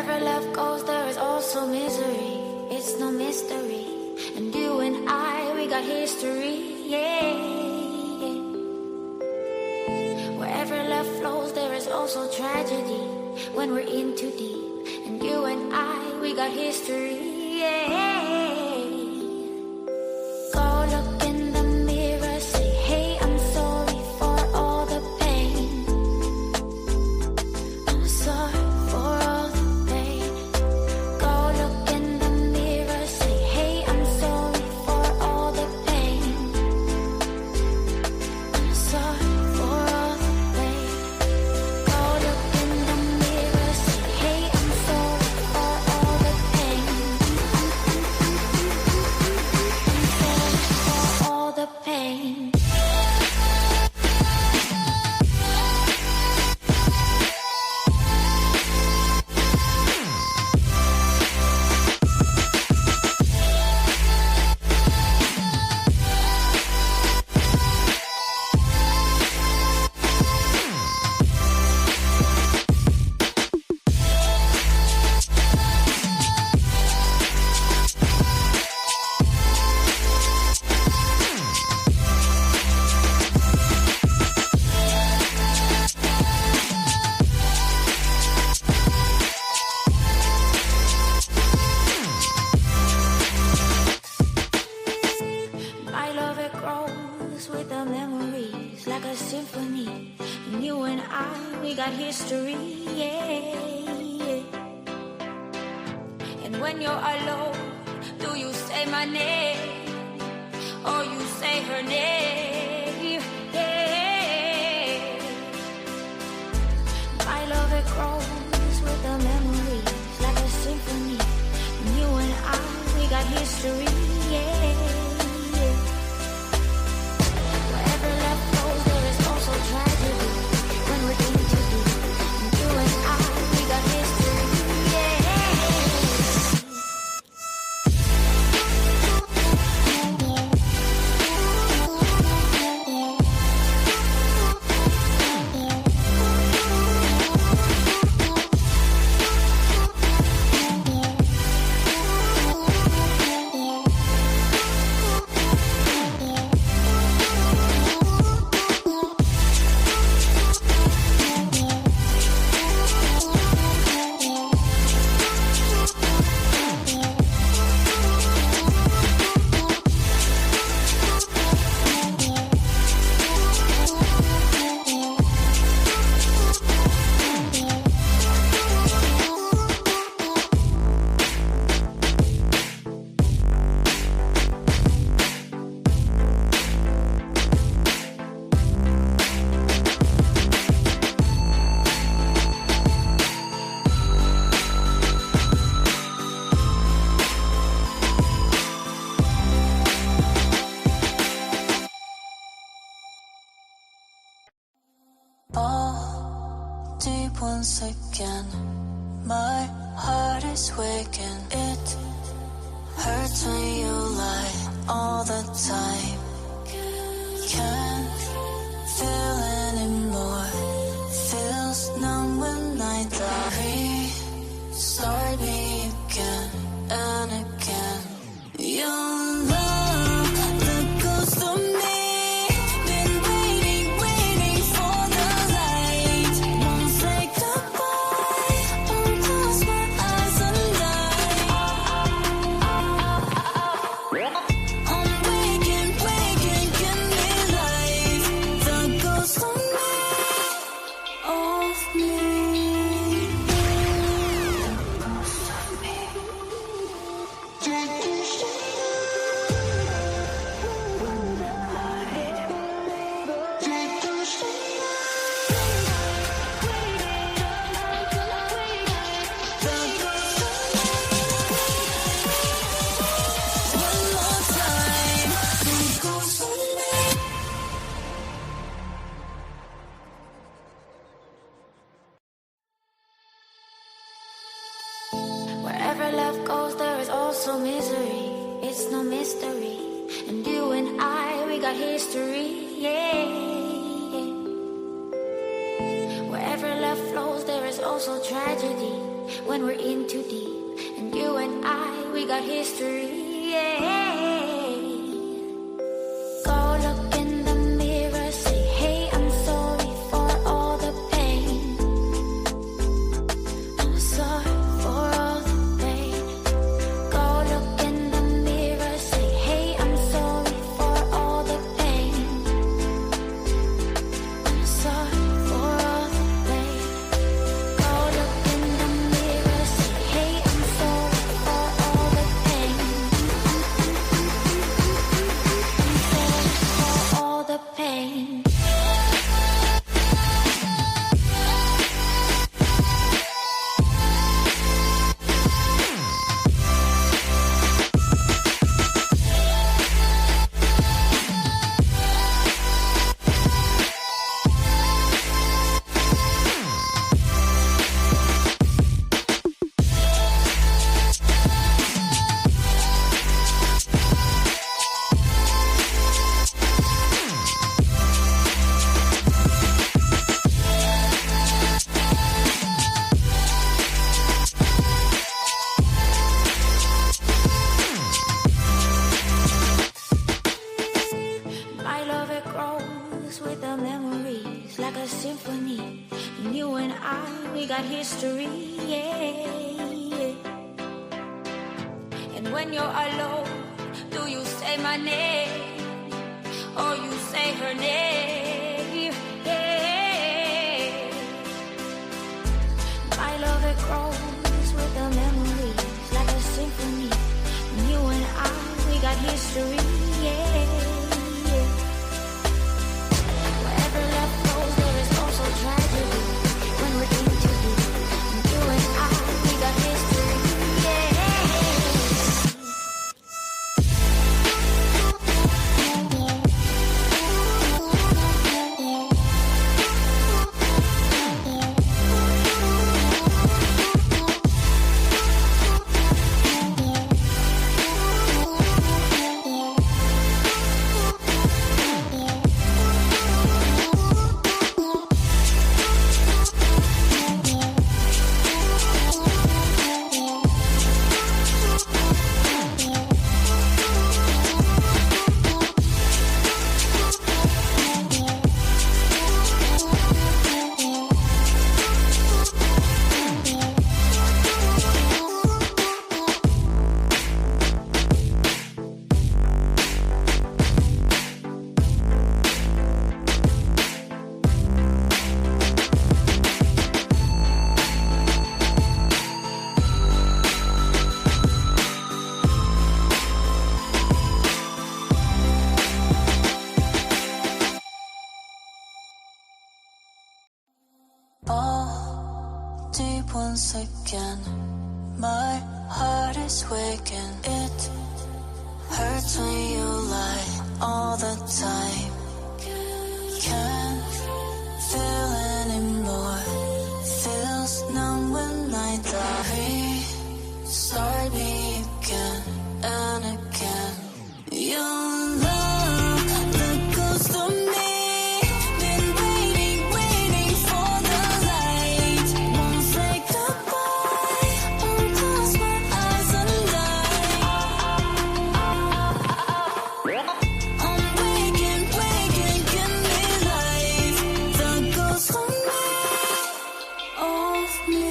Wherever love goes, there is also misery. It's no mystery. And you and I, we got history, yeah. Wherever love flows, there is also tragedy. When we're in too deep. And you and I, we got history, yeah. Go look in the mirror, say, hey, I'm sorry for all the pain. I'm sorry for all the pain. Go look in the mirror, say, hey, I'm sorry for all the pain. I'm sorry for all the pain. Go look in the mirror, say, hey, I'm sorry for all the pain. I'm sorry for all the pain. My love, it grows with the memories like a symphony. And you and I, we got history, yeah. And when you're alone, do you say my name or you say her name? Yeah. My love, it grows with the memories like a symphony. And you and I, we got history, yeah. Wherever love goes, there is also tragedy. When we're in too deep, and you and I, we got history, yeah. All deep once again. My heart is waking. It hurts when you lie all the time. Can't feel anymore. Feels numb when I die. Restart me again and again. Your love, the ghost of me. Been waiting, waiting for the light. Won't say goodbye. Won't close my eyes and die. I'm waking, waking, give me life. The ghost of me, of me. The ghost of me. Wherever love goes, there is also misery. It's no mystery. And you and I, we got history, yeah. Wherever love flows, there is also tragedy. when we're in too deep. And you and I, we got history, yeah. Go look in the mirror, say, hey, I'm sorry for all the pain. I'm sorry for all the pain. Go look in the mirror, say, hey, I'm sorry for all the pain. I'm sorry for all the pain. Go look in the mirror, say, hey, I'm sorry for all the pain. I'm sorry for all the pain. My love, it grows with the memories like a symphony. And you and I, we got history, yeah. And when you're alone, do you say my name or you say her name? Yeah. My love, it grows with the memories like a symphony. And you and I, we got history, yeah. Wherever love goes, there is also tragedy. When we're in too deep, and you and I, we got history, yeah. Oh, deep once again. My heart is waking. It hurts when you lie all the time. Can't feel anymore. Feels numb when I die. Restart me again and again. Your love, the ghost of me. Been waiting, waiting for the light. Won't say goodbye. Won't close my eyes and lie. I'm waking, waking, give me life. The ghost of me, of me.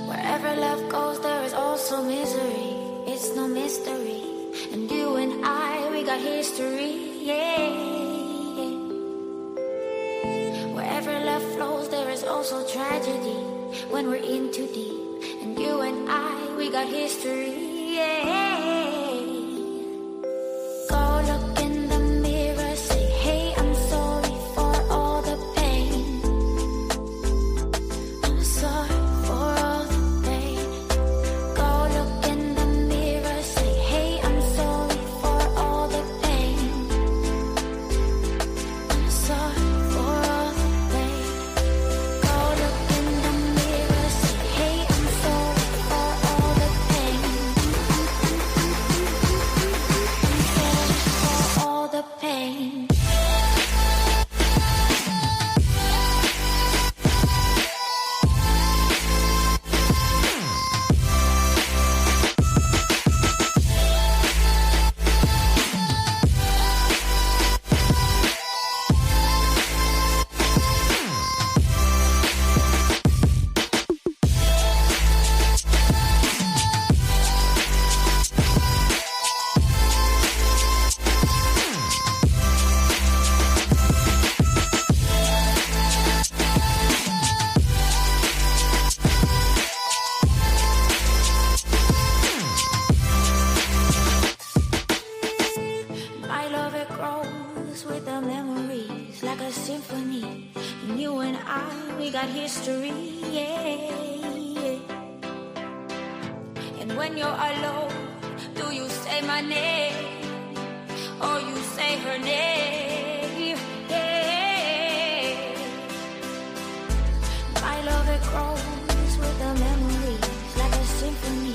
Wherever love goes, there is also misery. It's no mystery. And you and I, we got history, yeah. Wherever love flows, there is also tragedy. When we're in too deep, and you and I, we got history, yeah. Go look in the mirror, say, hey, I'm sorry for all the pain. grows with the memories like a symphony. And you and I, we got history, yeah. And when you're alone, do you say my name or you say her name? Yeah. My love, it grows with the memories like a symphony.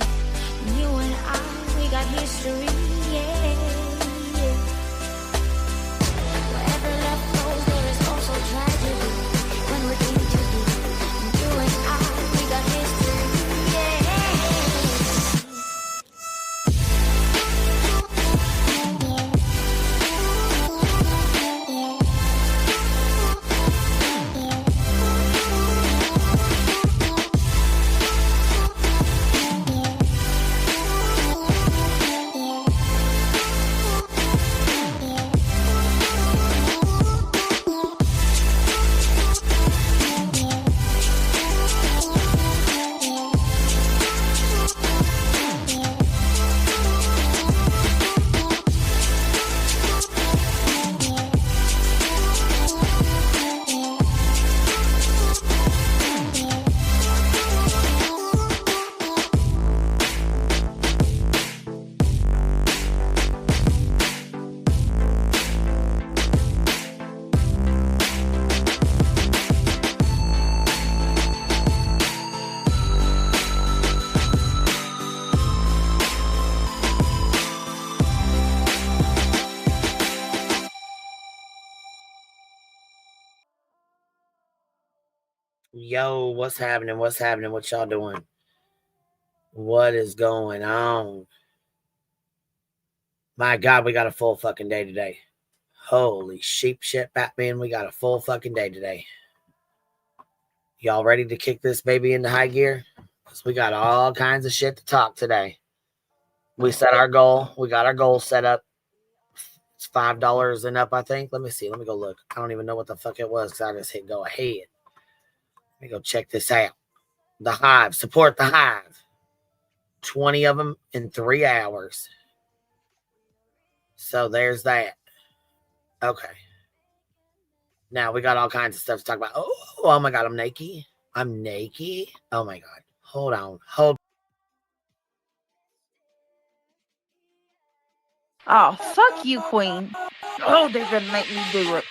And you and I, we got history, yeah. Wherever love goes, there is also tragedy. When we're in too deep, and you and I, we got history, yeah. Yo, what's happening? What's happening? What y'all doing? What is going on? My God, we got a full fucking day today. Holy sheep shit, Batman. We got a full fucking day today. Y'all ready to kick this baby into high gear? Because we got all kinds of shit to talk today. We set our goal. We got our goal set up. It's $5 and up, I think. Let me see. Let me go look. I don't even know what the fuck it was because I just hit go ahead. Let me go check this out. The Hive. Support the Hive. 20 of them in 3 hours. So there's that. Okay. Now we got all kinds of stuff to talk about. Oh my God, I'm naked. I'm naked. Oh my God. Hold on. Oh, fuck you, Queen. Oh, they're gonna make me do it.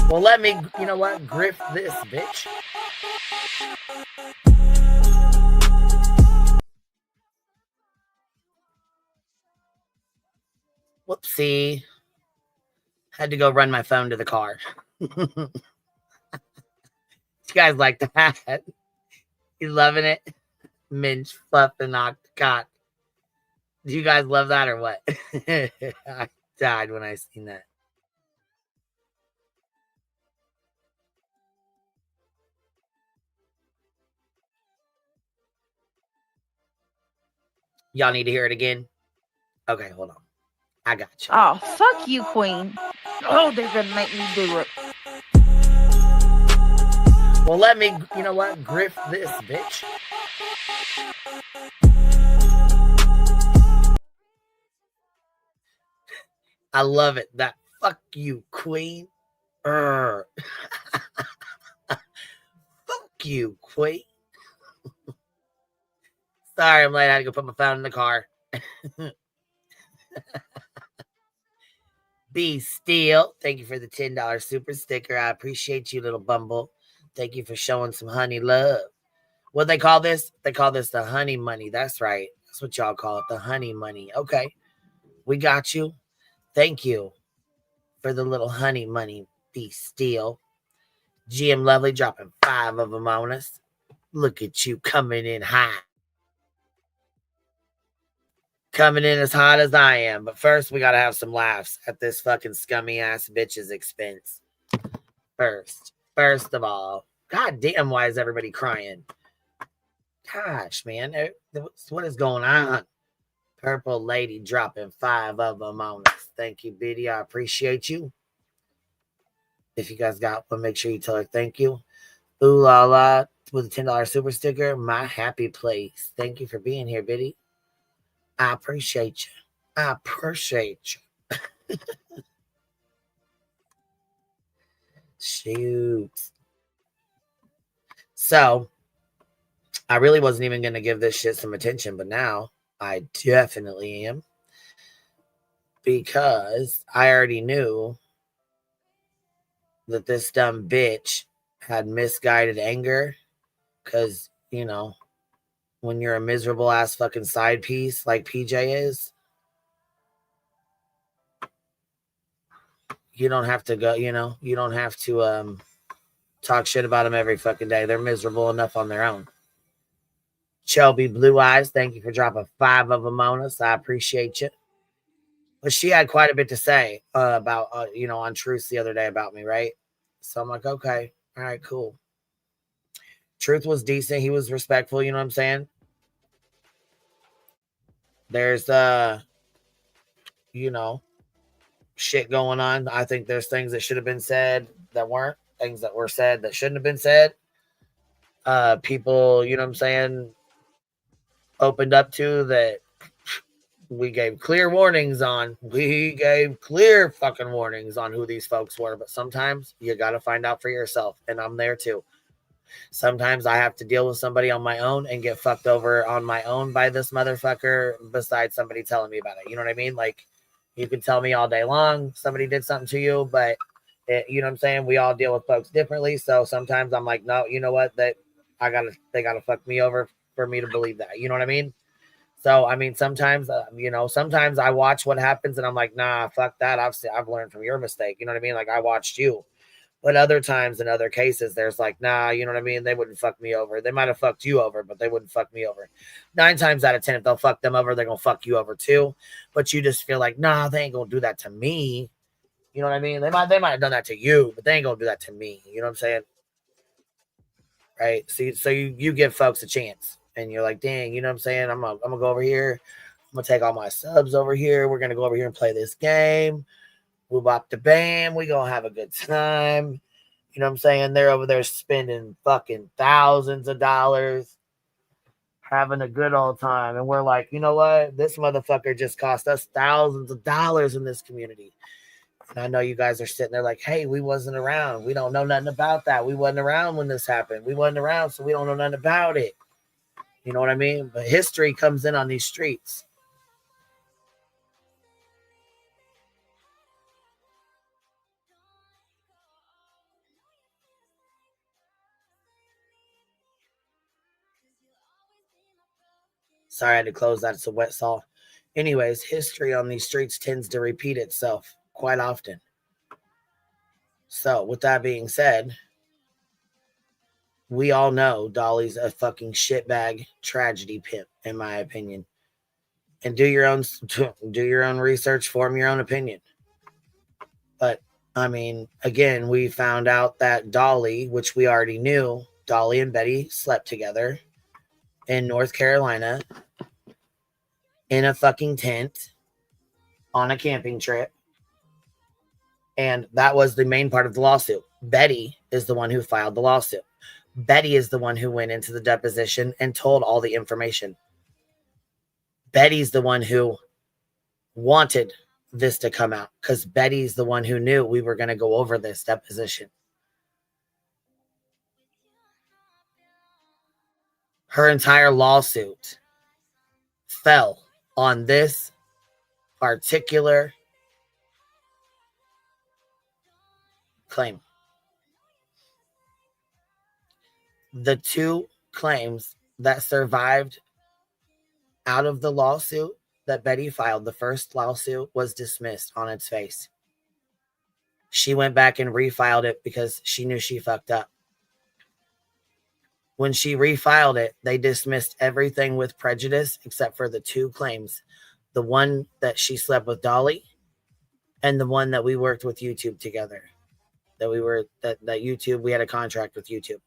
Well, let me, you know what? Griff this, bitch. Whoopsie. Had to go run my phone to the car. You guys like that? You loving it? Minch, fluff, and cock. Do you guys love that or what? I died when I seen that. Y'all need to hear it again? Okay, hold on. I got you. Oh, fuck you, Queen. Oh, they're gonna make me do it. Well, let me, you know what? Griff this, bitch. I love it. That fuck you, Queen. Fuck you, Queen. Sorry, I'm late. I had to go put my phone in the car. Be Steel, thank you for the $10 super sticker. I appreciate you, little bumble. Thank you for showing some honey love. What they call this? They call this the honey money. That's right. That's what y'all call it, the honey money. Okay, we got you. Thank you for the little honey money, Be Steel. GM Lovely dropping 5 of them on us. Look at you coming in hot. Coming in as hot as I am. But first, we got to have some laughs at this fucking scummy ass bitch's expense. First of all, God damn, why is everybody crying? Gosh, man. What is going on? Purple Lady dropping 5 of them on us. Thank you, Biddy. I appreciate you. If you guys got one, make sure you tell her thank you. Ooh la la with a $10 super sticker. My happy place. Thank you for being here, Biddy. I appreciate you. I appreciate you. Shoot. So I really wasn't even going to give this shit some attention, but now I definitely am, because I already knew that this dumb bitch had misguided anger. Because, you know, when you're a miserable ass fucking side piece like PJ is, you don't have to go, you don't have to talk shit about them every fucking day. They're miserable enough on their own. Shelby Blue Eyes, thank you for dropping 5 of them on us. I appreciate you. But she had quite a bit to say about, on Truth the other day about me, right? So I'm like, okay, all right, cool. Truth was decent. He was respectful. You know what I'm saying? There's, shit going on. I think there's things that should have been said that weren't, things that were said that shouldn't have been said. People, you know what I'm saying, opened up to that we gave clear warnings on. We gave clear fucking warnings on who these folks were. But sometimes you got to find out for yourself. And I'm there too. Sometimes I have to deal with somebody on my own and get fucked over on my own by this motherfucker besides somebody telling me about it. You know what I mean? Like, you can tell me all day long somebody did something to you, but you know what I'm saying? We all deal with folks differently. So sometimes I'm like, no, you know what? They gotta fuck me over for me to believe that. You know what I mean? So, I mean, sometimes, sometimes I watch what happens and I'm like, nah, fuck that. I've learned from your mistake. You know what I mean? Like, I watched you. But other times, in other cases, there's like, nah, you know what I mean? They wouldn't fuck me over. They might have fucked you over, but they wouldn't fuck me over. 9 times out of 10, if they'll fuck them over, they're going to fuck you over too. But you just feel like, nah, they ain't going to do that to me. You know what I mean? They might have done that to you, but they ain't going to do that to me. You know what I'm saying? Right? So you give folks a chance. And you're like, dang, you know what I'm saying? I'm gonna go over here. I'm gonna take all my subs over here. We're gonna go over here and play this game. Whoop bop the bam. We gonna have a good time. You know what I'm saying? They're over there spending fucking thousands of dollars, having a good old time. And we're like, you know what? This motherfucker just cost us thousands of dollars in this community. And I know you guys are sitting there like, hey, we wasn't around. We don't know nothing about that. We wasn't around when this happened. We wasn't around, so we don't know nothing about it. You know what I mean? But history comes in on these streets. Sorry, I had to close that. It's a wet saw. Anyways, history on these streets tends to repeat itself quite often. So, with that being said, we all know Dolly's a fucking shitbag tragedy pimp, in my opinion. And do your own research, form your own opinion. But I mean, again, we found out that Dolly, which we already knew, Dolly and Betty slept together in North Carolina in a fucking tent on a camping trip. And that was the main part of the lawsuit. Betty is the one who filed the lawsuit. Betty is the one who went into the deposition and told all the information. Betty's the one who wanted this to come out because Betty's the one who knew we were going to go over this deposition. Her entire lawsuit fell on this particular claim. The 2 claims that survived out of the lawsuit that Betty filed, the first lawsuit, was dismissed on its face. She went back and refiled it because she knew she fucked up. When she refiled it, they dismissed everything with prejudice except for the 2 claims. The one that she slept with Dolly and the one that we worked with YouTube together. That YouTube, we had a contract with YouTube.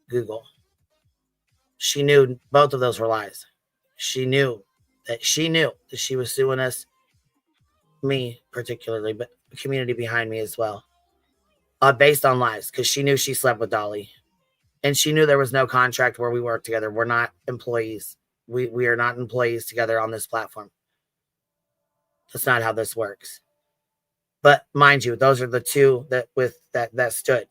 Google. She knew both of those were lies. She knew that she was suing us, me particularly, but the community behind me as well, based on lies, because she knew she slept with Dolly. And she knew there was no contract where we work together. We're not employees. We are not employees together on this platform. That's not how this works. But mind you, those are the two that stood.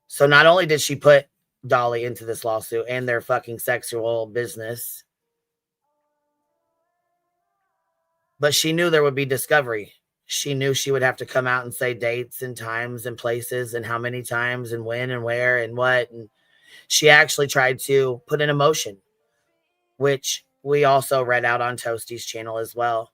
So not only did she put Dolly into this lawsuit and their fucking sexual business, but she knew there would be discovery. She knew she would have to come out and say dates and times and places and how many times and when and where and what. And she actually tried to put in a motion, which we also read out on Toasty's channel as well,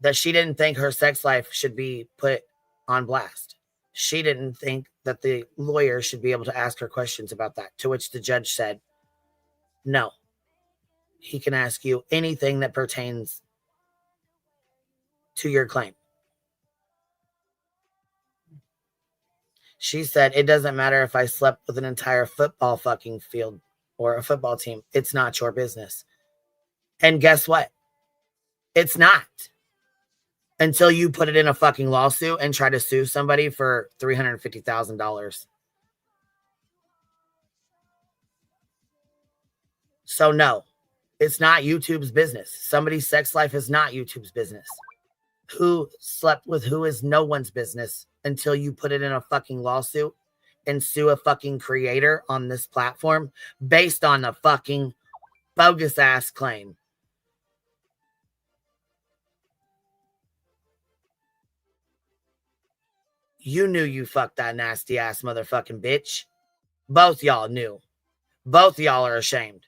that she didn't think her sex life should be put on blast. She didn't think that the lawyer should be able to ask her questions about that, to which the judge said, no, he can ask you anything that pertains to your claim. She said, it doesn't matter if I slept with an entire football fucking field or a football team. It's not your business. And guess what? It's not. Until you put it in a fucking lawsuit and try to sue somebody for $350,000. So no, it's not YouTube's business. Somebody's sex life is not YouTube's business. Who slept with who is no one's business until you put it in a fucking lawsuit and sue a fucking creator on this platform based on a fucking bogus ass claim. You knew you fucked that nasty ass motherfucking bitch. Both y'all knew. Both y'all are ashamed.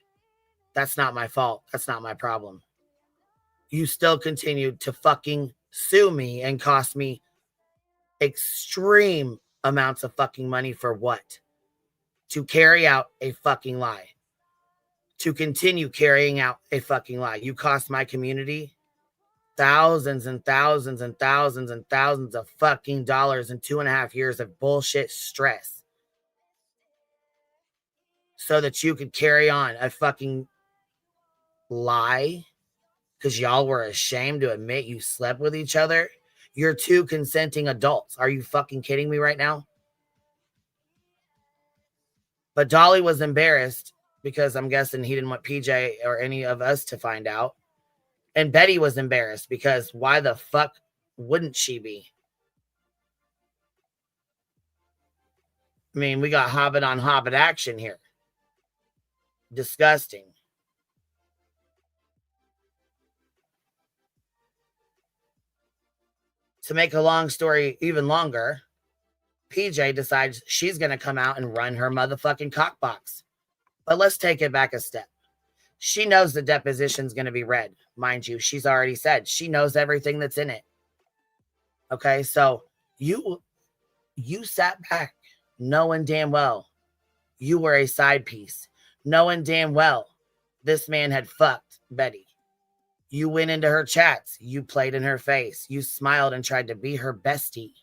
That's not my fault. That's not my problem. You still continued to fucking sue me and cost me extreme amounts of fucking money for what? To carry out a fucking lie. To continue carrying out a fucking lie. You cost my community thousands and thousands and thousands and thousands of fucking dollars in 2.5 years of bullshit stress so that you could carry on a fucking lie because y'all were ashamed to admit you slept with each other. You're two consenting adults. Are you fucking kidding me right now? But Dolly was embarrassed because I'm guessing he didn't want PJ or any of us to find out. And Betty was embarrassed because why the fuck wouldn't she be? I mean, we got Hobbit on Hobbit action here. Disgusting. To make a long story even longer, PJ decides she's going to come out and run her motherfucking cockbox. But let's take it back a step. She knows the deposition's going to be read. Mind you, she's already said she knows everything that's in it. Okay, so you sat back knowing damn well you were a side piece, knowing damn well this man had fucked Betty. You went into her chats. You played in her face. You smiled and tried to be her bestie.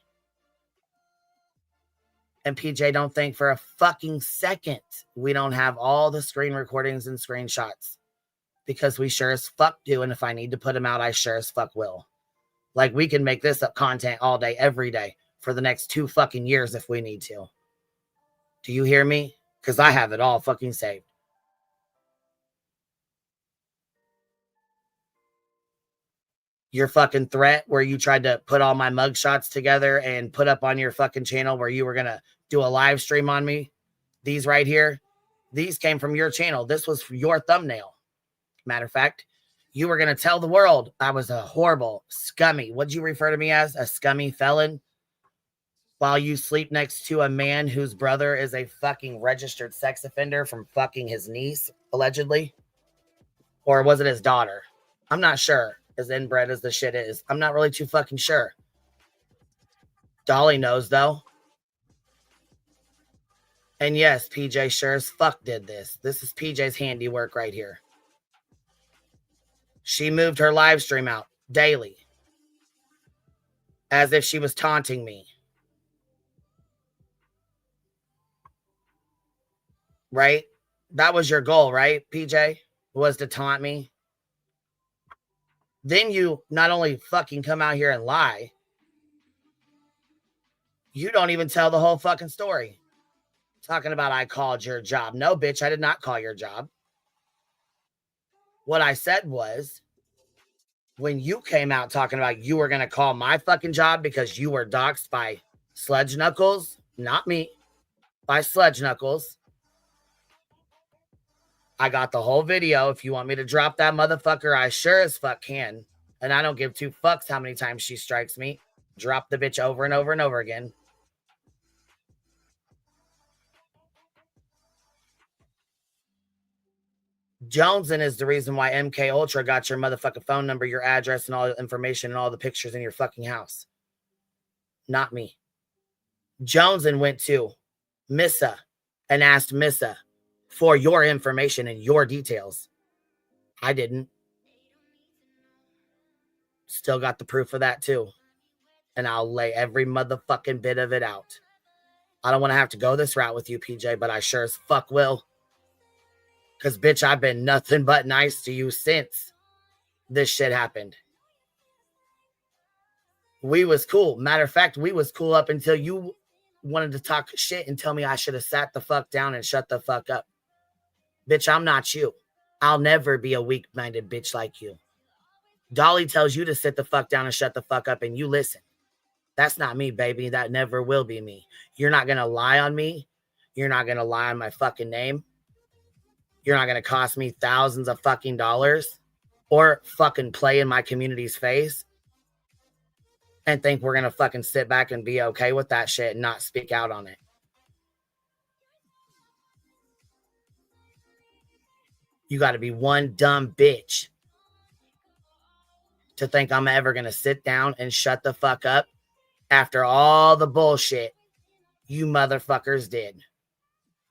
And PJ, don't think for a fucking second we don't have all the screen recordings and screenshots. Because we sure as fuck do. And if I need to put them out, I sure as fuck will. Like, we can make this up content all day, every day, for the next 2 fucking years if we need to. Do you hear me? Because I have it all fucking saved. Your fucking threat where you tried to put all my mugshots together and put up on your fucking channel where you were going to do a live stream on me. These right here, these came from your channel. This was your thumbnail. Matter of fact, you were going to tell the world I was a horrible, scummy, what'd you refer to me as? A scummy felon? While you sleep next to a man whose brother is a fucking registered sex offender from fucking his niece, allegedly? Or was it his daughter? I'm not sure. As inbred as the shit is. I'm not really too fucking sure. Dolly knows, though. And yes, PJ sure as fuck did this. This is PJ's handiwork right here. She moved her live stream out daily. As if she was taunting me. Right? That was your goal, right, PJ? Was to taunt me. Then you not only fucking come out here and lie, you don't even tell the whole fucking story. Talking about I called your job. No, bitch, I did not call your job. What I said was when you came out talking about you were going to call my fucking job because you were doxxed by Sludge Knuckles, not me, by Sludge Knuckles. I got the whole video. If you want me to drop that motherfucker, I sure as fuck can. And I don't give two fucks how many times she strikes me. Drop the bitch over and over and over again. Joneson is the reason why MK Ultra got your motherfucking phone number, your address, and all the information and all the pictures in your fucking house. Not me. Joneson went to Missa and asked Missa for your information and your details. I didn't. Still got the proof of that too. And I'll lay every motherfucking bit of it out. I don't want to have to go this route with you, PJ, but I sure as fuck will. Because, bitch, I've been nothing but nice to you since this shit happened. We was cool. Matter of fact, we was cool up until you wanted to talk shit and tell me I should have sat the fuck down and shut the fuck up. Bitch, I'm not you. I'll never be a weak-minded bitch like you. Dolly tells you to sit the fuck down and shut the fuck up and you listen. That's not me, baby. That never will be me. You're not going to lie on me. You're not going to lie on my fucking name. You're not going to cost me thousands of fucking dollars or fucking play in my community's face and think we're going to fucking sit back and be okay with that shit and not speak out on it. You got to be one dumb bitch to think I'm ever going to sit down and shut the fuck up after all the bullshit you motherfuckers did.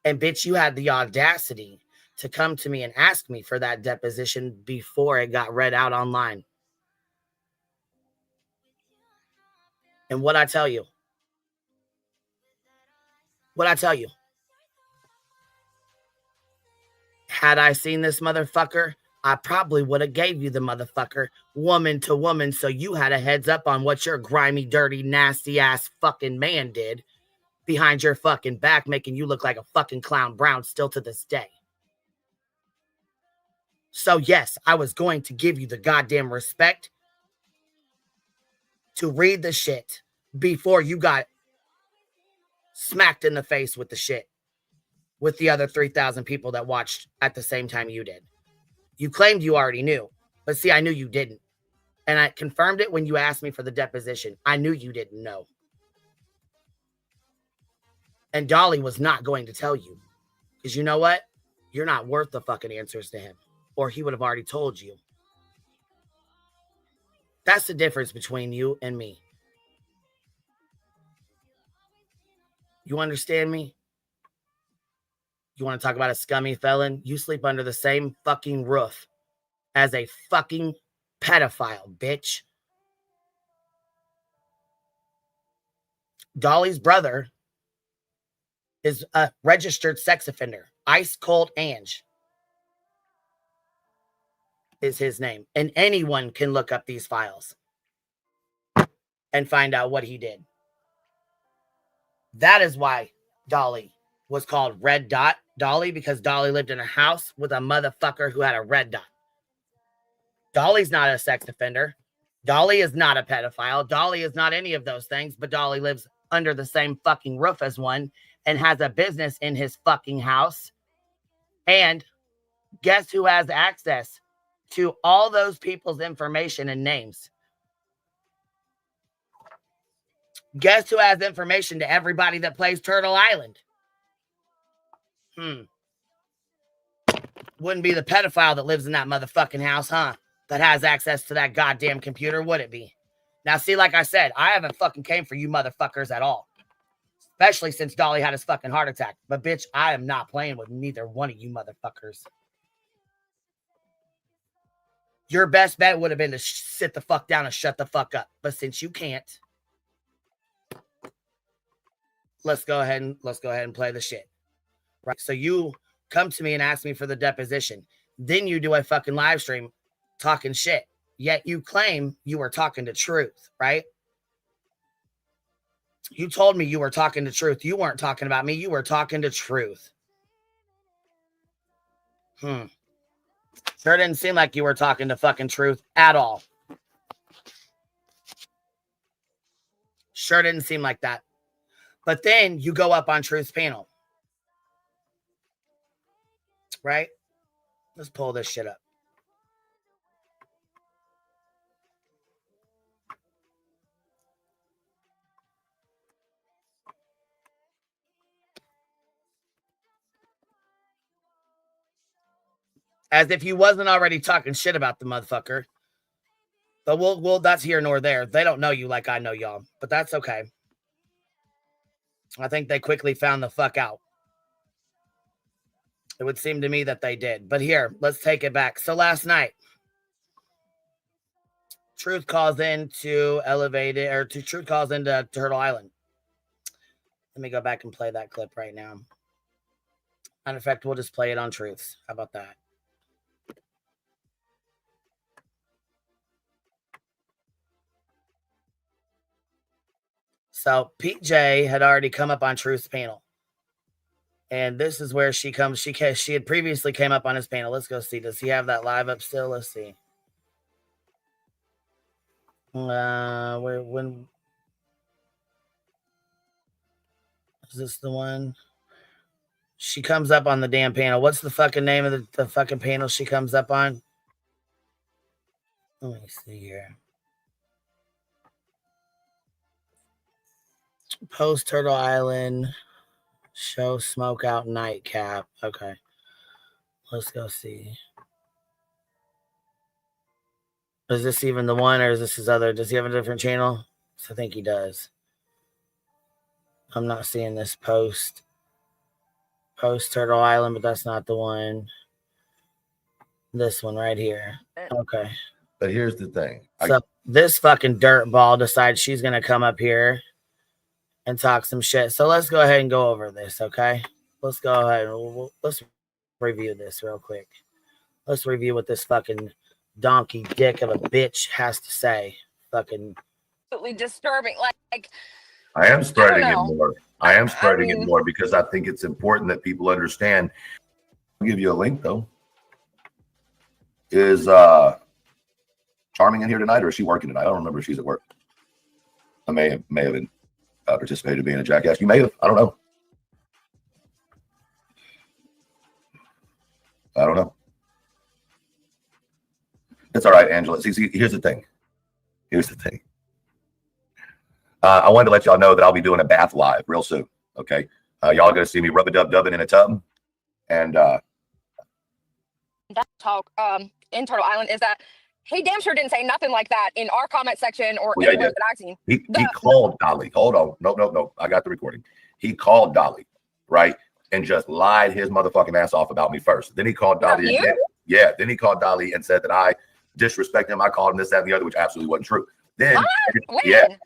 And bitch, you had the audacity to come to me and ask me for that deposition before it got read out online. And what I tell you? Had I seen this motherfucker, I probably would have gave you the motherfucker woman to woman so you had a heads up on what your grimy, dirty, nasty ass fucking man did behind your fucking back, making you look like a fucking clown brown still to this day. So yes, I was going to give you the goddamn respect to read the shit before you got smacked in the face with the shit with the other 3,000 people that watched at the same time you did. You claimed you already knew, but see, I knew you didn't. And I confirmed it when you asked me for the deposition. I knew you didn't know. And Dolly was not going to tell you. Because you know what? You're not worth the fucking answers to him. Or he would have already told you. That's the difference between you and me. You understand me? You want to talk about a scummy felon? You sleep under the same fucking roof as a fucking pedophile, bitch. Dolly's brother is a registered sex offender. Ice Cold Ange is his name. And anyone can look up these files and find out what he did. That is why Dolly was called Red Dot Dolly, because Dolly lived in a house with a motherfucker who had a red dot. Dolly's not a sex offender. Dolly is not a pedophile. Dolly is not any of those things, but Dolly lives under the same fucking roof as one and has a business in his fucking house. And guess who has access to all those people's information and names? Guess who has information to everybody that plays Turtle Island? Wouldn't be the pedophile that lives in that motherfucking house, huh? That has access to that goddamn computer, would it be? Now, see, like I said, I haven't fucking came for you motherfuckers at all. Especially since Dolly had his fucking heart attack. But, bitch, I am not playing with neither one of you motherfuckers. Your best bet would have been to sit the fuck down and shut the fuck up. But since you can't, let's go ahead and play the shit. Right? So you come to me and ask me for the deposition. Then you do a fucking live stream talking shit. Yet you claim you were talking the truth, right? You told me you were talking the truth. You weren't talking about me. You were talking the truth. Sure didn't seem like you were talking the fucking truth at all. Sure didn't seem like that. But then you go up on Truth's panel. Right? Let's pull this shit up. As if you wasn't already talking shit about the motherfucker. But we'll that's here nor there. They don't know you like I know y'all. But that's okay. I think they quickly found the fuck out. It would seem to me that they did. But here, let's take it back. So last night, Truth calls in to Truth calls into Turtle Island. Let me go back and play that clip right now. Matter of fact, we'll just play it on Truth's. How about that? So PJ had already come up on Truth's panel. And this is where she comes. She had previously came up on his panel. Let's go see. Does he have that live up still? Let's see. When is this the one? She comes up on the damn panel. What's the fucking name of the fucking panel she comes up on? Let me see here. Post Turtle Island show smoke out nightcap. Okay. Let's go see. Is this even the one or is this his other? Does he have a different channel? I think he does. I'm not seeing this post Turtle Island, but that's not the one. This one right here. Okay. But here's the thing. So this fucking dirtball decides she's going to come up here and talk some shit. So let's go ahead and go over this, okay? Let's go ahead and let's review this real quick. Let's review what this fucking donkey dick of a bitch has to say. Fucking absolutely disturbing. Like I am spreading it more. I am spreading it more because I think it's important that people understand. I'll give you a link though. Is Charming in here tonight or is she working tonight? I don't remember if she's at work. I may have been participated in being a jackass. You may have. I don't know. I don't know. It's all right, Angela. See, here's the thing. I wanted to let y'all know that I'll be doing a bath live real soon. Okay. Y'all are going to see me rub-a-dub-dubbing in a tub. And that talk in Turtle Island is that he damn sure didn't say nothing like that in our comment section or anywhere that I've seen. He called Dolly. Hold on. No. I got the recording. He called Dolly, right? And just lied his motherfucking ass off about me first. Then he called Dolly again. Yeah. Then he called Dolly and said that I disrespect him. I called him this, that, and the other, which absolutely wasn't true. Then,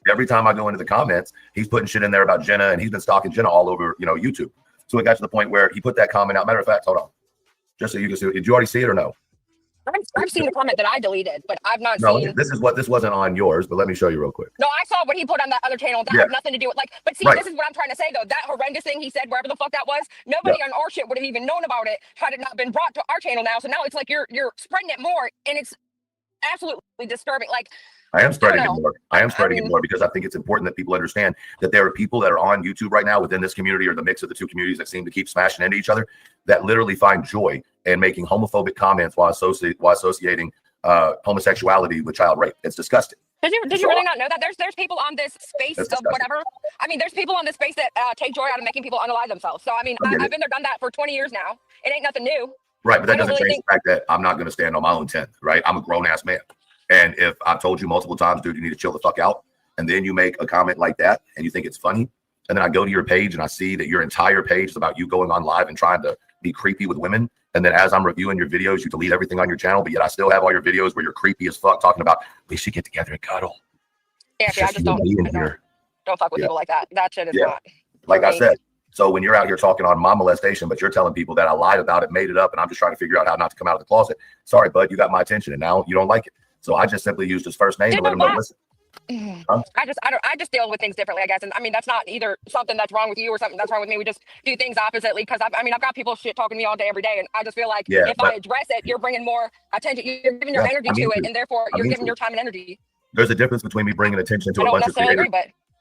every time I go into the comments, he's putting shit in there about Jenna, and he's been stalking Jenna all over, YouTube. So it got to the point where he put that comment out. Matter of fact, hold on, just so you can see. Did you already see it or no? I've seen the comment that I deleted, but I've not seen. This wasn't on yours, but let me show you real quick. No, I saw what he put on that other channel. That had nothing to do with but see, this is what I'm trying to say though. That horrendous thing he said, wherever the fuck that was, nobody on our shit would have even known about it had it not been brought to our channel now. So now it's like you're spreading it more, and it's absolutely disturbing. Like I am spreading it more. I am spreading it more because I think it's important that people understand that there are people that are on YouTube right now within this community or the mix of the two communities that seem to keep smashing into each other that literally find joy in making homophobic comments while associating homosexuality with child rape. It's disgusting. Did you really not know that? There's people on this space of whatever. I mean, there's people on this space that take joy out of making people unalive themselves. So I mean, I've been there, done that for 20 years now. It ain't nothing new. Right, but that doesn't change the fact that I'm not going to stand on my own 10, right? I'm a grown-ass man. And if I've told you multiple times, dude, you need to chill the fuck out, and then you make a comment like that and you think it's funny, and then I go to your page and I see that your entire page is about you going on live and trying to be creepy with women, and then as I'm reviewing your videos, you delete everything on your channel, but yet I still have all your videos where you're creepy as fuck talking about we should get together and cuddle. Yeah, I just don't fuck with people like that. That shit is not. Like I said, so when you're out here talking on my molestation, but you're telling people that I lied about it, made it up, and I'm just trying to figure out how not to come out of the closet. Sorry, bud, you got my attention, and now you don't like it. So I just simply used his first name to let him know. Listen, I just deal with things differently, I guess. And I mean, that's not either something that's wrong with you or something that's wrong with me. We just do things oppositely because I've got people shit talking to me all day, every day. And I just feel like if I address it, you're bringing more attention. You're giving your energy to it. And therefore, you're giving your time and energy. There's a difference between me bringing attention to a bunch of creators.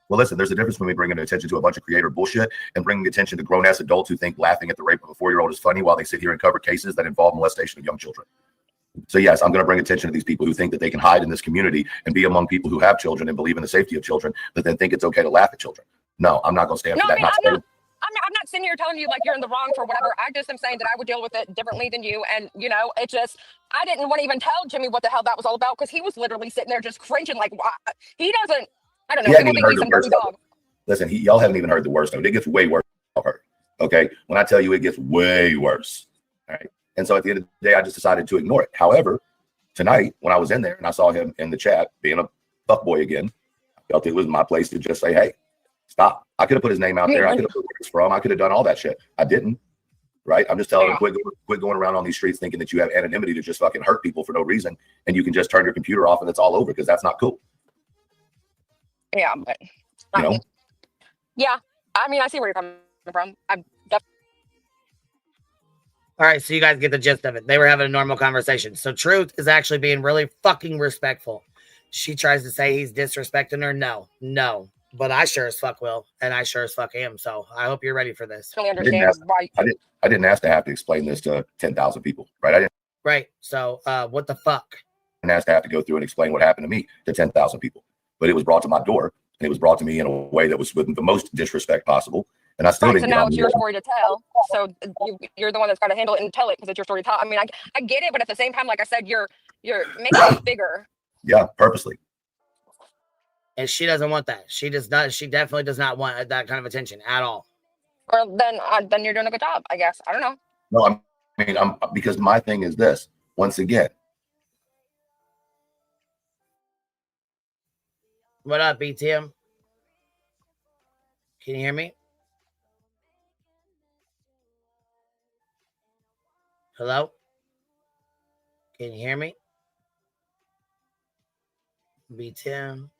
Well, listen, there's a difference between bringing attention to a bunch of creator bullshit and bringing attention to grown-ass adults who think laughing at the rape of a 4-year-old is funny while they sit here and cover cases that involve molestation of young children. So yes, I'm going to bring attention to these people who think that they can hide in this community and be among people who have children and believe in the safety of children, but then think it's okay to laugh at children. No, I'm not going to stand for that. I'm not sitting here telling you like you're in the wrong for whatever. I just am saying that I would deal with it differently than you. And, you know, it just, I didn't want to even tell Jimmy what the hell that was all about because he was literally sitting there just cringing like, he doesn't, I don't know. He hadn't even heard the worst of it. Listen, y'all haven't even heard the worst of it. It gets way worse. Okay. When I tell you it gets way worse. All right. And so at the end of the day, I just decided to ignore it. However, tonight when I was in there and I saw him in the chat being a fuckboy again, I felt it was my place to just say, hey, stop. I could have put his name out there. I could have put where he's from. I could have done all that shit. I didn't. Right. I'm just telling him quit going around on these streets thinking that you have anonymity to just fucking hurt people for no reason. And you can just turn your computer off and it's all over because that's not cool. Yeah. But yeah. I mean, I see where you're coming from. All right, so you guys get the gist of it. They were having a normal conversation. So Truth is actually being really fucking respectful. She tries to say he's disrespecting her. No. But I sure as fuck will, and I sure as fuck am. So I hope you're ready for this. I didn't ask to have to explain this to 10,000 people, right? Right. So what the fuck? I didn't ask to have to go through and explain what happened to me to 10,000 people. But it was brought to my door, and it was brought to me in a way that was with the most disrespect possible. And I still didn't. So now it's your story to tell. So you're the one that's got to handle it and tell it because it's your story to tell. I mean, I get it, but at the same time, like I said, you're making it bigger. Yeah, purposely. And she doesn't want that. She does not. She definitely does not want that kind of attention at all. Or then you're doing a good job, I guess. I don't know. No, I'm because my thing is this. Once again. What up, BTM? Can you hear me? Hello? Can you hear me? BTM.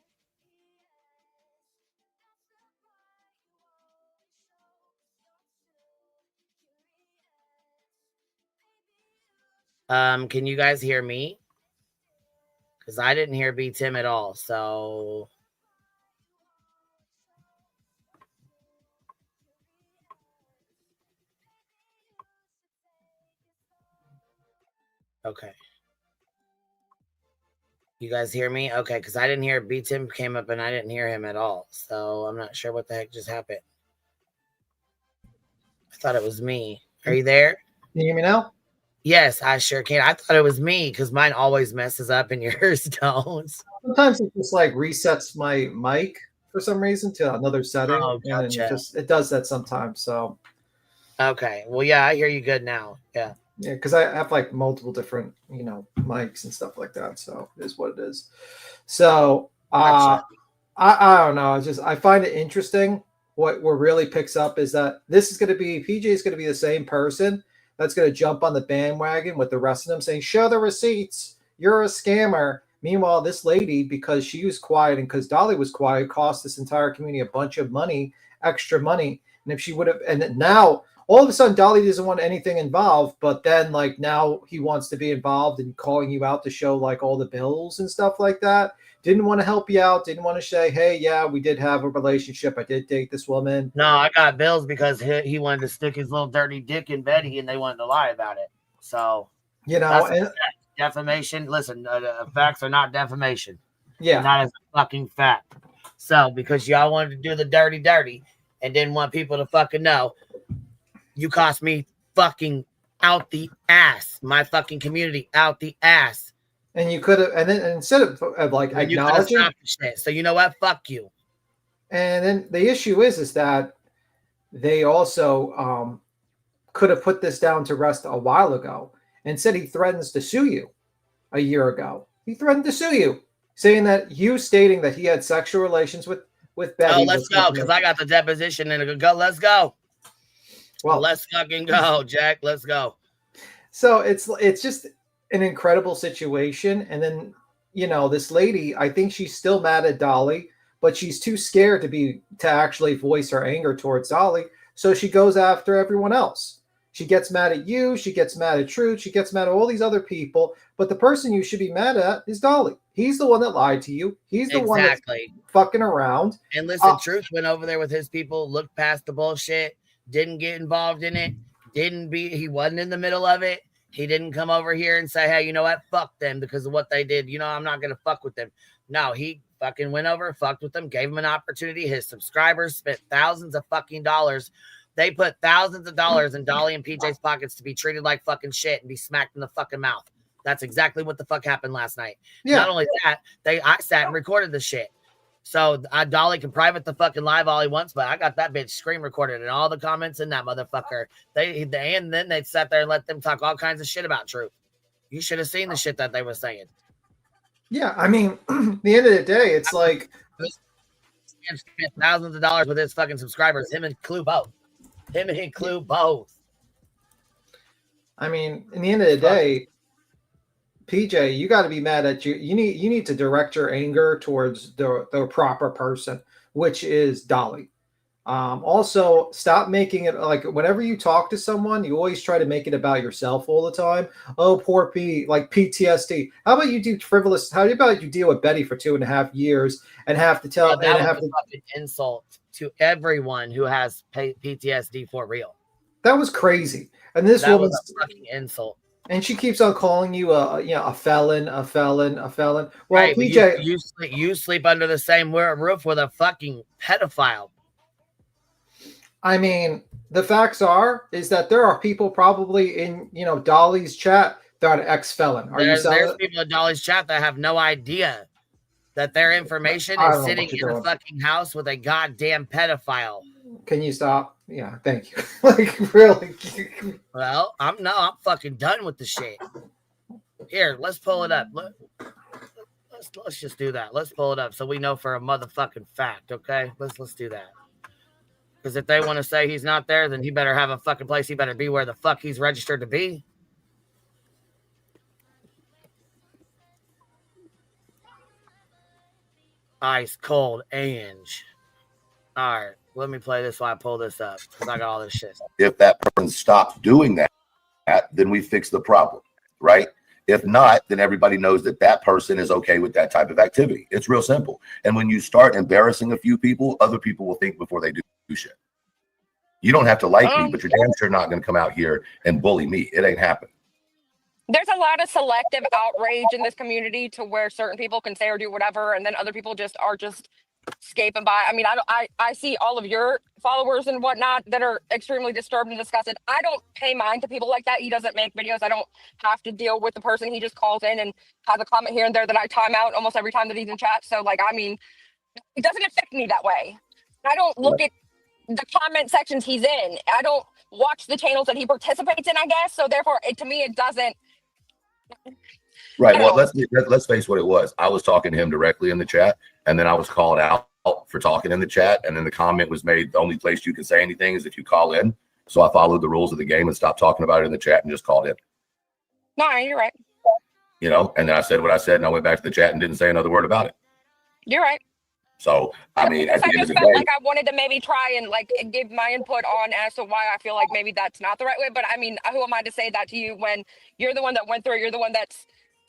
Can you guys hear me? Because I didn't hear B-Tim at all, so... Okay. You guys hear me? Okay, because I didn't hear B-Tim came up and I didn't hear him at all, so I'm not sure what the heck just happened. I thought it was me. Are you there? Can you hear me now? Yes, I sure can. I thought it was me because mine always messes up and yours don't. Sometimes it just like resets my mic for some reason to another setting. Oh, gotcha. And it does that sometimes. So okay. Well, yeah, I hear you good now. Yeah. Yeah, because I have like multiple different, mics and stuff like that. So it is what it is. So I don't know. I find it interesting. What really picks up is that this is going to be PJ is going to be the same person that's going to jump on the bandwagon with the rest of them saying, show the receipts. You're a scammer. Meanwhile, this lady, because she was quiet and because Dolly was quiet, cost this entire community a bunch of money, extra money. And if she would have, and now all of a sudden Dolly doesn't want anything involved, but then like now he wants to be involved and calling you out to show like all the bills and stuff like that. Didn't want to help you out. Didn't want to say, hey, yeah, we did have a relationship. I did date this woman. No, I got bills because he wanted to stick his little dirty dick in Betty and they wanted to lie about it. So, and defamation. Listen, facts are not defamation. Yeah. Not as a fucking fact. So, because y'all wanted to do the dirty and didn't want people to fucking know, you cost me fucking out the ass. My fucking community out the ass. And you could have, and then instead of like acknowledging, shit. So you know what? Fuck you. And then the issue is that they also could have put this down to rest a while ago. And said he threatens to sue you a year ago. He threatened to sue you, saying that you stating that he had sexual relations with Betty. Oh, let's go because I got the deposition and go. Let's go. Well, let's fucking go, Jack. Let's go. So it's just an incredible situation. And then, this lady, I think she's still mad at Dolly, but she's too scared to actually voice her anger towards Dolly. So she goes after everyone else. She gets mad at you. She gets mad at Truth. She gets mad at all these other people. But the person you should be mad at is Dolly. He's the one that lied to you. He's the one that's fucking around. And listen, Truth went over there with his people, looked past the bullshit, didn't get involved in it, he wasn't in the middle of it. He didn't come over here and say, hey, you know what? Fuck them because of what they did. You know, I'm not going to fuck with them. No, he fucking went over, fucked with them, gave them an opportunity. His subscribers spent thousands of fucking dollars. They put thousands of dollars in Dolly and PJ's pockets to be treated like fucking shit and be smacked in the fucking mouth. That's exactly what the fuck happened last night. Yeah. Not only that, I sat and recorded the shit. So Dolly can private the fucking live all he wants, but I got that bitch screen recorded and all the comments in that motherfucker. And then they sat there and let them talk all kinds of shit about Truth. You should have seen the shit that they were saying. Yeah, I mean, at the end of the day, it's like spent thousands of dollars with his fucking subscribers. Him and Clue both. I mean, in the end of the day, PJ, you got to be mad at you. You need to direct your anger towards the proper person, which is Dolly. Also, stop making it like whenever you talk to someone, you always try to make it about yourself all the time. Oh, poor P, like PTSD. How about you do frivolous? How about you deal with Betty for 2.5 years and have to tell? Yeah, that was a fucking insult to everyone who has PTSD for real. That was crazy, and this woman's was a fucking insult. And she keeps on calling you a felon. Well, right, PJ, you sleep under the same roof with a fucking pedophile. I mean, the facts is that there are people probably in Dolly's chat that are ex-felon. There's people in Dolly's chat that have no idea that their information is sitting in a fucking house with a goddamn pedophile. Can you stop? Yeah, thank you. Like, really? Well, I'm fucking done with the shit. Here, let's pull it up. Let's just do that. Let's pull it up so we know for a motherfucking fact, okay? Let's do that. Because if they want to say he's not there, then he better have a fucking place. He better be where the fuck he's registered to be. Ice cold Ange. All right, let me play this while I pull this up because I got all this shit. If that person stops doing that, then we fix the problem, right? If not, then everybody knows that person is okay with that type of activity. It's real simple. And when you start embarrassing a few people, other people will think before they do shit. You don't have to like me, but you're damn sure not going to come out here and bully me. It ain't happening. There's a lot of selective outrage in this community to where certain people can say or do whatever, and then other people are just escaping by. I mean, I see all of your followers and whatnot that are extremely disturbed and disgusted. I don't pay mind to people like that. He doesn't make videos. I don't have to deal with the person. He just calls in and has a comment here and there that I time out almost every time that he's in chat. So, like, I mean, it doesn't affect me that way. I don't look at the comment sections he's in. I don't watch the channels that he participates in, I guess. So therefore, to me, it doesn't. Right. Well, let's face what it was. I was talking to him directly in the chat, and then I was called out for talking in the chat, and then the comment was made, the only place you can say anything is if you call in. So I followed the rules of the game and stopped talking about it in the chat and just called in. No, you're right. And then I said what I said, and I went back to the chat and didn't say another word about it. You're right. So, I mean, at the end of the day, like I wanted to maybe try and like give my input on as to why I feel like maybe that's not the right way. But I mean, who am I to say that to you when you're the one that went through it? You're the one that's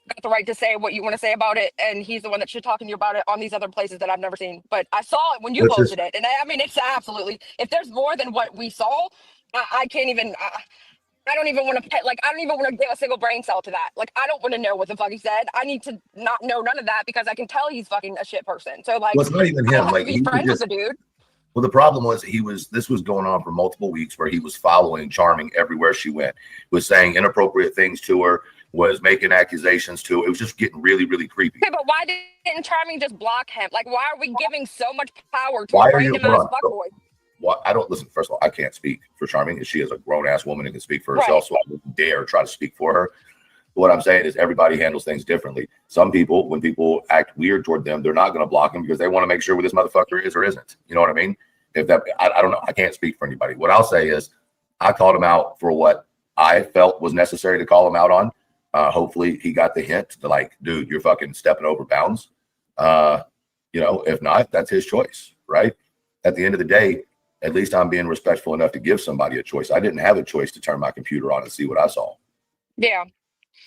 got the right to say what you want to say about it. And he's the one that should talk to you about it on these other places that I've never seen. But I saw it when you posted it. And I mean, it's absolutely, if there's more than what we saw, I can't even, I don't even want to pet, like, I don't even want to give a single brain cell to that. Like, I don't want to know what the fuck he said. I need to not know none of that because I can tell he's fucking a shit person. So, like, well, it's not even him. Like, he's friends with the dude. Well, the problem was this was going on for multiple weeks where he was following Charming everywhere she went, was saying inappropriate things to her, was making accusations to her. It was just getting really, really creepy. Okay, but why didn't Charming just block him? Like, why are we giving so much power to a random ass fuckboy? Well, I don't listen. First of all, I can't speak for Charming. She is a grown ass woman and can speak for herself, so I wouldn't dare try to speak for her. But what I'm saying is everybody handles things differently. Some people, when people act weird toward them, they're not going to block them because they want to make sure where this motherfucker is or isn't. You know what I mean? I don't know. I can't speak for anybody. What I'll say is I called him out for what I felt was necessary to call him out on. Hopefully he got the hint to, like, dude, you're fucking stepping over bounds. If not, that's his choice, right? At the end of the day, at least I'm being respectful enough to give somebody a choice. I didn't have a choice to turn my computer on and see what I saw. Yeah.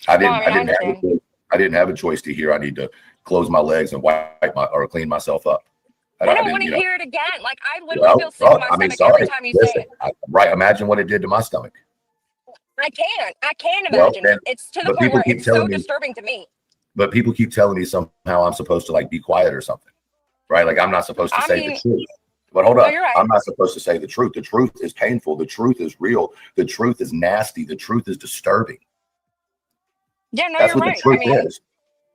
I didn't have a choice to hear I need to close my legs and wipe my or clean myself up. And I don't want to hear it again. Like I literally well, feel sick in my stomach every time you say it. Right. Imagine what it did to my stomach. I can't imagine it. It's to the point where it's so disturbing to me. But people keep telling me somehow I'm supposed to like be quiet or something, right? Like I'm not supposed to say the truth. But hold up, right. I'm not supposed to say the truth. The truth is painful. The truth is real. The truth is nasty. The truth is disturbing. Yeah, no, that's you're what right. The truth is.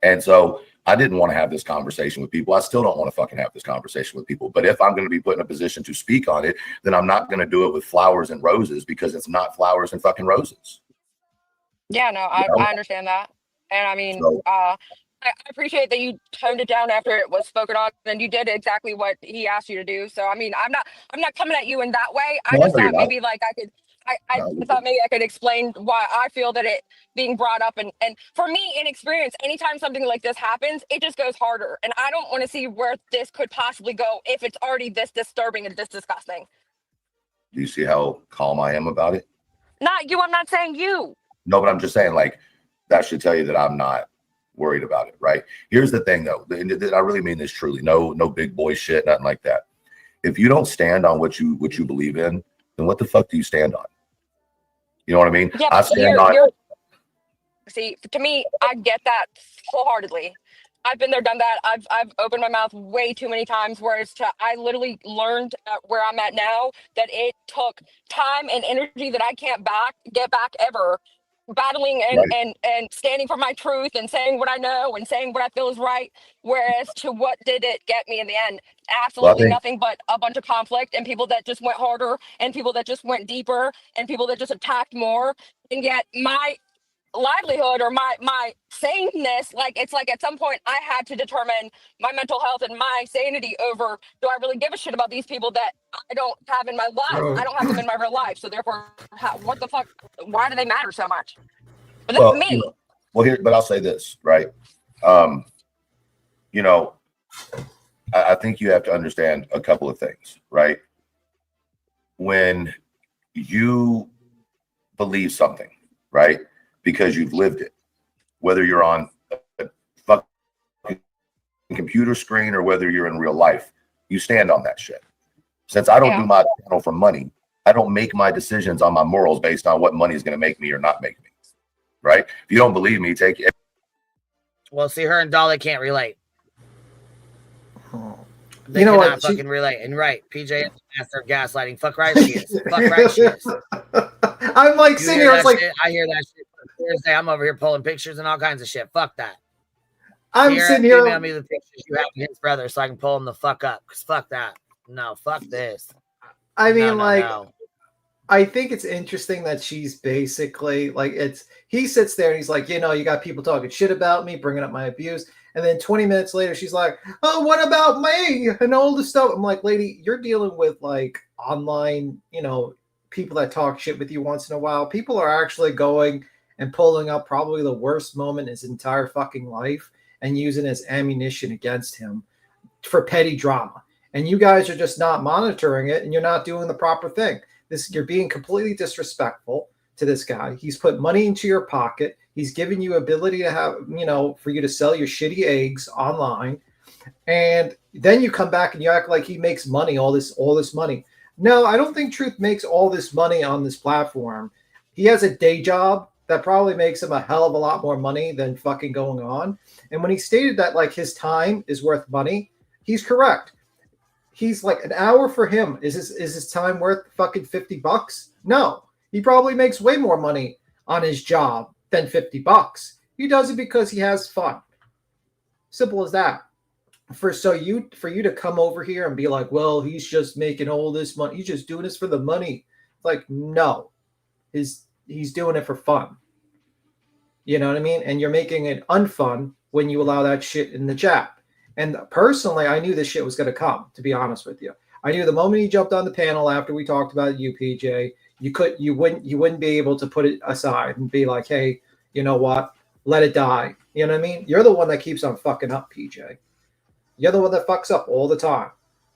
And so I didn't want to have this conversation with people. I still don't want to fucking have this conversation with people. But if I'm going to be put in a position to speak on it, then I'm not going to do it with flowers and roses, because it's not flowers and fucking roses. Yeah, no, I understand that. And I mean, I appreciate that you toned it down after it was spoken on, and you did exactly what he asked you to do. So I mean, I'm not coming at you in that way. I just thought maybe like I thought maybe I could explain why I feel that it being brought up, and for me, in experience, anytime something like this happens, it just goes harder, and I don't want to see where this could possibly go if it's already this disturbing and this disgusting. Do you see how calm I am about it? Not you. I'm not saying you. No, but I'm just saying, like, that should tell you that I'm not worried about it, right? Here's the thing, though. I really mean this truly. No big boy shit, nothing like that. If you don't stand on what you believe in, then what the fuck do you stand on? You know what I mean? Yeah, I stand on. See, to me, I get that wholeheartedly. I've been there, done that. I've opened my mouth way too many times. I literally learned where I'm at now that it took time and energy that I can't get back ever. Battling and standing for my truth and saying what I know and saying what I feel is right. Whereas to what did it get me in the end? Absolutely nothing but a bunch of conflict and people that just went harder and people that just went deeper and people that just attacked more. And yet my livelihood or my saneness, like it's like at some point I had to determine my mental health and my sanity over, do I really give a shit about these people that I don't have in my life? I don't have them in my real life, so therefore what the fuck, why do they matter so much? But this is me. But I'll say this, right? I think you have to understand a couple of things, right? When you believe something, right, because you've lived it, whether you're on a fucking computer screen or whether you're in real life, you stand on that shit. Since I don't do my channel for money, I don't make my decisions on my morals based on what money is going to make me or not make me, right? If you don't believe me, take it. Well, see, her and Dolly can't relate. They you know cannot what? fucking relate. And right, PJ is master of gaslighting. Fuck right she is. Fuck right she is. I'm like sitting here, I was like, I hear that shit Thursday. I'm over here pulling pictures and all kinds of shit. Fuck that. I'm sitting here. Email me the pictures you have of his brother so I can pull him the fuck up. Because fuck that. No, fuck this. I mean, I think it's interesting that she's basically like, he sits there and he's like, you got people talking shit about me, bringing up my abuse. And then 20 minutes later, she's like, oh, what about me? And all this stuff. I'm like, lady, you're dealing with like online, people that talk shit with you once in a while. People are actually going and pulling up probably the worst moment in his entire fucking life and using it as ammunition against him for petty drama. And you guys are just not monitoring it and you're not doing the proper thing. You're being completely disrespectful to this guy. He's put money into your pocket. He's given you ability to have, for you to sell your shitty eggs online. And then you come back and you act like he makes money, all this money. No, I don't think Truth makes all this money on this platform. He has a day job that probably makes him a hell of a lot more money than fucking going on. And when he stated that like his time is worth money, he's correct. He's like, an hour for him. Is his time worth fucking $50? No, he probably makes way more money on his job than $50. He does it because he has fun. Simple as that. For you to come over here and be like, well, he's just making all this money. He's just doing this for the money. Like, no, he's doing it for fun. You know what I mean? And you're making it unfun when you allow that shit in the chat. And personally, I knew this shit was going to come, to be honest with you. I knew the moment he jumped on the panel after we talked about you, PJ, you wouldn't be able to put it aside and be like, hey, you know what? Let it die. You know what I mean? You're the one that keeps on fucking up, PJ. You're the one that fucks up all the time.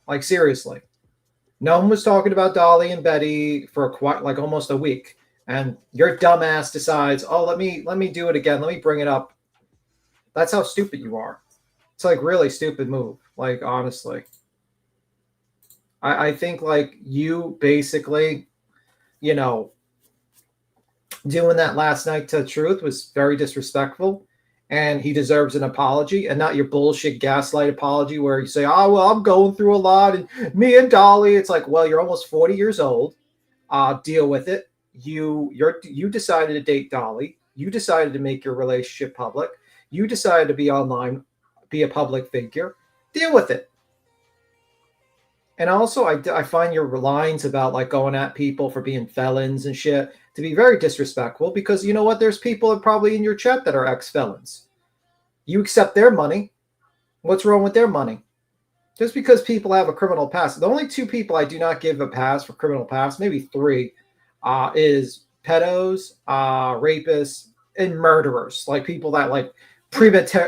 Like, seriously. No one was talking about Dolly and Betty for quite like almost a week. And your dumbass decides, oh, let me do it again. Let me bring it up. That's how stupid you are. It's like really stupid move. Like honestly, I think like you basically, you know, doing that last night to Truth was very disrespectful, and he deserves an apology, and not your bullshit gaslight apology where you say, "Oh well, I'm going through a lot, and me and Dolly." It's like, well, you're almost 40 years old. Deal with it. You decided to date Dolly. You decided to make your relationship public. You decided to be online, be a public figure. Deal with it. And also, I find your lines about like going at people for being felons and shit to be very disrespectful, because you know what? There's people that probably in your chat that are ex-felons. You accept their money. What's wrong with their money? Just because people have a criminal past. The only two people I do not give a pass for criminal past, maybe three, is pedos, rapists, and murderers. Like people that like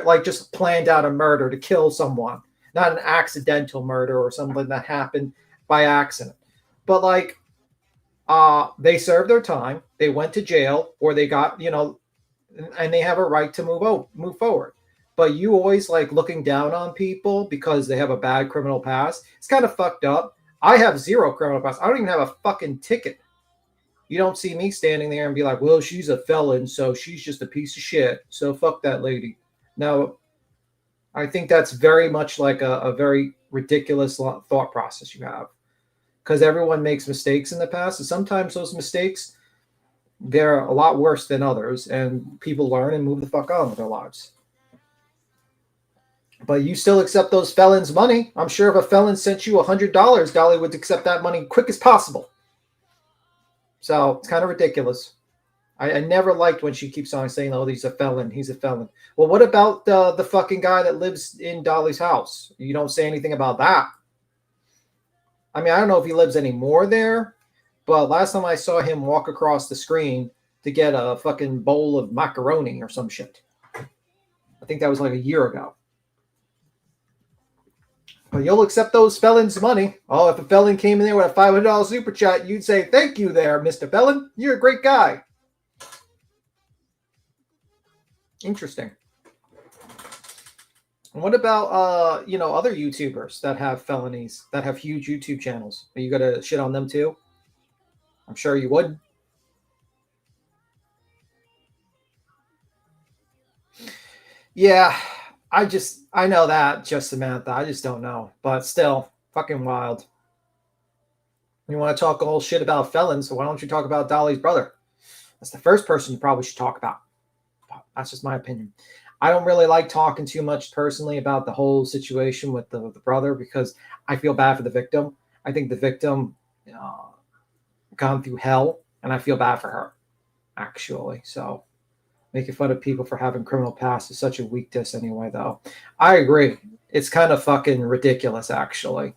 like just planned out a murder to kill someone, not an accidental murder or something that happened by accident. But like, they served their time, they went to jail, or they got, you know, and they have a right to move forward. But you always like looking down on people because they have a bad criminal past. It's kind of fucked up. I have zero criminal past. I don't even have a fucking ticket. You don't see me standing there and be like, well, she's a felon, so she's just a piece of shit. So fuck that lady. No, I think that's very much like a very ridiculous thought process you have. Because everyone makes mistakes in the past. And sometimes those mistakes, they're a lot worse than others. And people learn and move the fuck on with their lives. But you still accept those felons' money. I'm sure if a felon sent you $100, Dolly would accept that money quick as possible. So it's kind of ridiculous. I never liked when she keeps on saying, oh, he's a felon. He's a felon. Well, what about the fucking guy that lives in Dolly's house? You don't say anything about that. I mean, I don't know if he lives anymore there, but last time I saw him walk across the screen to get a fucking bowl of macaroni or some shit. I think that was like a year ago. But you'll accept those felons' money. Oh, if a felon came in there with a $500 super chat, you'd say, thank you there, Mr. Felon. You're a great guy. Interesting. And what about, other YouTubers that have felonies, that have huge YouTube channels? Are you going to shit on them too? I'm sure you would. Yeah, I know that, just Samantha. I just don't know. But still, fucking wild. You want to talk all shit about felons, so why don't you talk about Dolly's brother? That's the first person you probably should talk about. That's just my opinion. I don't really like talking too much personally about the whole situation with the brother, because I feel bad for the victim. I think the victim gone through hell, and I feel bad for her, actually. So making fun of people for having criminal past is such a weakness anyway, though. I agree. It's kind of fucking ridiculous, actually.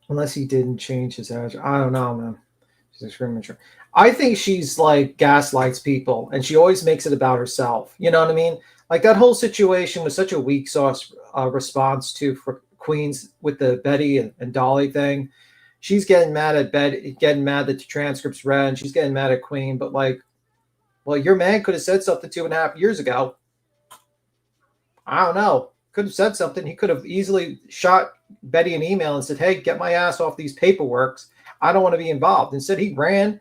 Unless he didn't change his address. I don't know, man. She's extremely mature. I think she's like gaslights people, and she always makes it about herself. You know what I mean? Like that whole situation was such a weak sauce response to for Queens with the Betty and Dolly thing. She's getting mad at Betty, getting mad that the transcript's read, and she's getting mad at Queen. But like, well, your man could have said something 2.5 years ago. I don't know. Could have said something. He could have easily shot Betty an email and said, hey, get my ass off these paperworks. I don't want to be involved. Instead, he read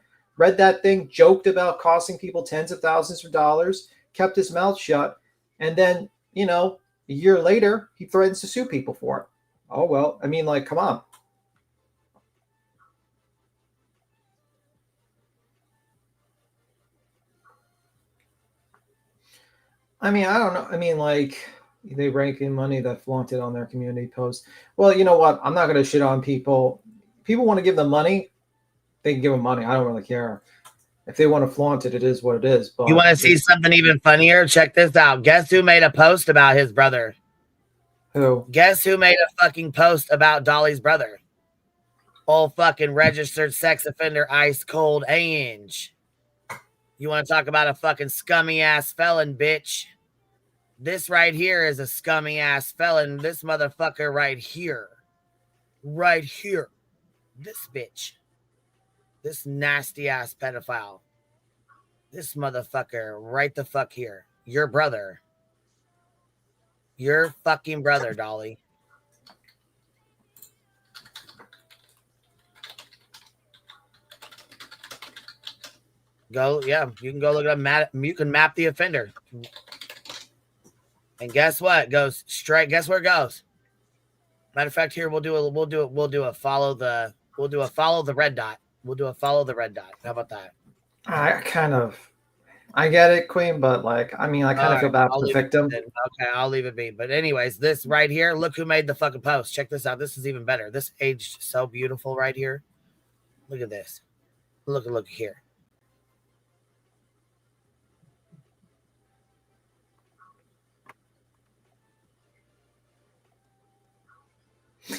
that thing, joked about costing people tens of thousands of dollars, kept his mouth shut. And then, a year later, he threatens to sue people for it. Oh, well, I mean, like, come on. I mean, I don't know. I mean, like, they rank in money that flaunt it on their community posts. Well, you know what? I'm not going to shit on people. People want to give them money, they can give them money. I don't really care. If they want to flaunt it, it is what it is. But you want to see something even funnier? Check this out. Guess who made a post about his brother? Who? Guess who made a fucking post about Dolly's brother? Old fucking registered sex offender, Ice Cold Ange. You want to talk about a fucking scummy ass felon, bitch? This right here is a scummy ass felon. This motherfucker right here. Right here. This bitch. This nasty ass pedophile. This motherfucker right the fuck here. Your brother. Your fucking brother, Dolly. Go, yeah, you can go look at you can map the offender. And guess what? Goes straight. Guess where it goes? Matter of fact, here we'll do a follow the red dot. We'll do a follow the red dot. How about that? I get it, Queen, but like, I mean, I kind of feel bad for the victim. Okay, I'll leave it be. But anyways, this right here, look who made the fucking post. Check this out. This is even better. This aged so beautiful right here. Look at this. Look here.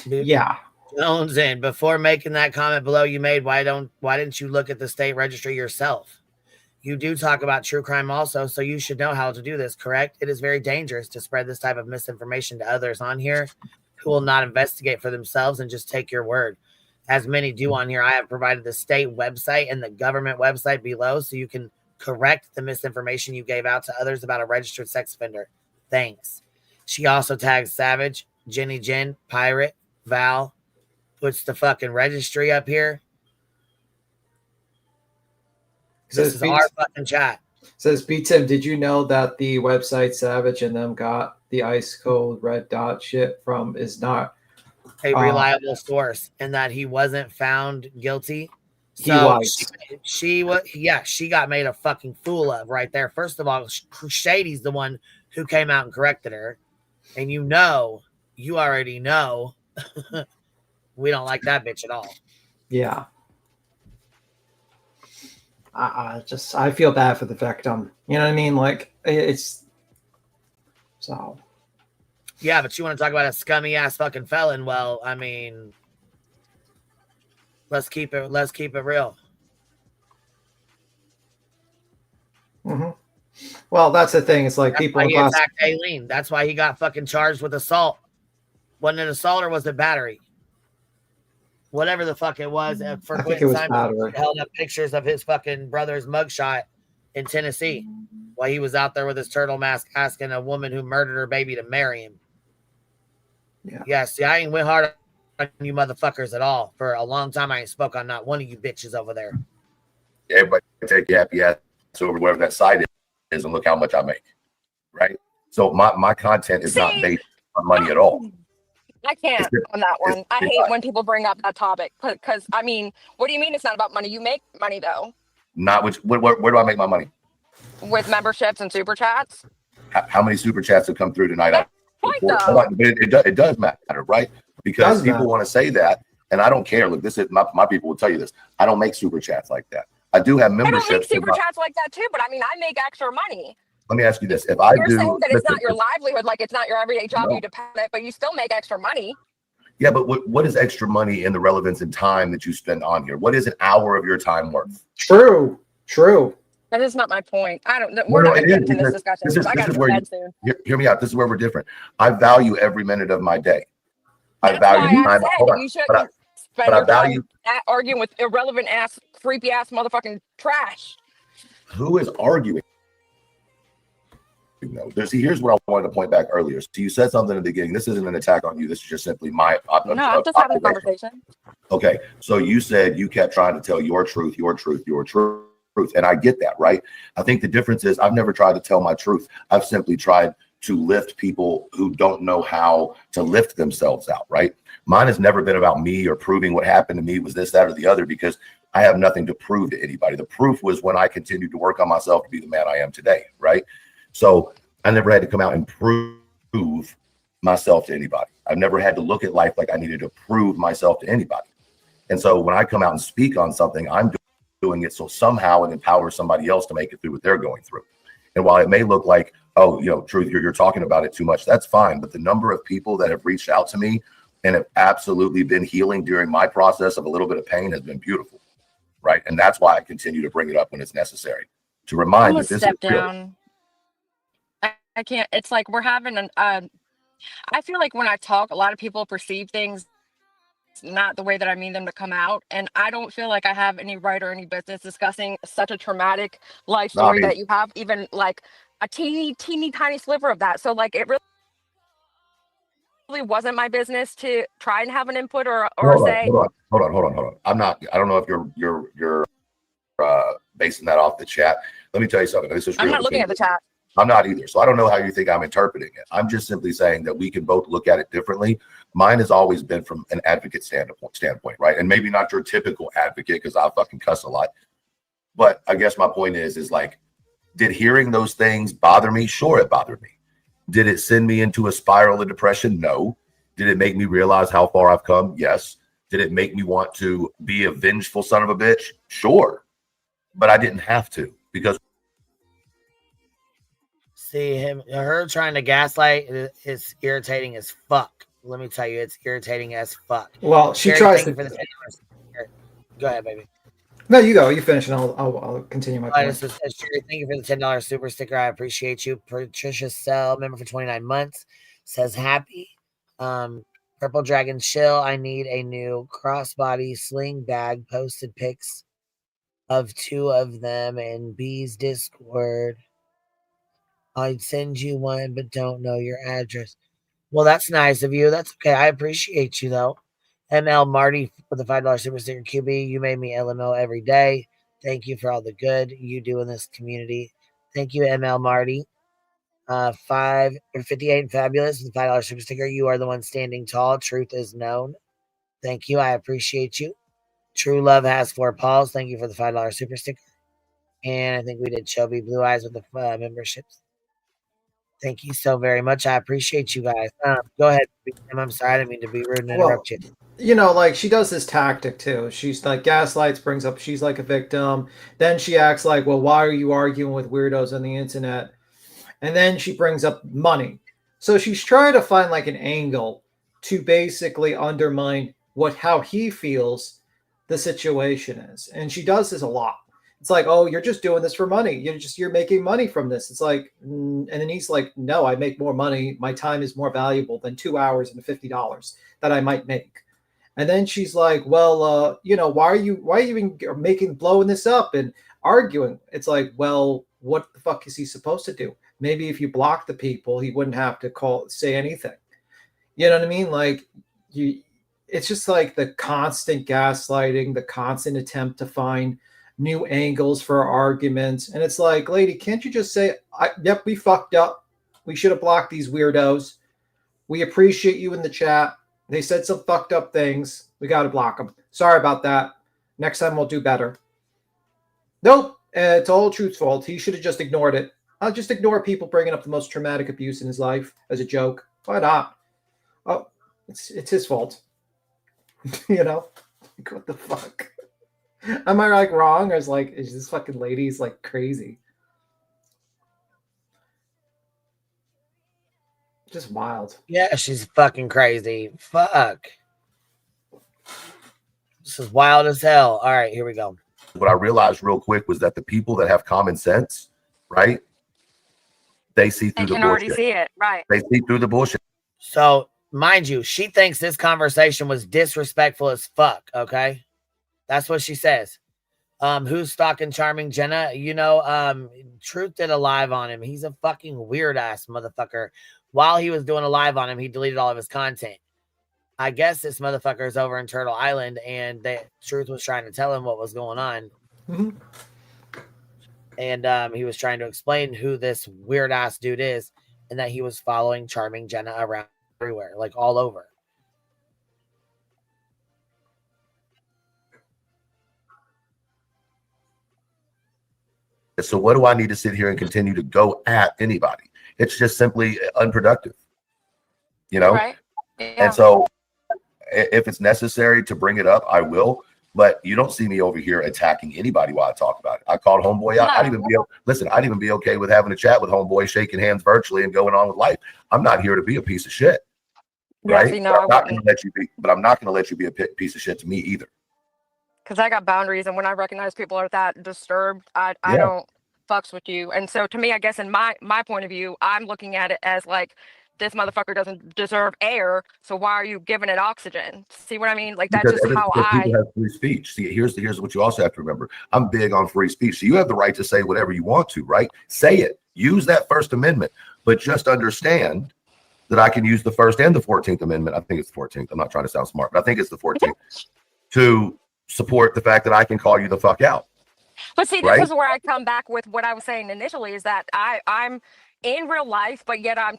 Yeah. Jones in. Before making that comment below you made, why didn't you look at the state registry yourself? You do talk about true crime also, so you should know how to do this, correct? It is very dangerous to spread this type of misinformation to others on here who will not investigate for themselves and just take your word. As many do on here, I have provided the state website and the government website below so you can correct the misinformation you gave out to others about a registered sex offender. Thanks. She also tags Savage, Jenny Jen, Pirate, Val, puts the fucking registry up here. This is our fucking chat. Says B Tim, did you know that the website Savage and them got the ice cold red dot shit from is not a reliable source, and that he wasn't found guilty? So he was. She got made a fucking fool of right there. First of all, Shady's the one who came out and corrected her, and you already know. We don't like that bitch at all. Yeah. I feel bad for the victim. You know what I mean? Like, it's so. Yeah, but you want to talk about a scummy ass fucking felon? Well, I mean, let's keep it real. Mm-hmm. Well, that's the thing. It's like that's people why he attacked Aileen. That's why he got fucking charged with assault. Wasn't it assault or was it battery? Whatever the fuck it was. For I think it was battery. Held up pictures of his fucking brother's mugshot in Tennessee while he was out there with his turtle mask asking a woman who murdered her baby to marry him. Yeah. Yeah, see, I ain't went hard on you motherfuckers at all. For a long time, I ain't spoke on not one of you bitches over there. Everybody take your happy ass over wherever that site is and look how much I make. Right? So my content is not based on money at all. I can't on that one. I hate when people bring up that topic because, I mean, what do you mean it's not about money? You make money, though. Not where do I make my money? With memberships and super chats. How many super chats have come through tonight? It does matter, right? Because people want to say that, and I don't care. Look, this is my people will tell you this. I don't make super chats like that. I do have memberships. I don't make super chats like that too, but I mean, I make extra money. Let me ask you this: If you're saying that it's not your livelihood, like it's not your everyday job, you depend on it, but you still make extra money. Yeah, but what is extra money in the relevance and time that you spend on here? What is an hour of your time worth? True. That is not my point. We're not getting into this discussion. I got to bed soon. Hear me out. This is where we're different. I value every minute of my day. I value time. You shouldn't spend your time arguing with irrelevant ass, creepy ass motherfucking trash. Who is arguing? No, here's what I wanted to point back earlier. So you said something in the beginning. This isn't an attack on you. This is just simply my. I'm just having a conversation. Okay, so you said you kept trying to tell your truth, and I get that, right? I think the difference is I've never tried to tell my truth. I've simply tried to lift people who don't know how to lift themselves out, right? Mine has never been about me or proving what happened to me was this, that, or the other, because I have nothing to prove to anybody. The proof was when I continued to work on myself to be the man I am today, right? So I never had to come out and prove myself to anybody. I've never had to look at life like I needed to prove myself to anybody. And so when I come out and speak on something, I'm doing it so somehow it empowers somebody else to make it through what they're going through. And while it may look like, oh, Truth, you're talking about it too much, that's fine. But the number of people that have reached out to me and have absolutely been healing during my process of a little bit of pain has been beautiful, right? And that's why I continue to bring it up when it's necessary to remind that this is real. I can't. It's like we're having I feel like when I talk, a lot of people perceive things not the way that I mean them to come out. And I don't feel like I have any right or any business discussing such a traumatic life No, I story mean, that you have, even like a teeny, teeny, tiny sliver of that. So like it really wasn't my business to try and have an input or say. Hold on. I'm not. I don't know if you're basing that off the chat. Let me tell you something. This is real. I'm not looking at the chat. I'm not either. So I don't know how you think I'm interpreting it. I'm just simply saying that we can both look at it differently. Mine has always been from an advocate standpoint, right? And maybe not your typical advocate, because I fucking cuss a lot. But I guess my point is like, did hearing those things bother me? Sure, it bothered me. Did it send me into a spiral of depression? No. Did it make me realize how far I've come? Yes. Did it make me want to be a vengeful son of a bitch? Sure. But I didn't have to, because see her trying to gaslight is irritating as fuck. Let me tell you, it's irritating as fuck. Well, she Sherry, tries to. Go ahead, baby. No, you go. You finish, and I'll continue my point. Sherry, thank you for the $10 super sticker. I appreciate you. Patricia Sell, member for 29 months, says happy. Purple Dragon Chill. I need a new crossbody sling bag. Posted pics of 2 of them in B's Discord. I'd send you one, but don't know your address. Well, that's nice of you. That's okay. I appreciate you, though. ML Marty with the $5 super sticker. QB, you made me LMO every day. Thank you for all the good you do in this community. Thank you, ML Marty. 58 and Fabulous with the $5 super sticker. You are the one standing tall. Truth is known. Thank you. I appreciate you. True Love has 4 paws. Thank you for the $5 super sticker. And I think we did Chubby Blue Eyes with the memberships. Thank you so very much. I appreciate you guys. Go ahead. I'm sorry. I didn't mean to be rude and interrupt you. You know, like she does this tactic too. She's like gaslights, brings up she's like a victim. Then she acts like, well, why are you arguing with weirdos on the internet? And then she brings up money. So she's trying to find like an angle to basically undermine how he feels the situation is. And she does this a lot. It's like, oh, you're just doing this for money. You're making money from this. It's like, and then he's like, no, I make more money. My time is more valuable than 2 hours and $50 that I might make. And then she's like, well, why are you even blowing this up and arguing? It's like, well, what the fuck is he supposed to do? Maybe if you block the people, he wouldn't have to say anything. You know what I mean? Like it's just like the constant gaslighting, the constant attempt to find new angles for arguments. And it's like, lady, can't you just say, yep, we fucked up. We should have blocked these weirdos. We appreciate you in the chat. They said some fucked up things. We got to block them. Sorry about that. Next time we'll do better. Nope. It's all Truth's fault. He should have just ignored it. I'll just ignore people bringing up the most traumatic abuse in his life as a joke. Why not? Oh, it's his fault. You know? Like, what the fuck? Am I like wrong? Or is this fucking lady's like crazy? Just wild. Yeah, she's fucking crazy. Fuck. This is wild as hell. All right, here we go. What I realized real quick was that the people that have common sense, right? They see through the bullshit. They can already see it, right? They see through the bullshit. So, mind you, she thinks this conversation was disrespectful as fuck, okay? That's what she says. Who's stalking Charming Jenna? Truth did a live on him. He's a fucking weird ass motherfucker. While he was doing a live on him, he deleted all of his content. I guess this motherfucker is over in Turtle Island, and Truth was trying to tell him what was going on. Mm-hmm. And he was trying to explain who this weird ass dude is, and that he was following Charming Jenna around everywhere, like all over. So what do I need to sit here and continue to go at anybody? It's just simply unproductive, Right. Yeah. And so if it's necessary to bring it up, I will. But you don't see me over here attacking anybody while I talk about it. I called Homeboy out. I'd even be okay with having a chat with Homeboy, shaking hands virtually and going on with life. I'm not here to be a piece of shit, right? Yeah, I'm not going to let you be. But I'm not going to let you be a piece of shit to me either. Because I got boundaries, and when I recognize people are that disturbed, I don't fucks with you. And so to me, I guess in my point of view, I'm looking at it as like this motherfucker doesn't deserve air, so why are you giving it oxygen? See what I mean? Like, that's Because just how people have free speech. See, here's what you also have to remember. I'm big on free speech. So you have the right to say whatever you want to, right? Say it. Use that First Amendment. But just understand that I can use the First and the 14th Amendment. I think it's the 14th. I'm not trying to sound smart, but I think it's the 14th to support the fact that I can call you the fuck out. But see, this is where I come back with what I was saying initially, is that I'm in real life, but yet I'm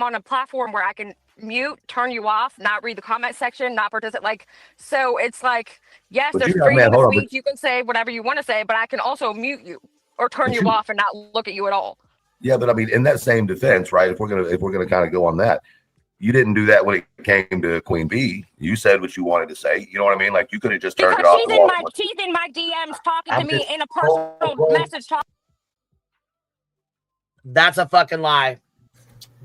on a platform where I can mute, turn you off, not read the comment section, not participate. Like, so it's like, yes, But there's freedom of speech. You can say whatever you want to say, but I can also mute you or turn you off and not look at you at all. Yeah, but I mean, in that same defense, right? If we're gonna kind of go on that, you didn't do that when it came to Queen Bee. You said what you wanted to say. You know what I mean? Like, you could have just turned it off. She's in my DMs talking to me in a personal message. That's a fucking lie.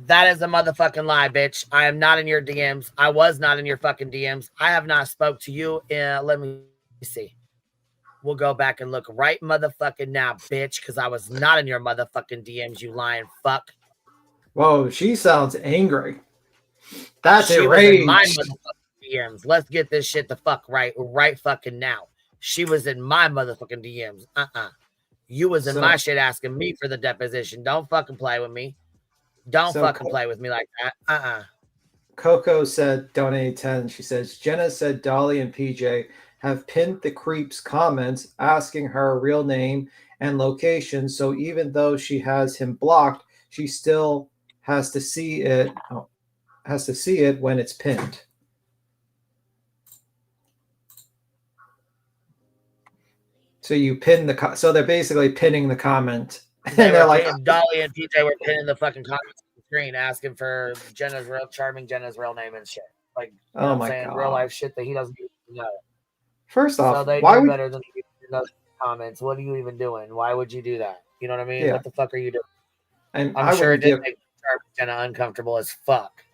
That is a motherfucking lie, bitch. I am not in your DMs. I was not in your fucking DMs. I have not spoke to you. Let me see. We'll go back and look right motherfucking now, bitch, because I was not in your motherfucking DMs, you lying fuck. Whoa, she sounds angry. That's a rage. My motherfucking DMs. Let's get this shit the fuck right fucking now. She was in my motherfucking DMs. You was in my shit asking me for the deposition. Don't fucking play with me. Don't fucking play with me like that. Coco said, donate 10. She says, Jenna said Dolly and PJ have pinned the creep's comments asking her real name and location. So even though she has him blocked, she still has to see it. Has to see it when it's pinned. So you pin so they're basically pinning the comment. And they're like, Dolly and PJ were pinning the fucking comments on the screen asking for Jenna's real name and shit. Like, you know what I'm saying? Real life shit that he doesn't even know. First off, so they why do would better than those comments? What are you even doing? Why would you do that? You know what I mean? Yeah. What the fuck are you doing? And I'm sure it did make Jenna uncomfortable as fuck.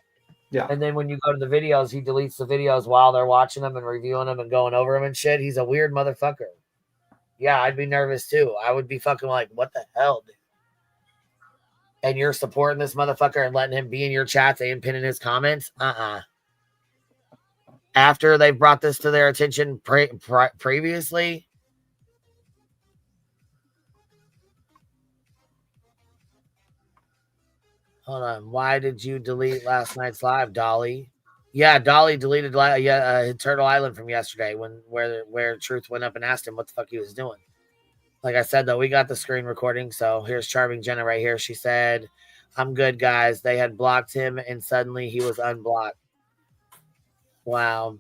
Yeah. And then when you go to the videos, he deletes the videos while they're watching them and reviewing them and going over them and shit. He's a weird motherfucker. Yeah, I'd be nervous too. I would be fucking like, what the hell, dude? And you're supporting this motherfucker and letting him be in your chats and pinning his comments? After they've brought this to their attention previously. Hold on. Why did you delete last night's live, Dolly? Yeah, Dolly deleted Turtle Island from yesterday where Truth went up and asked him what the fuck he was doing. Like I said, though, we got the screen recording. So here's Charming Jenna right here. She said, I'm good, guys. They had blocked him and suddenly he was unblocked. Wow.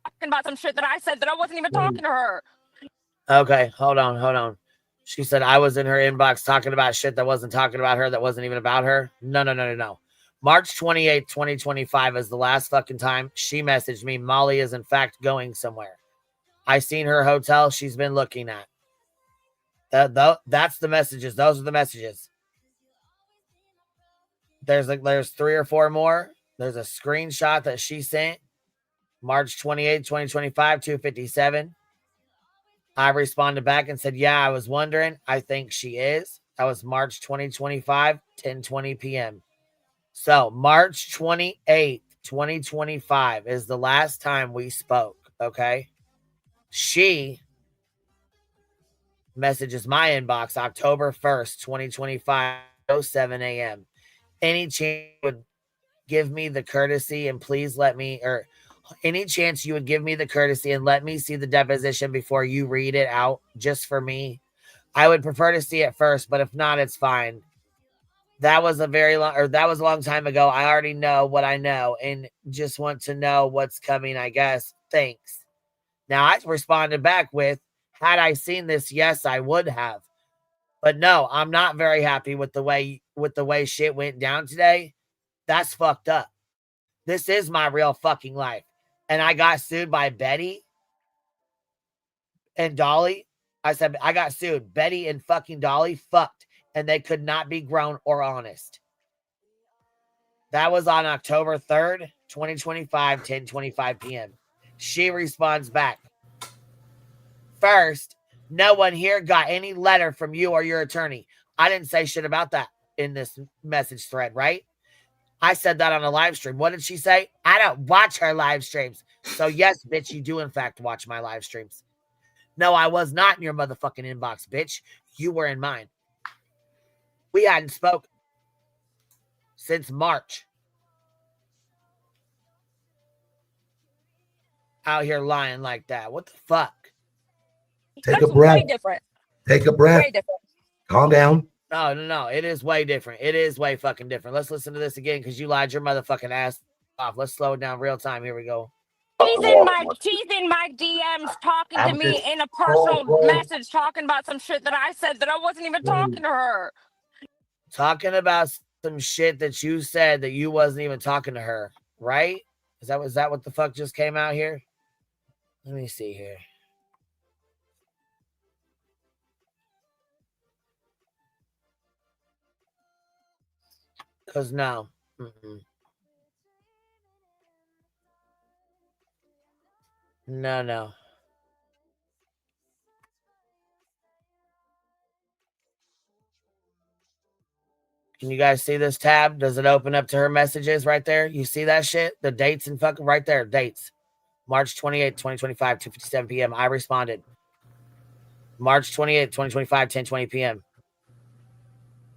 Talking about some shit that I said that I wasn't even talking to her. Okay, hold on. She said I was in her inbox talking about shit that wasn't talking about her, that wasn't even about her. No. March 28th, 2025 is the last fucking time she messaged me. Molly is in fact going somewhere. I seen her hotel she's been looking at. That's the messages. Those are the messages. There's 3 or 4 more. There's a screenshot that she sent. March 28th, 2025, 2:57. I responded back and said, yeah, I was wondering. I think she is. That was March 2025, 10:20 p.m. So March 28th, 2025 is the last time we spoke, okay? She messages my inbox October 1st, 2025, 07 a.m. Any chance you would give me the courtesy and please let me, or any chance you would give me the courtesy and let me see the deposition before you read it out just for me? I would prefer to see it first, but if not, it's fine. That was a long time ago. I already know what I know and just want to know what's coming, I guess. Thanks. Now I responded back with, had I seen this, yes, I would have. But no, I'm not very happy with the way shit went down today. That's fucked up. This is my real fucking life. And I got sued by Betty and Dolly. I said, I got sued. Betty and fucking Dolly fucked. And they could not be grown or honest. That was on October 3rd, 2025, 10:25 p.m. She responds back. First, No one here got any letter from you or your attorney. I didn't say shit about that in this message thread, right? I said that on a live stream. What did she say? I don't watch her live streams. So yes, bitch, you do in fact watch my live streams. No, I was not in your motherfucking inbox, bitch. You were in mine. We hadn't spoken since March. Out here lying like that. What the fuck? Take That's a breath. way different. Take a breath. Way different. Calm down. No. It is way different. It is way fucking different. Let's listen to this again because you lied your motherfucking ass off. Let's slow it down real time. Here we go. She's in my DMs talking to me in a personal message, talking about some shit that I said that I wasn't even talking to her. Talking about some shit that you said that you wasn't even talking to her, right? Is that what the fuck just came out here? Let me see here. Because no. No. Can you guys see this tab? Does it open up to her messages right there? You see that shit? The dates and fucking right there. Dates. March 28th, 2025, 2:57 p.m. I responded. March 28th, 2025, 10:20 p.m.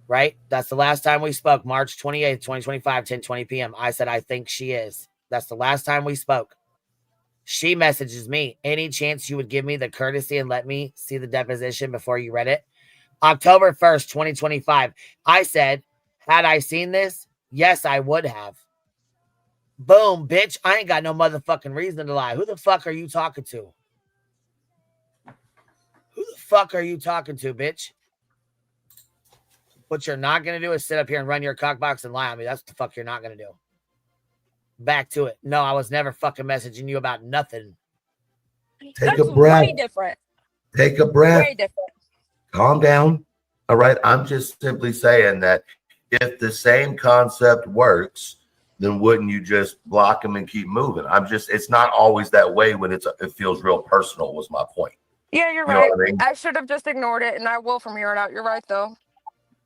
Right? That's the last time we spoke. March 28th, 2025, 10:20 p.m. I said, I think she is. That's the last time we spoke. She messages me. Any chance you would give me the courtesy and let me see the deposition before you read it? October 1st, 2025. I said, had I seen this? Yes, I would have. Boom, bitch. I ain't got no motherfucking reason to lie. Who the fuck are you talking to? Who the fuck are you talking to, bitch? What you're not going to do is sit up here and run your cockbox and lie on me. That's what the fuck you're not going to do. Back to it. No, I was never fucking messaging you about nothing. Take a breath. Way different. Take a breath. Way different. Calm down. All right. I'm just simply saying that if the same concept works, then wouldn't you just block them and keep moving? It's not always that way when it feels real personal was my point. Yeah, you're right. I should have just ignored it, and I will from here on out. You're right, though.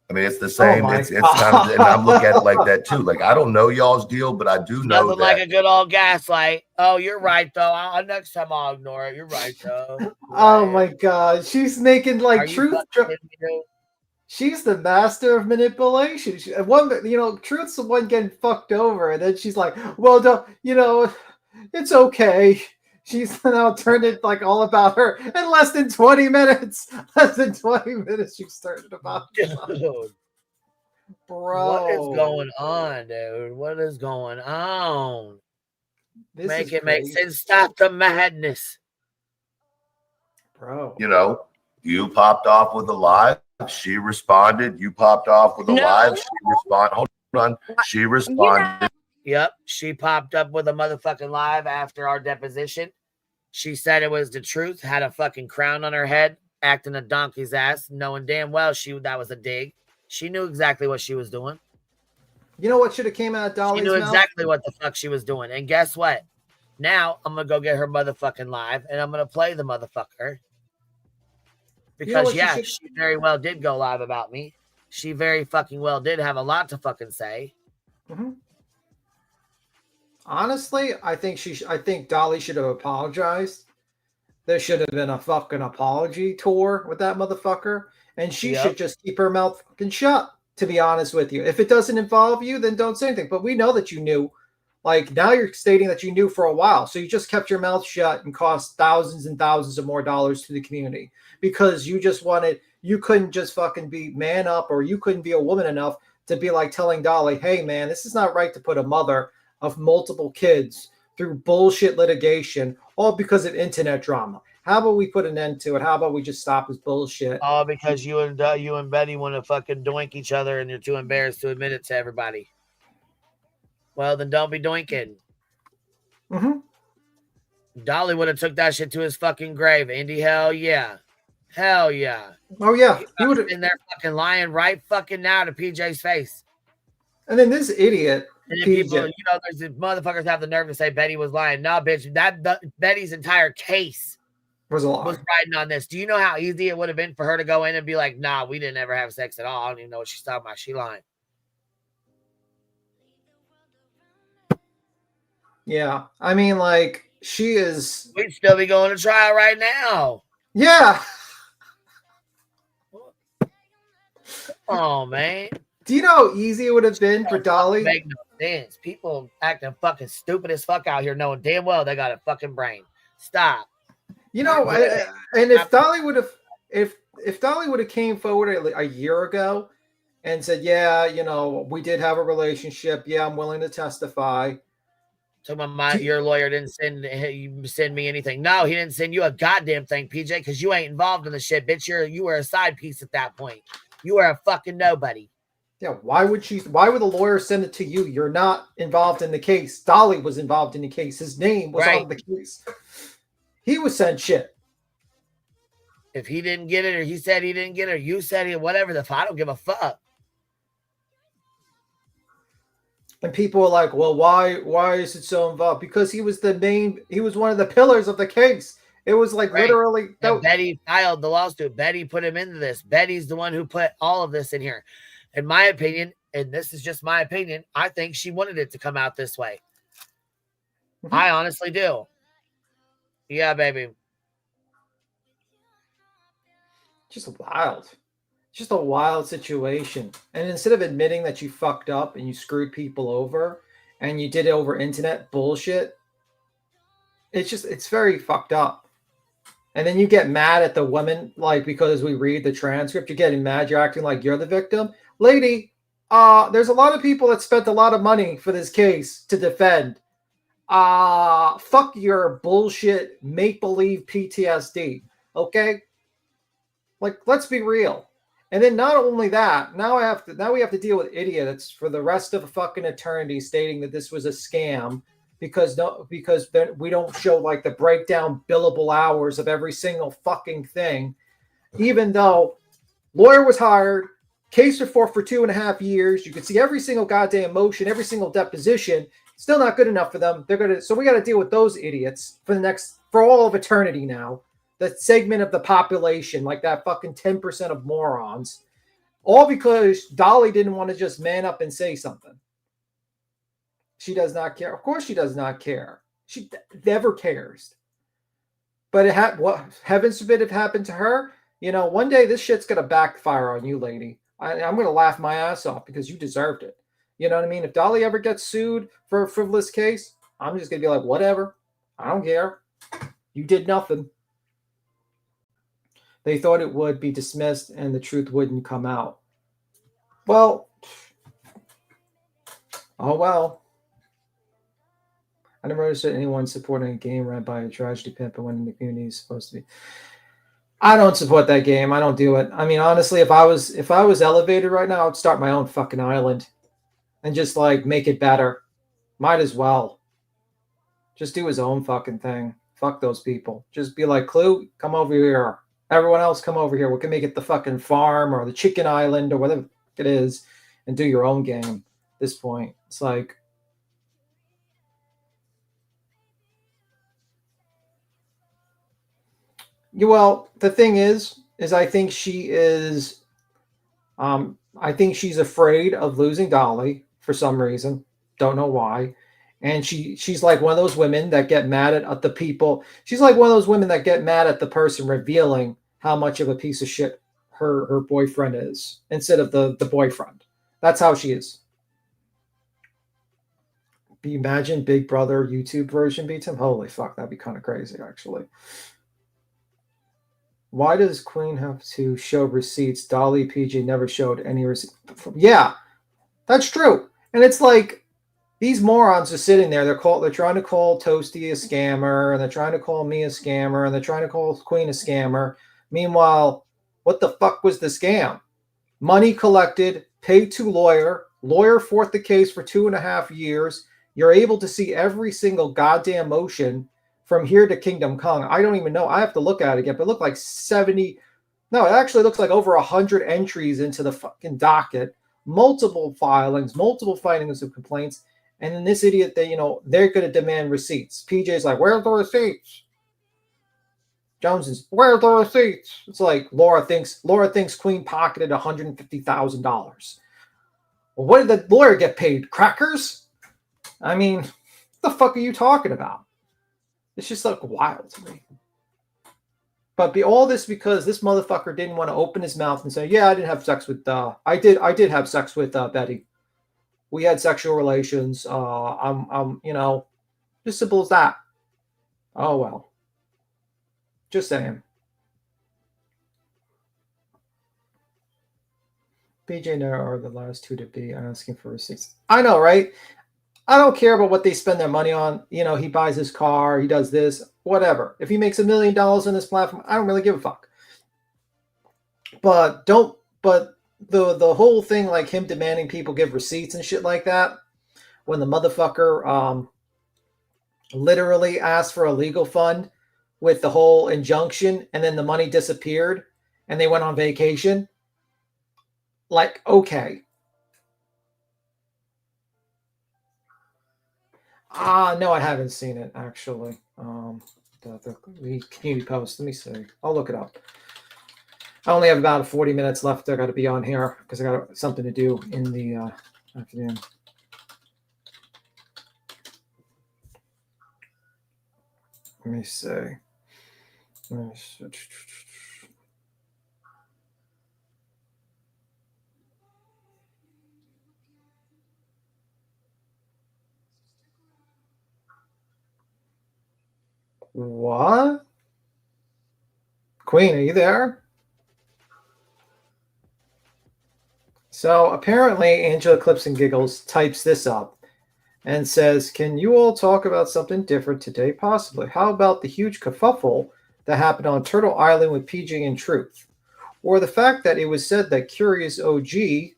I mean, it's the same. It's kind of, and I'm looking at it like that too. Like, I don't know y'all's deal, but I do know nothing like a good old gaslight. Oh, you're right though. Next time I'll ignore it. You're right though. Oh my god, she's making like truth. She's the master of manipulation. Truth's the one getting fucked over, and then she's like, "Well, it's okay." She's now turned it like all about her in less than 20 minutes. Less than 20 minutes, she's turned it about. Dude. Bro. What is going on, dude? What is going on? Make it make sense. Stop the madness. Bro. You popped off with a live. She responded. You popped off with a live. She responded. Hold on. She responded. Yep. She popped up with a motherfucking live after our deposition. She said it was the truth, had a fucking crown on her head, acting a donkey's ass, knowing damn well that was a dig. She knew exactly what she was doing. You know what should have came out of Dolly's mouth? She knew exactly what the fuck she was doing. And guess what? Now I'm going to go get her motherfucking live, and I'm going to play the motherfucker. Because, she very well did go live about me. She very fucking well did have a lot to fucking say. Mm-hmm. Honestly, I think Dolly should have apologized. There should have been a fucking apology tour with that motherfucker. And she should just keep her mouth fucking shut, to be honest with you. If it doesn't involve you, then don't say anything. But we know that you knew. Like, now you're stating that you knew for a while. So you just kept your mouth shut and cost thousands and thousands of more dollars to the community. Because you couldn't just fucking be man up, or you couldn't be a woman enough to be like telling Dolly, hey man, this is not right to put a mother of multiple kids through bullshit litigation, all because of internet drama. How about we put an end to it? How about we just stop this bullshit? All because you and Betty want to fucking doink each other and you're too embarrassed to admit it to everybody. Well, then don't be doinking. Mm-hmm. Dolly would have took that shit to his fucking grave. Indy, hell yeah. Hell yeah. Oh yeah. He would have been there fucking lying right fucking now to PJ's face. And then this idiot. And then people, there's motherfuckers have the nerve to say Betty was lying. No, bitch, Betty's entire case Was a lie. Was riding on this. Do you know how easy it would have been for her to go in and be like, nah, we didn't ever have sex at all. I don't even know what she's talking about. She lying. Yeah. I mean, like, she is. We'd still be going to trial right now. Yeah. Oh, man. Do you know how easy it would have been for Dolly? Make no sense. People acting fucking stupid as fuck out here, knowing damn well they got a fucking brain. Stop. You know, and if Dolly would have, if Dolly would have came forward a year ago and said, yeah, you know, we did have a relationship. Yeah, I'm willing to testify. So your lawyer didn't send me anything. No, he didn't send you a goddamn thing, PJ, because you ain't involved in the shit, bitch. You were a side piece at that point. You were a fucking nobody. Yeah, why would the lawyer send it to you? You're not involved in the case. Dolly was involved in the case. His name was on the case. He was sent shit. If he didn't get it, or he said he didn't get it, or you said it, whatever the fuck, I don't give a fuck. And people are like, well, why is it so involved? Because he was one of the pillars of the case. It was like literally. And Betty filed the lawsuit. Betty put him into this. Betty's the one who put all of this in here. In my opinion, and this is just my opinion, I think she wanted it to come out this way. Mm-hmm. I honestly do. Yeah, baby. Just wild. Just a wild situation. And instead of admitting that you fucked up and you screwed people over and you did it over internet bullshit, it's very fucked up. And then you get mad at the woman, like, because we read the transcript, you're getting mad, you're acting like you're the victim. Lady, there's a lot of people that spent a lot of money for this case to defend. Fuck your bullshit make-believe PTSD, okay? Like, let's be real. And then not only that, now we have to deal with idiots for the rest of the fucking eternity stating that this was a scam because we don't show like the breakdown billable hours of every single fucking thing, even though lawyer was hired, case report for 2.5 years. You can see every single goddamn motion, every single deposition. Still not good enough for them. So we got to deal with those idiots for all of eternity now. That segment of the population, like that fucking 10% of morons, all because Dolly didn't want to just man up and say something. She does not care. Of course she does not care. She never cares. But heavens forbid it happened to her. You know, one day this shit's going to backfire on you, lady. I'm going to laugh my ass off because you deserved it. You know what I mean? If Dolly ever gets sued for a frivolous case, I'm just going to be like, whatever. I don't care. You did nothing. They thought it would be dismissed and the truth wouldn't come out. Well, oh well. I never understood anyone supporting a game run by a tragedy pimp when the community is supposed to be. I don't support that game. I don't do it. I mean, honestly, if I was elevated right now, I'd start my own fucking island and just like make it better. Might as well. Just do his own fucking thing. Fuck those people. Just be like, Clue, come over here. Everyone else come over here. We can make it the fucking farm or the chicken island or whatever it is and do your own game at this point. It's like, well, the thing is I think she is, I think she's afraid of losing Dolly for some reason. Don't know why. And she's like one of those women that get mad at the people. She's like one of those women that get mad at the person revealing how much of a piece of shit her boyfriend is instead of the boyfriend. That's how she is. Imagine Big Brother YouTube version beats him. Holy fuck, that'd be kind of crazy, actually. Why does Queen have to show receipts? Dolly PG never showed any receipts. Yeah, that's true. And it's like, these morons are sitting there. They're trying to call Toasty a scammer, and they're trying to call me a scammer, and they're trying to call Queen a scammer. Meanwhile, what the fuck was the scam? Money collected, paid to lawyer fought the case for 2.5 years. You're able to see every single goddamn motion from here to Kingdom Come. I don't even know. I have to look at it again, but it looked like 70. No, it actually looks like over 100 entries into the fucking docket. Multiple filings, multiple findings of complaints. And then this idiot, they're going to demand receipts. PJ's like, where's the receipts? Jones is, where are the receipts? It's like Laura thinks Queen pocketed $150,000. Well, what did the lawyer get paid? Crackers? I mean, what the fuck are you talking about? It's just like wild to me. But all this because this motherfucker didn't want to open his mouth and say, "Yeah, I didn't have sex with I did have sex with Betty. We had sexual relations. I'm you know, just simple as that." Oh well. Just saying. BJ and I are the last two to be asking for receipts. I know, right? I don't care about what they spend their money on. You know, he buys his car, he does this, whatever. If he makes $1 million on this platform, I don't really give a fuck. But the whole thing, like him demanding people give receipts and shit like that, when the motherfucker literally asked for a legal fund with the whole injunction, and then the money disappeared, and they went on vacation. Like, okay. No, I haven't seen it actually. The community post. Let me see. I'll look it up. I only have about 40 minutes left. I got to be on here because I got something to do in the afternoon. Let me see. What? Queen, are you there? So apparently Angela Clips and Giggles types this up and says, "Can you all talk about something different today? Possibly. How about the huge kerfuffle that happened on Turtle Island with PJ and Truth? Or the fact that it was said that Curious OG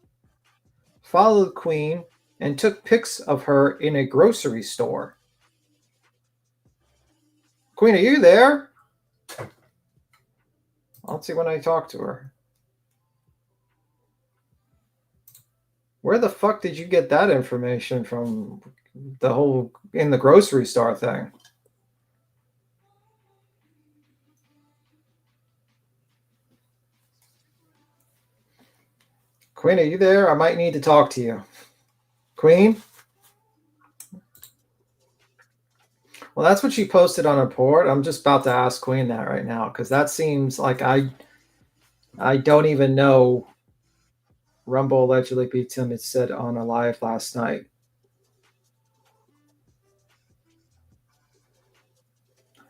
followed Queen and took pics of her in a grocery store?" Queen, are you there? I'll see when I talk to her. Where the fuck did you get that information from? The whole in the grocery store thing. Queen, are you there? I might need to talk to you. Queen? Well, that's what she posted on her board. I'm just about to ask Queen that right now because that seems like I don't even know. Rumble allegedly beats him, it said on a live last night.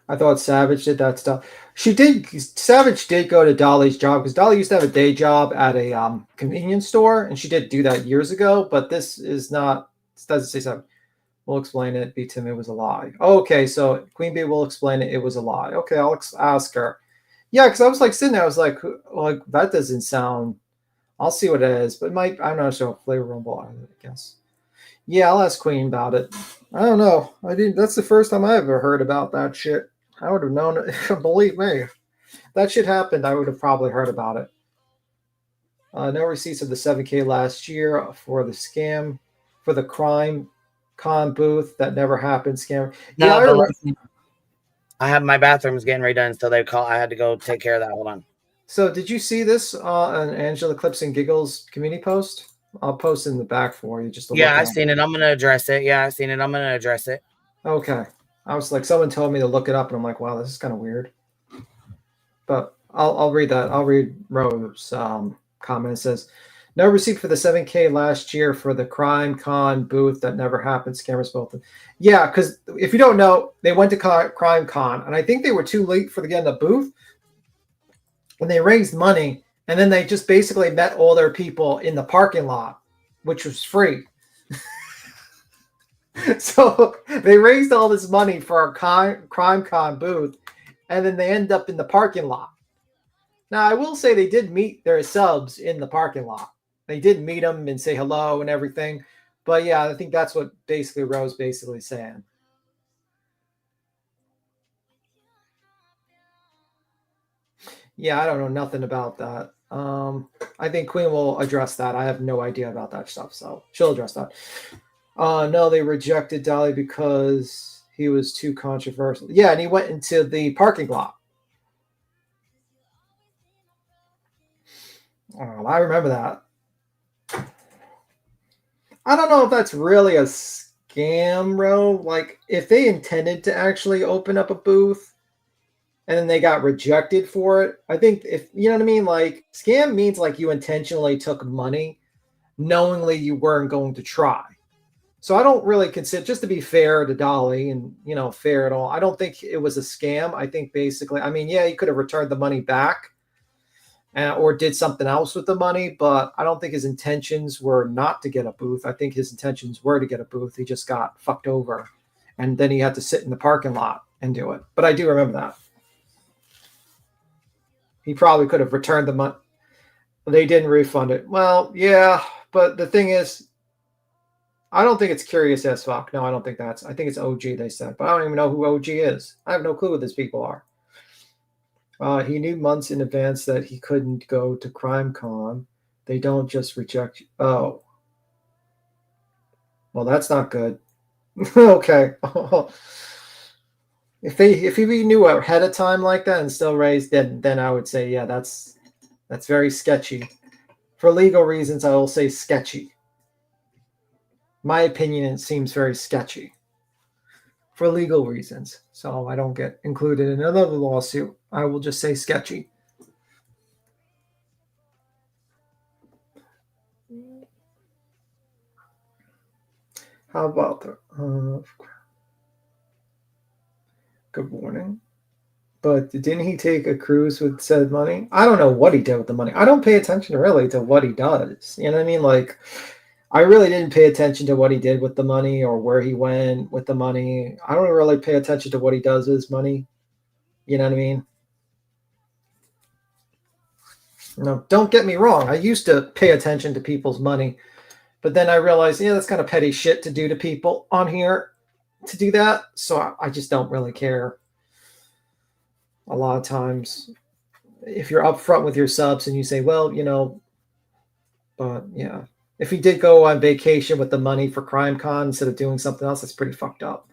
I thought Savage did that stuff. Savage did go to Dolly's job because Dolly used to have a day job at a convenience store, and she did do that years ago. But this is not. This doesn't say something. We'll explain it. Beat him. It was a lie. Okay, so Queen Bee will explain it. It was a lie. Okay, I'll ask her. Yeah, because I was like sitting there. I was like that doesn't sound. I'll see what it is, but I'm not sure. Flavor Rumble, I guess. Yeah, I'll ask Queen about it. I don't know. I didn't. That's the first time I ever heard about that shit. I would have known it. Believe me, if that shit happened, I would have probably heard about it. No receipts of the 7K last year for the scam, for the crime con booth that never happened scam. No, yeah, I have my bathroom's getting redone, so I had to go take care of that. Hold on. So did you see this on Angela Clips and Giggles community post? I'll post in the back for you. Just to yeah, I've seen it. I'm going to address it. Yeah, I've seen it. I'm going to address it. Okay. I was like, someone told me to look it up, and I'm like, wow, this is kind of weird. But I'll read that. I'll read Rose's comment. It says, no receipt for the 7K last year for the crime con booth that never happened. Scammers both. Yeah, because if you don't know, they went to crime con, and I think they were too late for getting the booth. When they raised money, and then they just basically met all their people in the parking lot, which was free. So they raised all this money for a crime con booth, and then they end up in the parking lot. Now, I will say they did meet their subs in the parking lot. They did meet them and say hello and everything. But yeah, I think that's what basically Rose basically saying. Yeah, I don't know nothing about that. I think Queen will address that. I have no idea about that stuff, so she'll address that. No, they rejected Dolly because he was too controversial. Yeah, and he went into the parking lot. I remember that. I don't know if that's really a scam, bro. Like, if they intended to actually open up a booth and then they got rejected for it, I think if, you know what I mean? Like, scam means like you intentionally took money knowingly you weren't going to try. So I don't really consider, just to be fair to Dolly and, you know, fair at all, I don't think it was a scam. I think basically, I mean, yeah, he could have returned the money back or did something else with the money, but I don't think his intentions were not to get a booth. I think his intentions were to get a booth. He just got fucked over. And then he had to sit in the parking lot and do it. But I do remember that. He probably could have returned the money. They didn't refund it. Well, yeah, but the thing is, I don't think it's Curious as fuck. No, I don't think that's. I think it's OG, they said. But I don't even know who OG is. I have no clue who these people are. He knew months in advance that he couldn't go to CrimeCon. They don't just reject you. Oh. Well, that's not good. Okay. If he knew ahead of time like that and still raised, then I would say, yeah, that's very sketchy. For legal reasons, I will say sketchy. My opinion, it seems very sketchy for legal reasons. So I don't get included in another lawsuit. I will just say sketchy. How about the good morning? But didn't he take a cruise with said money? I don't know what he did with the money. I don't pay attention really to what he does. You know what I mean? Like, I really didn't pay attention to what he did with the money or where he went with the money. I don't really pay attention to what he does with his money. You know what I mean? No, don't get me wrong. I used to pay attention to people's money, but then I realized, yeah, that's kind of petty shit to do to people on here to do that. So I just don't really care. A lot of times, if you're upfront with your subs and you say, well, you know, but yeah. If he did go on vacation with the money for CrimeCon instead of doing something else, that's pretty fucked up.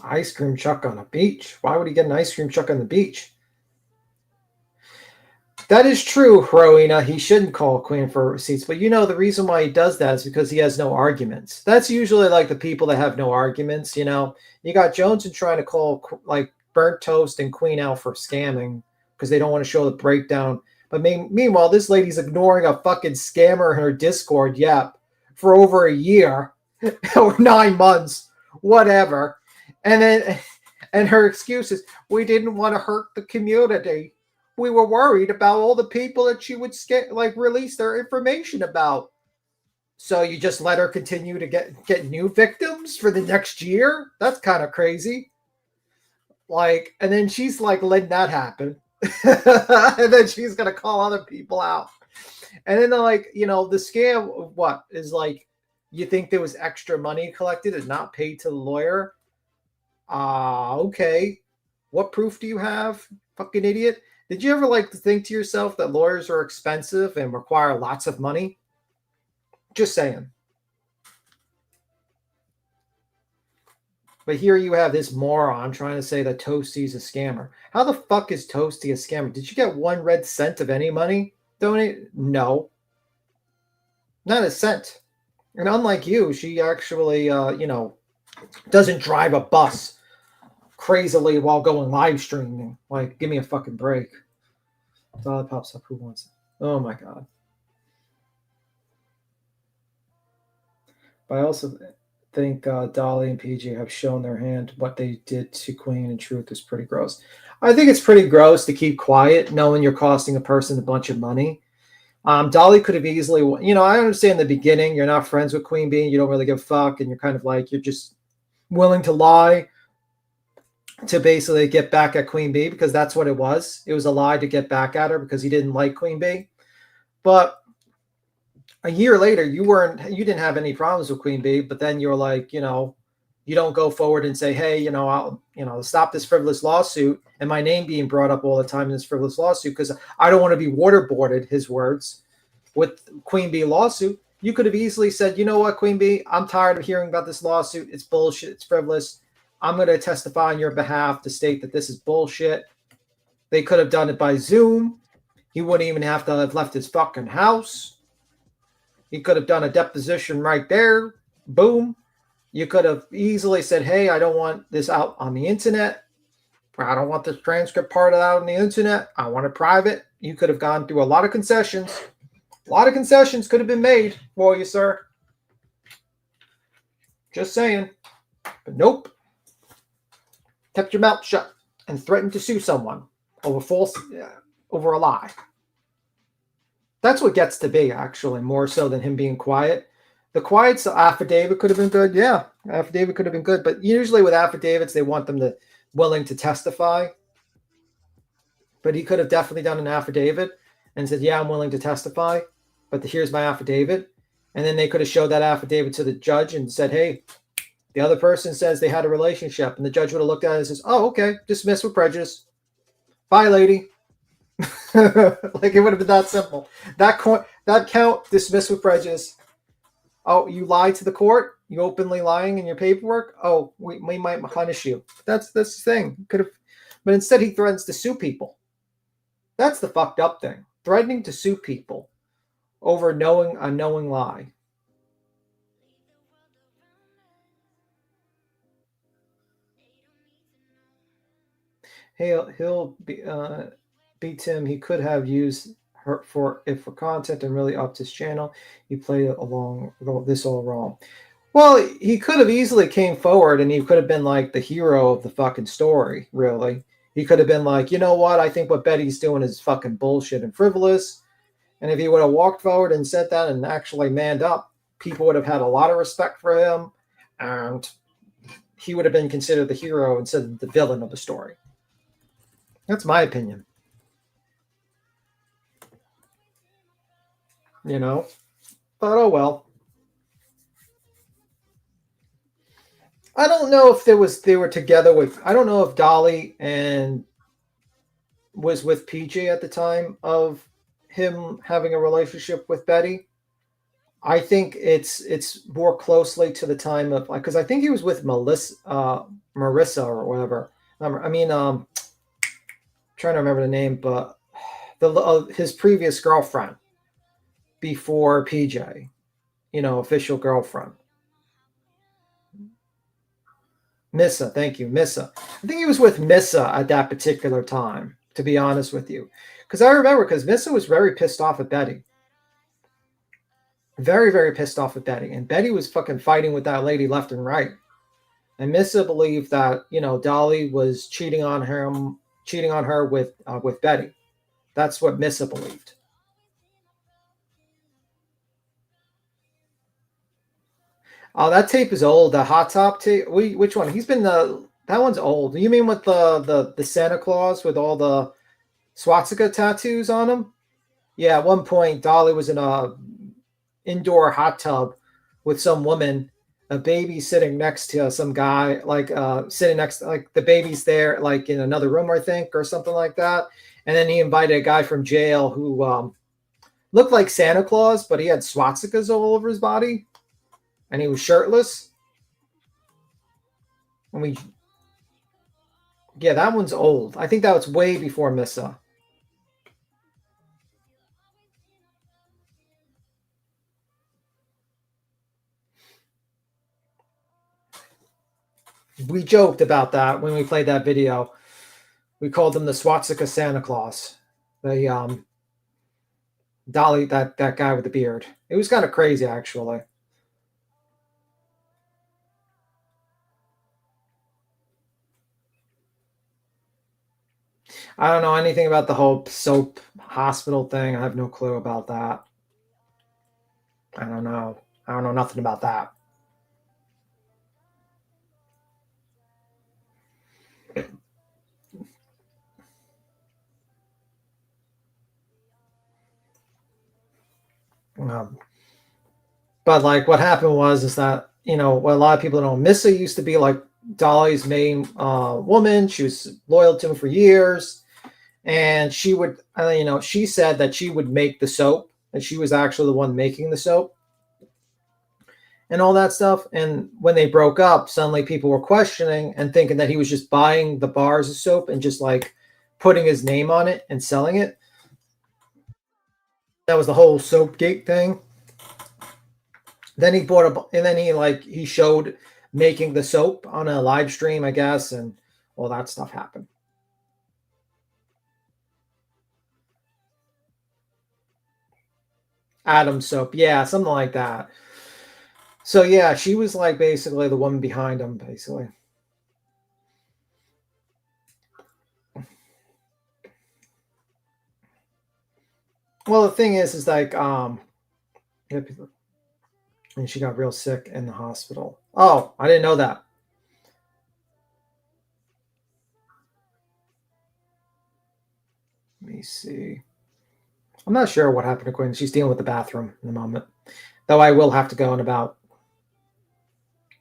Ice cream truck on a beach? Why would he get an ice cream truck on the beach? That is true, Rowena. He shouldn't call Queen for receipts. But you know, the reason why he does that is because he has no arguments. That's usually like the people that have no arguments, you know. You got Jones trying to call like Burnt Toast and Queen out for scamming because they don't want to show the breakdown. But meanwhile, this lady's ignoring a fucking scammer in her Discord, for over a year or 9 months, whatever. And her excuse is, we didn't want to hurt the community. We were worried about all the people that she would release their information about. So you just let her continue to get new victims for the next year? That's kind of crazy. Like, and then she's like letting that happen. And then she's going to call other people out. And then like, you know, the scam, what is like, you think there was extra money collected and not paid to the lawyer? Okay. What proof do you have? Fucking idiot. Did you ever like to think to yourself that lawyers are expensive and require lots of money? Just saying. But here you have this moron trying to say that Toasty's a scammer. How the fuck is Toasty a scammer? Did you get 1 red cent of any money donated? No. Not a cent. And unlike you, she actually, you know, doesn't drive a bus crazily while going live streaming. Like, give me a fucking break. Dollar pops up. Who wants it? Oh my god. But I also think Dolly and PG have shown their hand. What they did to Queen and Truth is pretty gross. I think it's pretty gross to keep quiet knowing you're costing a person a bunch of money. Dolly could have easily, you know, I understand in the beginning you're not friends with Queen Bee, you don't really give a fuck, and you're kind of like, you're just willing to lie to basically get back at Queen Bee, because that's what it was. It was a lie to get back at her because he didn't like Queen Bee. But a year later, you didn't have any problems with Queen Bee, but then you're like, you know, you don't go forward and say, hey, you know, I'll, you know, stop this frivolous lawsuit and my name being brought up all the time in this frivolous lawsuit because I don't want to be waterboarded, his words, with Queen Bee lawsuit. You could have easily said, you know what, Queen Bee, I'm tired of hearing about this lawsuit. It's bullshit. It's frivolous. I'm going to testify on your behalf to state that this is bullshit. They could have done it by Zoom. He wouldn't even have to have left his fucking house. He could have done a deposition right there. Boom. You could have easily said, hey, I don't want this out on the internet. I don't want this transcript part out on the internet. I want it private. You could have gone through a lot of concessions. A lot of concessions could have been made for you, sir. Just saying. But nope. Kept your mouth shut and threatened to sue someone over a lie. That's what gets to be, actually, more so than him being quiet. The quiet affidavit could have been good. Yeah, affidavit could have been good. But usually with affidavits, they want them to willing to testify. But he could have definitely done an affidavit and said, yeah, I'm willing to testify, but here's my affidavit. And then they could have showed that affidavit to the judge and said, hey, the other person says they had a relationship. And the judge would have looked at it and says, oh, okay, dismiss with prejudice. Bye, lady. Like, it would have been that simple. That count, dismiss with prejudice. Oh, you lied to the court? You openly lying in your paperwork? Oh, we might punish you. That's the thing. Could have, but instead he threatens to sue people. That's the fucked up thing. Threatening to sue people over a knowing lie. He'll beat Tim. He could have used her for content and really upped his channel. He played along this all wrong. Well, he could have easily came forward and he could have been like the hero of the fucking story, really. He could have been like, you know what? I think what Betty's doing is fucking bullshit and frivolous. And if he would have walked forward and said that and actually manned up, people would have had a lot of respect for him. And he would have been considered the hero instead of the villain of the story. That's my opinion. You know? But oh well. I don't know if they were together with, I don't know if Dolly and was with PJ at the time of him having a relationship with Betty. I think it's more closely to the time of, like, because I think he was with Marissa or whatever. Trying to remember the name, but his previous girlfriend before PJ, official girlfriend. Missa, thank you, Missa. I think he was with Missa at that particular time, to be honest with you. Because I remember, because Missa was very pissed off at Betty. Very, very pissed off at Betty. And Betty was fucking fighting with that lady left and right. And Missa believed that, Dolly was cheating on her with Betty. That's what Missa believed. Oh, that tape is old. The Hot Top tape. Which one? He's been that one's old. You mean with the Santa Claus with all the swastika tattoos on him? Yeah, at one point Dolly was in a indoor hot tub with some woman, a baby sitting next to some guy, sitting next, like the baby's there, like in another room, I think, or something like that. And then he invited a guy from jail who looked like Santa Claus, but he had swastikas all over his body. And he was shirtless. Yeah, that one's old. I think that was way before Missa. We joked about that when we played that video. We called him the swastika Santa Claus. The Dolly, that guy with the beard. It was kind of crazy, actually. I don't know anything about the whole soap hospital thing. I have no clue about that. I don't know. I don't know nothing about that. But like what happened is that, what a lot of people don't know, Missa used to be like Dolly's main woman. She was loyal to him for years. And she would, she said that she would make the soap, and she was actually the one making the soap. and all that stuff. And when they broke up, suddenly people were questioning and thinking that he was just buying the bars of soap and just like putting his name on it and selling it. That was the whole Soapgate thing. Then he bought a, and then he showed making the soap on a live stream, I guess, and all that stuff happened. Adam Soap, yeah, something like that. So yeah, she was like basically the woman behind him, basically. Well, the thing is like, and she got real sick in the hospital. Oh, I didn't know that. Let me see. I'm not sure what happened to Quinn. She's dealing with the bathroom in the moment. Though I will have to go in about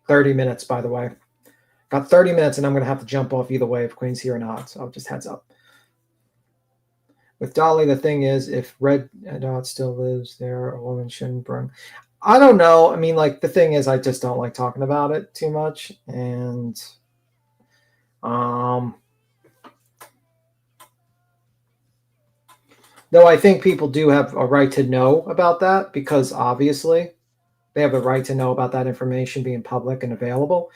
30 minutes, by the way. Got 30 minutes, and I'm going to have to jump off either way if Queen's here or not. So just heads up. With Dolly, the thing is, if Red Dot still lives there, a woman shouldn't bring. I don't know. I mean, like, the thing is, I just don't like talking about it too much. And, though I think people do have a right to know about that because obviously they have a right to know about that information being public and available.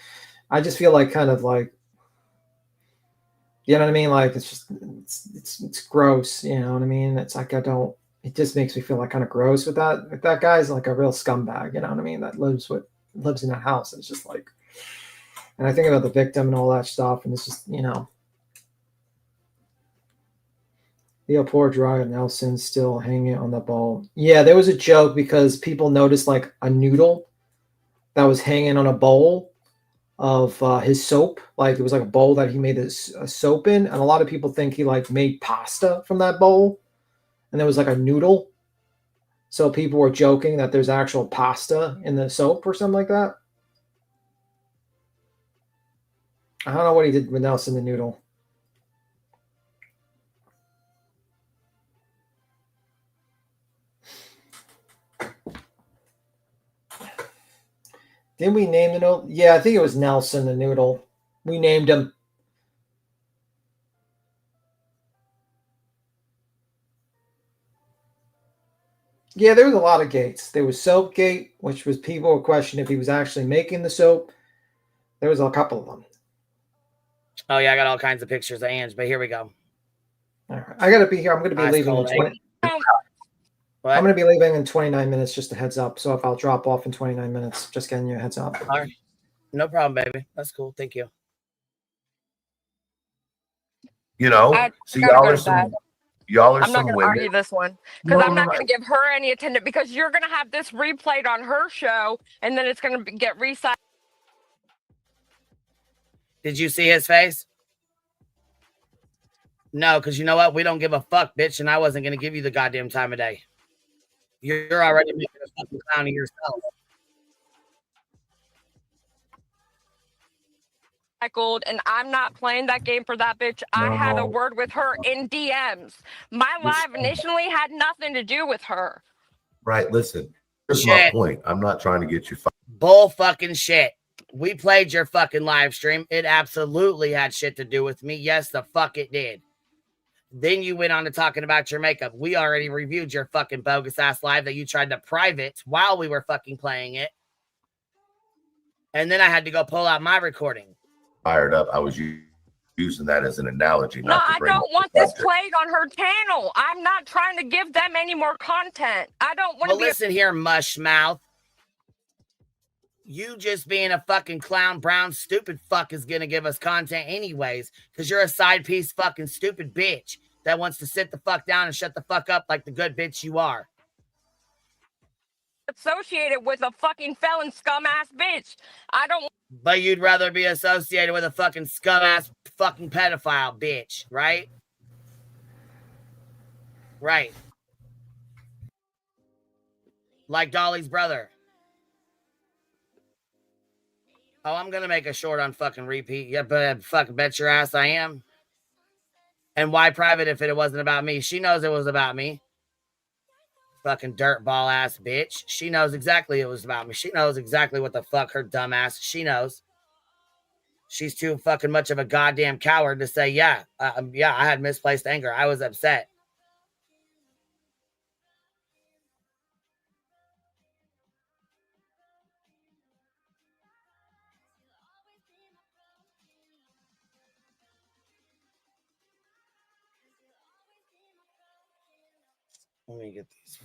I just feel like kind of like, you know what I mean? Like, it's just, it's gross. You know what I mean? It's like, it just makes me feel like kind of gross with that. If that guy's like a real scumbag, you know what I mean? That lives in that house. It's just like, and I think about the victim and all that stuff. And it's just, you know, the poor dry Nelson still hanging on the bowl. Yeah, there was a joke because people noticed like a noodle that was hanging on a bowl of his soap. Like it was like a bowl that he made this soap in, and a lot of people think he like made pasta from that bowl, and there was like a noodle. So people were joking that there's actual pasta in the soap or something like that. I don't know what he did with Nelson the noodle. Didn't we name the noodle? Yeah, I think it was Nelson the noodle. We named him. Yeah, there was a lot of gates. There was Soapgate, which was people were questioning if he was actually making the soap. There was a couple of them. Oh, yeah, I got all kinds of pictures of Ange, but here we go. All right. I got to be here. I'm going to be leaving in 20. I'm going to be leaving in 29 minutes, just a heads up. So if I'll drop off in 29 minutes, just getting you a heads up. All right. No problem, baby. That's cool. Thank you. You know, see, y'all are some I'm not going to argue this one because I'm not going to give her any attendance because you're going to have this replayed on her show and then it's going to get recycled. Did you see his face? No, because you know what? We don't give a fuck, bitch, and I wasn't going to give you the goddamn time of day. You're already making a fucking clown of yourself. And I'm not playing that game for that bitch. No. I had a word with her in DMs. My live initially had nothing to do with her. Right. Listen, here's my point. I'm not trying to get you. Bull fucking shit. We played your fucking live stream. It absolutely had shit to do with me. Yes, the fuck it did. Then you went on to talking about your makeup. We already reviewed your fucking bogus ass live that you tried to private while we were fucking playing it. And then I had to go pull out my recording. Fired up. I was using that as an analogy. No, I don't want this played on her channel. I'm not trying to give them any more content. I don't want to be. Listen here, mush mouth. You just being a fucking clown, brown, stupid fuck is gonna give us content anyways, because you're a side piece fucking stupid bitch that wants to sit the fuck down and shut the fuck up like the good bitch you are. Associated with a fucking felon scum ass bitch. I don't. But you'd rather be associated with a fucking scum ass fucking pedophile bitch, right? Right. Like Dolly's brother. Oh, I'm gonna make a short on fucking repeat. Yeah, but fucking bet your ass I am. And why private if it wasn't about me? She knows it was about me. Fucking dirtball ass bitch. She knows exactly it was about me. She knows exactly what the fuck her dumb ass. She knows. She's too fucking much of a goddamn coward to say, yeah, I had misplaced anger. I was upset. Let me get these.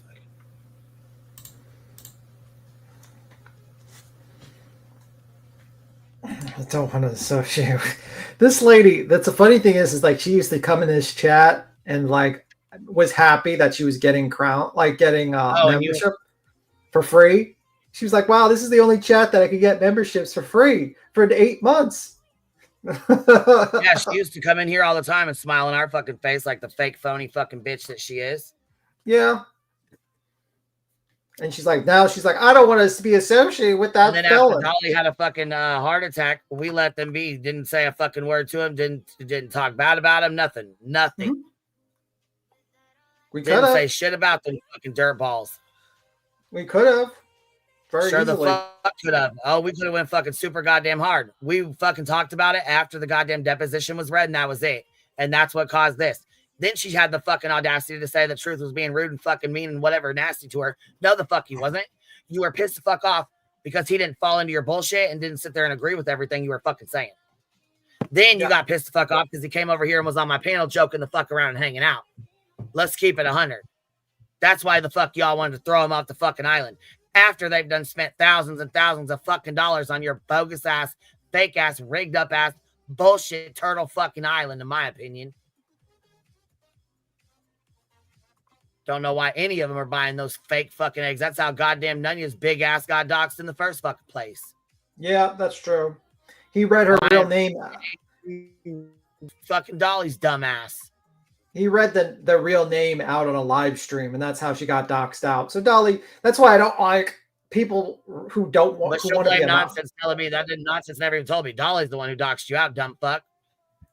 I don't want to associate with this lady. That's the funny thing is like she used to come in this chat and like was happy that she was getting membership for free. She was like, "Wow, this is the only chat that I could get memberships for free for 8 months." Yeah, she used to come in here all the time and smile in our fucking face like the fake, phony fucking bitch that she is. Yeah. And she's like, I don't want us to be associated with that and then felon. After Dolly had a fucking heart attack, we let them be. Didn't say a fucking word to him. Didn't talk bad about him. Nothing. Mm-hmm. We didn't say shit about them fucking dirtballs. We could have. Very sure easily. The fuck could have. Oh, we could have went fucking super goddamn hard. We fucking talked about it after the goddamn deposition was read, and that was it. And that's what caused this. Then she had the fucking audacity to say the truth was being rude and fucking mean and whatever nasty to her. No, the fuck he wasn't. You were pissed the fuck off because he didn't fall into your bullshit and didn't sit there and agree with everything you were fucking saying. Then you got pissed the fuck off because he came over here and was on my panel joking the fuck around and hanging out. Let's keep it 100. That's why the fuck y'all wanted to throw him off the fucking island. After they've done spent thousands and thousands of fucking dollars on your bogus ass, fake ass, rigged up ass, bullshit turtle fucking island, in my opinion. Don't know why any of them are buying those fake fucking eggs. That's how goddamn Nunya's big ass got doxxed in the first fucking place. Yeah, that's true. He read her real name. Fucking Dolly's dumbass. He read the real name out on a live stream, and that's how she got doxxed out. So Dolly, that's why I don't like people who don't want to blame nonsense telling me that didn't nonsense never even told me. Dolly's the one who doxed you out, dumb fuck.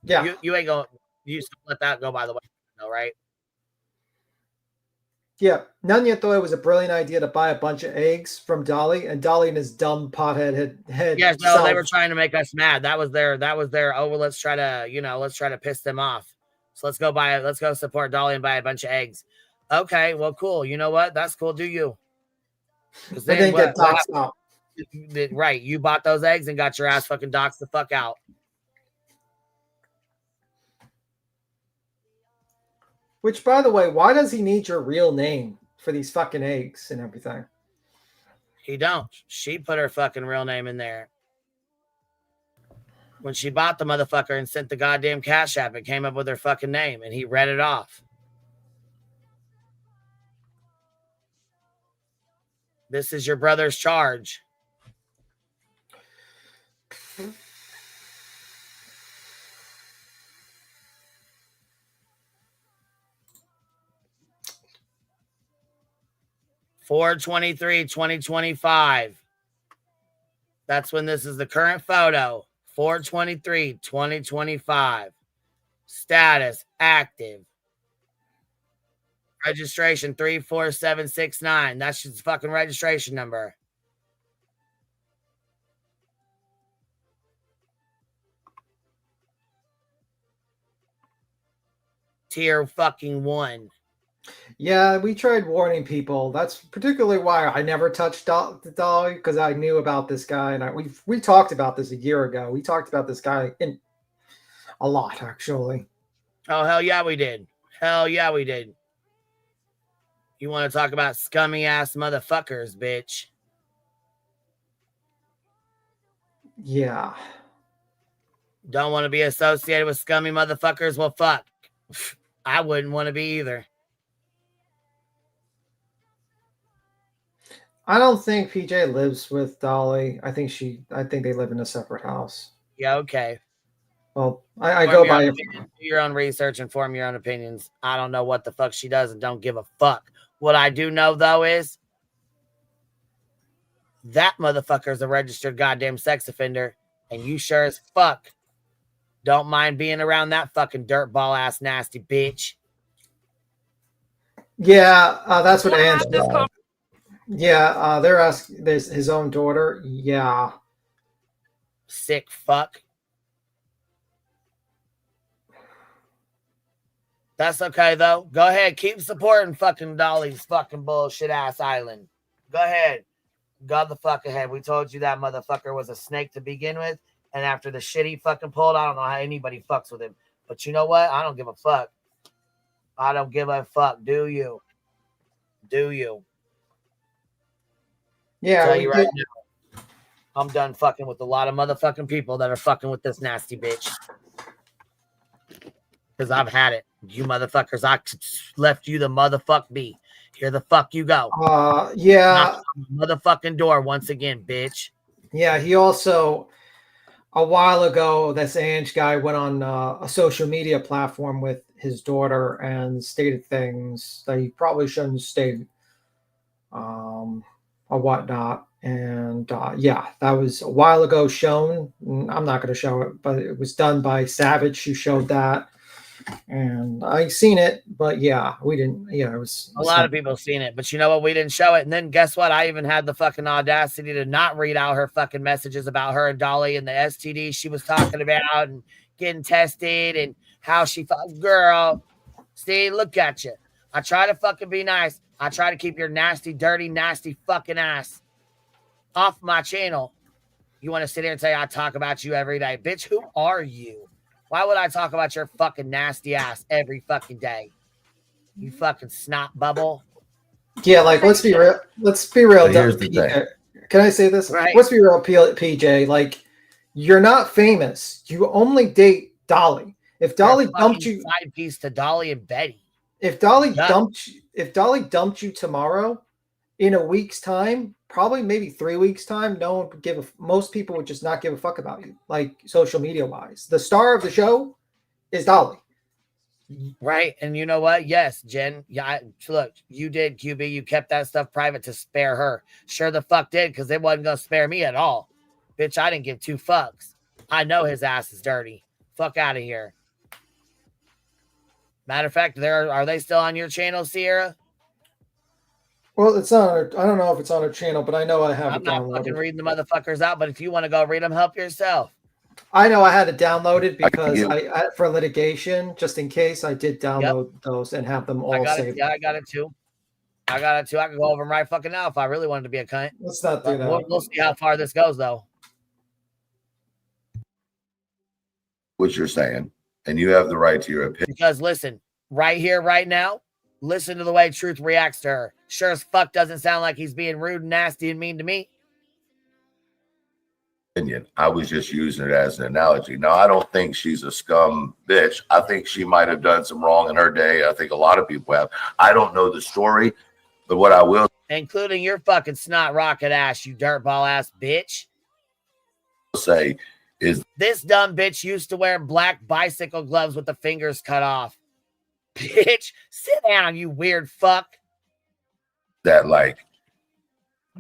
Yeah. You ain't going you still let that go by the way, no, right? Yeah, Nunya thought it was a brilliant idea to buy a bunch of eggs from Dolly, and Dolly and his dumb pothead had yes, no, they were trying to make us mad. That was their oh well, let's try to piss them off. So let's go support Dolly and buy a bunch of eggs. Okay, well, cool. You know what? That's cool. Do you? Then get doxxed out. Right, you bought those eggs and got your ass fucking doxxed the fuck out. Which, by the way, why does he need your real name for these fucking eggs and everything? He don't. She put her fucking real name in there. When she bought the motherfucker and sent the goddamn Cash App, it came up with her fucking name, and he read it off. This is your brother's charge. (4/23/2025). That's when this is the current photo. 4/23/2025. Status active. Registration 34769. That's his fucking registration number. Tier fucking 1. Yeah, we tried warning people. That's particularly why I never touched Dolly, because I knew about this guy, and we talked about this a year ago. We talked about this guy in a lot, actually. Oh, hell yeah, we did. Hell yeah, we did. You want to talk about scummy ass motherfuckers, bitch? Yeah. Don't want to be associated with scummy motherfuckers? Well, fuck. I wouldn't want to be either. I don't think PJ lives with Dolly. I think they live in a separate house. Yeah, okay. Well, I go by do your own research and form your own opinions. I don't know what the fuck she does and don't give a fuck. What I do know, though, is that motherfucker's a registered goddamn sex offender, and you sure as fuck don't mind being around that fucking dirtball ass nasty bitch. Yeah, that's what Wanna Ange. have this con- Yeah, they're asking. There's his own daughter. Yeah. Sick fuck. That's okay though. Go ahead, keep supporting fucking Dolly's fucking bullshit ass island. Go ahead. Go the fuck ahead. We told you that motherfucker was a snake to begin with, and after the shit he fucking pulled, I don't know how anybody fucks with him. But you know what? I don't give a fuck. I don't give a fuck. Do you? Do you? Yeah, Tell we you right did. now, I'm done fucking with a lot of motherfucking people that are fucking with this nasty bitch. Because I've had it. You motherfuckers, I left you the motherfuck be. Here the fuck you go. Yeah. Knock on the motherfucking door once again, bitch. Yeah, he also a while ago, this Ange guy went on a social media platform with his daughter and stated things that he probably shouldn't have stated, or whatnot. And yeah, that was a while ago shown. I'm not going to show it, but it was done by Savage who showed that. And I seen it, but yeah, we didn't. Yeah, it was a lot of people seen it, but you know what? We didn't show it. And then guess what? I even had the fucking audacity to not read out her fucking messages about her and Dolly and the STD she was talking about and getting tested and how she felt. Girl, see, look at you. I try to fucking be nice. I try to keep your nasty, dirty, nasty fucking ass off my channel. You want to sit here and say I talk about you every day? Bitch, who are you? Why would I talk about your fucking nasty ass every fucking day? You fucking snot bubble. Yeah, like let's be real. Let's be real. Here's the thing. Can I say this? Right. Let's be real, PJ. Like, you're not famous. You only date Dolly. If Dolly dumped you, side piece to Dolly and Betty. If Dolly dumped you tomorrow, in a week's time, probably maybe 3 weeks time, no one would give most people would just not give a fuck about you, like social media wise. The star of the show is Dolly. Right. And you know what? Yes, Jen. Yeah, look, you did, QB. You kept that stuff private to spare her. Sure the fuck did, because it wasn't going to spare me at all. Bitch, I didn't give two fucks. I know his ass is dirty. Fuck out of here. Matter of fact, are they still on your channel, Sierra? Well, it's on her. I don't know if it's on her channel, but I know I have I'm it not downloaded. fucking reading the motherfuckers out, but if you want to go read them, help yourself. I know I had it downloaded because I for litigation, just in case I did download those and have them all saved. Yeah, I got it too. I can go over them right fucking now if I really wanted to be a cunt. Let's not do that. We'll see how far this goes, though. What you're saying, and you have the right to your opinion. Because listen, right here, right now, listen to the way Truth reacts to her. Sure as fuck doesn't sound like he's being rude and nasty and mean to me. I was just using it as an analogy. Now, I don't think she's a scum bitch. I think she might have done some wrong in her day. I think a lot of people have. I don't know the story, but what I will, including your fucking snot rocket ass, you dirtball ass bitch, say is this dumb bitch used to wear black bicycle gloves with the fingers cut off. Bitch, sit down, you weird fuck. That like,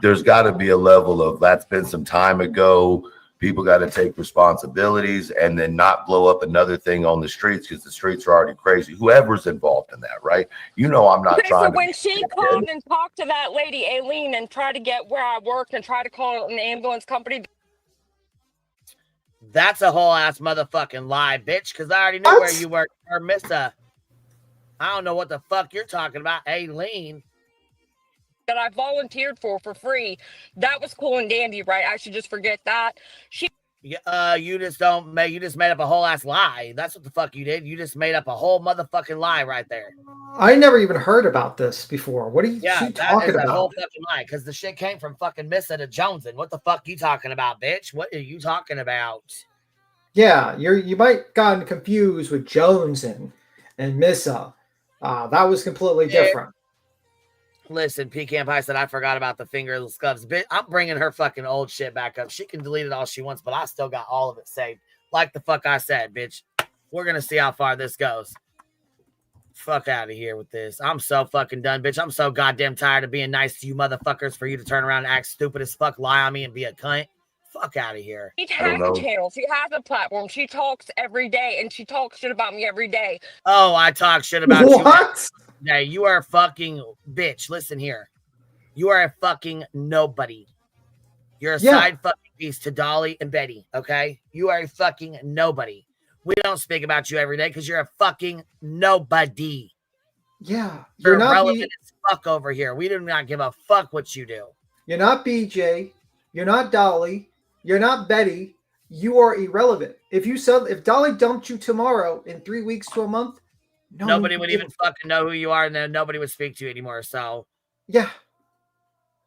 there's got to be a level of that's been some time ago. People got to take responsibilities and then not blow up another thing on the streets because the streets are already crazy. Whoever's involved in that, right? You know, I'm not trying to. When she called and talked to that lady, Aileen, and tried to get where I worked and tried to call an ambulance company. That's a whole ass motherfucking lie, bitch, because I already knew where you worked, or Missa. I don't know what the fuck you're talking about, Aileen. That I volunteered for free. That was cool and dandy, right? I should just forget that. You just made up a whole ass lie. That's what the fuck you did. You just made up a whole motherfucking lie right there. I never even heard about this before. What are you talking about? A whole fucking lie, because the shit came from fucking Missa to Joneson. What the fuck you talking about, bitch? What are you talking about? Yeah, you might gotten confused with Joneson and Missa. That was completely different. Listen, Pecan Pie said, I forgot about the fingerless gloves. Bitch, I'm bringing her fucking old shit back up. She can delete it all she wants, but I still got all of it saved. Like the fuck I said, bitch. We're going to see how far this goes. Fuck out of here with this. I'm so fucking done, bitch. I'm so goddamn tired of being nice to you motherfuckers for you to turn around and act stupid as fuck, lie on me, and be a cunt. Fuck out of here. She has a channel. She has a platform. She talks every day, and she talks shit about me every day. Oh, I talk shit about you. What? Yeah, you are a fucking bitch. Listen here. You are a fucking nobody. You're a side fucking piece to Dolly and Betty, okay? You are a fucking nobody. We don't speak about you every day because you're a fucking nobody. Yeah. You're irrelevant as fuck over here. We do not give a fuck what you do. You're not BJ. You're not Dolly. You're not Betty. You are irrelevant. If Dolly dumped you tomorrow in 3 weeks to a month, nobody would even fucking know who you are, and then nobody would speak to you anymore. So yeah,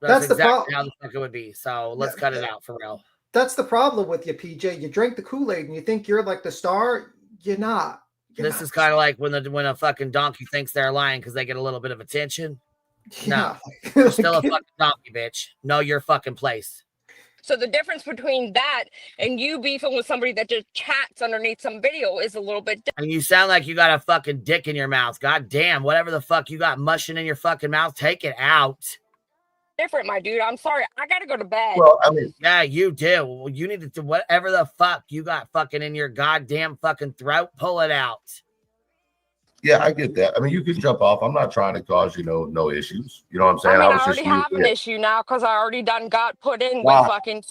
that's exactly how the fuck it would be. So let's cut it out for real. That's the problem with you, PJ. You drink the Kool-Aid and you think you're like the star. You're not. This is kind of like when a fucking donkey thinks they're lying because they get a little bit of attention. No, you're still a fucking donkey, bitch. Know your fucking place. So the difference between that and you beefing with somebody that just chats underneath some video is a little bit different. And you sound like you got a fucking dick in your mouth. God damn, whatever the fuck you got mushing in your fucking mouth, take it out. Different, my dude. I'm sorry. I gotta go to bed. Well, I mean, yeah, you do. You need to whatever the fuck you got fucking in your goddamn fucking throat, pull it out. Yeah, I get that. I mean, you can jump off. I'm not trying to cause no issues. You know what I'm saying? I mean, I already have an issue now because I already got put in with fucking.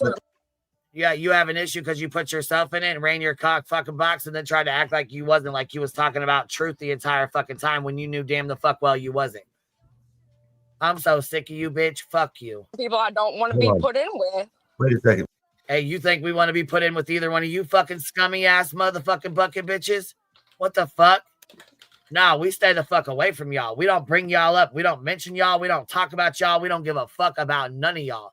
Yeah, you have an issue because you put yourself in it and ran your cock fucking box and then tried to act like you wasn't, like you was talking about truth the entire fucking time when you knew damn the fuck well you wasn't. I'm so sick of you, bitch. Fuck you. People I don't want to be put in with. Wait a second. Hey, you think we want to be put in with either one of you fucking scummy ass motherfucking bucket bitches? What the fuck? No, we stay the fuck away from y'all. We don't bring y'all up. We don't mention y'all. We don't talk about y'all. We don't give a fuck about none of y'all.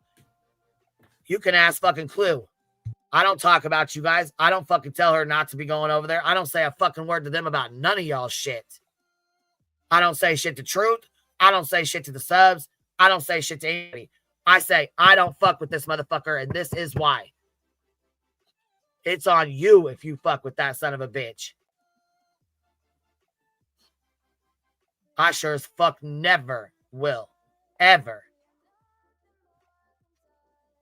You can ask fucking Clue. I don't talk about you guys. I don't fucking tell her not to be going over there. I don't say a fucking word to them about none of y'all shit. I don't say shit to Truth. I don't say shit to the subs. I don't say shit to anybody. I say, I don't fuck with this motherfucker, and this is why. It's on you if you fuck with that son of a bitch. I sure as fuck never will. Ever.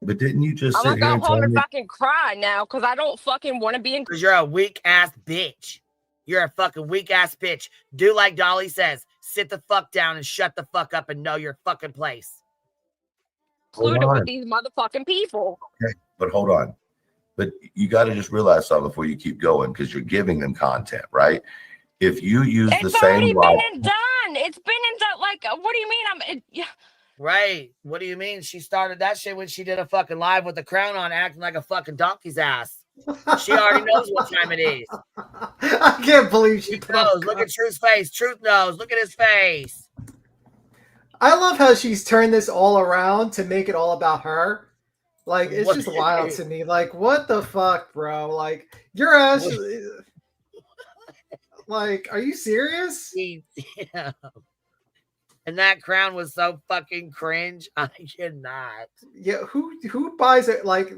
But didn't you just sit I'm here gonna and go home tell and me? fucking cry now because I don't fucking want to be in. Because you're a weak ass bitch. You're a fucking weak ass bitch. Do like Dolly says. Sit the fuck down and shut the fuck up and know your fucking place. Included with these motherfucking people. Okay, but hold on. But you got to just realize something before you keep going because you're giving them content, right? If you use the same it's already been and done. It's been and done. Like, what do you mean? Yeah. Right. What do you mean? She started that shit when she did a fucking live with the crown on, acting like a fucking donkey's ass. She already knows what time it is. I can't believe she knows. Look at Truth's face. Truth knows. Look at his face. I love how she's turned this all around to make it all about her. Like, it's just wild to me. Like, what the fuck, bro? Like, your ass. Like, are you serious? Yeah. And that crown was so fucking cringe. I cannot. Yeah, who buys it? Like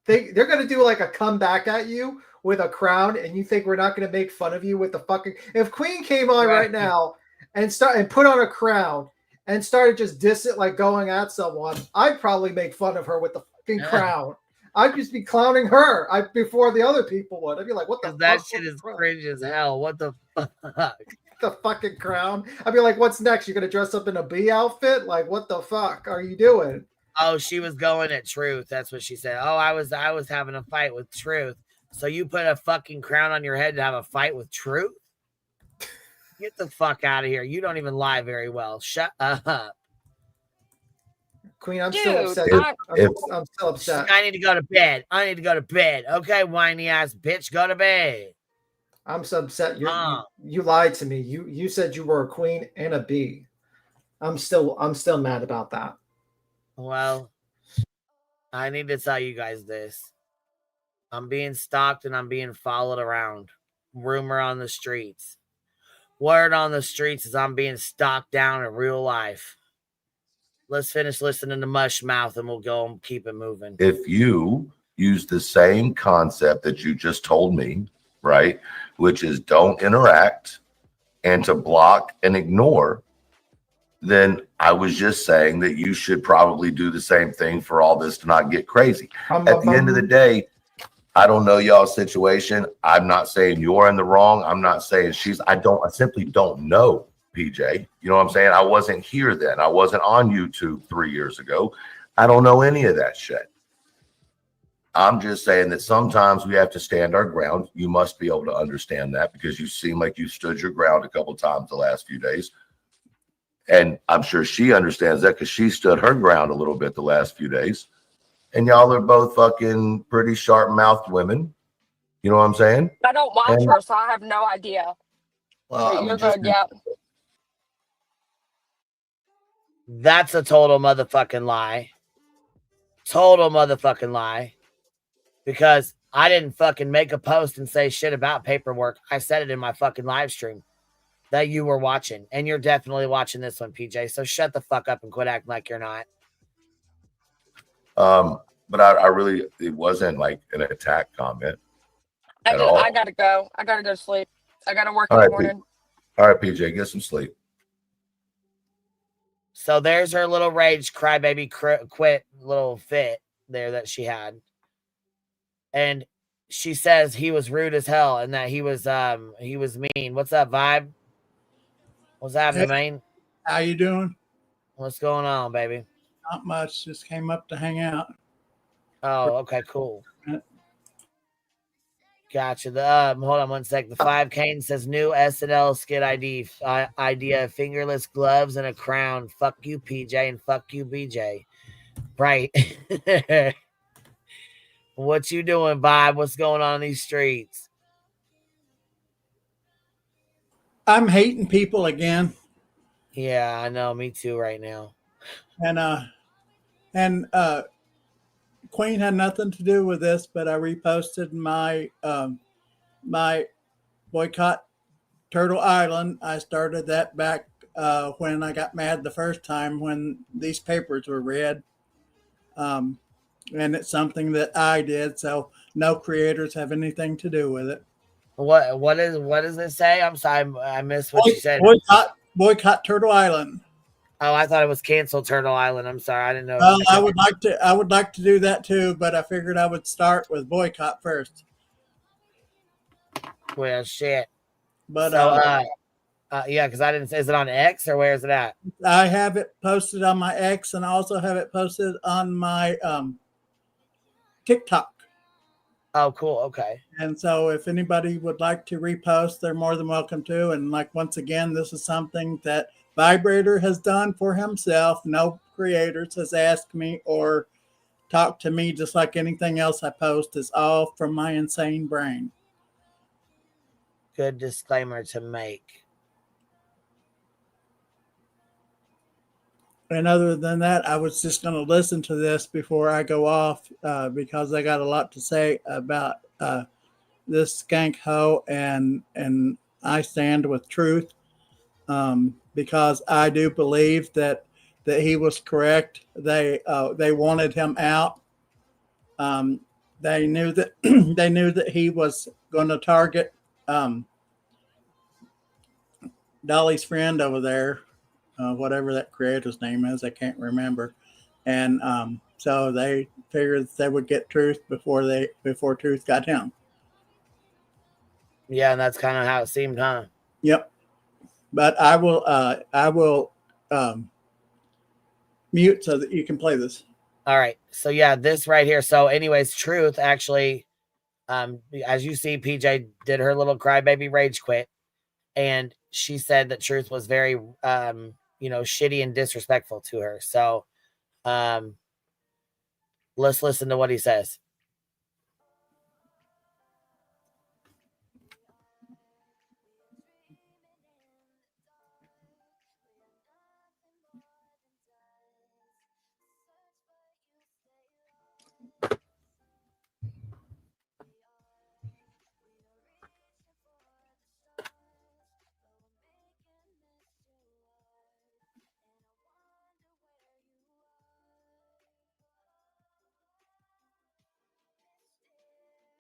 they're gonna do like a comeback at you with a crown, and you think we're not gonna make fun of you with the fucking? If Queen came on right now and put on a crown and started just dissing, like going at someone, I'd probably make fun of her with the fucking crown. I'd just be clowning her before the other people would. I'd be like, what the fuck? That shit is cringe as hell. What the fuck? The fucking crown. I'd be like, what's next? You're gonna dress up in a bee outfit? Like, what the fuck are you doing? Oh, she was going at Truth. That's what she said. Oh, I was having a fight with Truth. So you put a fucking crown on your head to have a fight with Truth? Get the fuck out of here. You don't even lie very well. Shut up. Queen, I'm still upset. I'm still upset. I need to go to bed. Okay, whiny ass bitch, go to bed. I'm so upset. You lied to me. You said you were a queen and a bee. I'm still mad about that. Well, I need to tell you guys this. I'm being stalked and I'm being followed around. Rumor on the streets. Word on the streets is I'm being stalked down in real life. Let's finish listening to Mush Mouth and we'll go and keep it moving. If you use the same concept that you just told me, right, which is don't interact and to block and ignore, then I was just saying that you should probably do the same thing for all this to not get crazy. At the end of the day, I don't know y'all's situation. I'm not saying you're in the wrong. I'm not saying I simply don't know. PJ. You know what I'm saying? I wasn't here then. I wasn't on YouTube 3 years ago. I don't know any of that shit. I'm just saying that sometimes we have to stand our ground. You must be able to understand that because you seem like you stood your ground a couple times the last few days. And I'm sure she understands that because she stood her ground a little bit the last few days. And y'all are both fucking pretty sharp-mouthed women. You know what I'm saying? I don't watch her, so I have no idea. Well, But I mean, you're just good, yeah. That's a total motherfucking lie. Total motherfucking lie. Because I didn't fucking make a post and say shit about paperwork. I said it in my fucking live stream that you were watching. And you're definitely watching this one, PJ. So shut the fuck up and quit acting like you're not. But I really, it wasn't like an attack comment at all. I gotta go. I gotta go to sleep. I gotta work All in the right, morning. All right, PJ, get some sleep. So there's her little rage crybaby quit little fit there that she had. And she says he was rude as hell and that he was mean. What's up, Vibe? What's happening, man? How you doing? What's going on, baby? Not much. Just came up to hang out. Oh, okay, cool. Gotcha. Hold on one sec. The 5 Kane says new SNL skit idea: fingerless gloves and a crown. Fuck you, PJ, and fuck you, BJ. Right. What you doing, Bob? What's going on in these streets? I'm hating people again. Yeah, I know. Me too. Right now. And Queen had nothing to do with this, but I reposted my my boycott Turtle Island. I started that back when I got mad the first time when these papers were read. And it's something that I did, so no creators have anything to do with it. What does it say? I'm sorry, I missed what you said. Boycott Turtle Island. Oh, I thought it was canceled Turtle Island. I'm sorry, I didn't know. Well, I would like to do that too, but I figured I would start with boycott first. Well, shit. But so, yeah, because I didn't. Is it on X or where is it at? I have it posted on my X and also have it posted on my TikTok. Oh, cool. Okay. And so if anybody would like to repost, they're more than welcome to. And like, once again, this is something that Vibrator has done for himself. No creators has asked me or talked to me, just like anything else I post is all from my insane brain. Good disclaimer to make. And other than that, I was just going to listen to this before I go off because I got a lot to say about this skank hoe, and I stand with truth because I do believe that he was correct. They wanted him out. They knew that they knew that he was going to target Dolly's friend over there. Whatever that creator's name is, I can't remember. And so they figured they would get Truth before Truth got him. Yeah, and that's kind of how it seemed, huh? Yep. But I will mute so that you can play this. All right. So yeah, this right here. So anyways, Truth actually, as you see, PJ did her little crybaby rage quit, and she said that Truth was very shitty and disrespectful to her. So let's listen to what he says.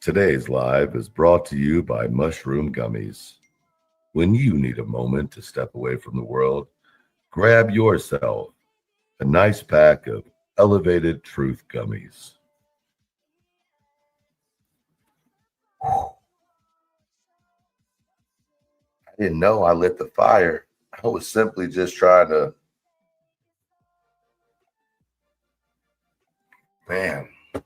Today's live is brought to you by Mushroom Gummies. When you need a moment to step away from the world, grab yourself a nice pack of elevated truth gummies. I didn't know I lit the fire. I was simply just trying to, man. I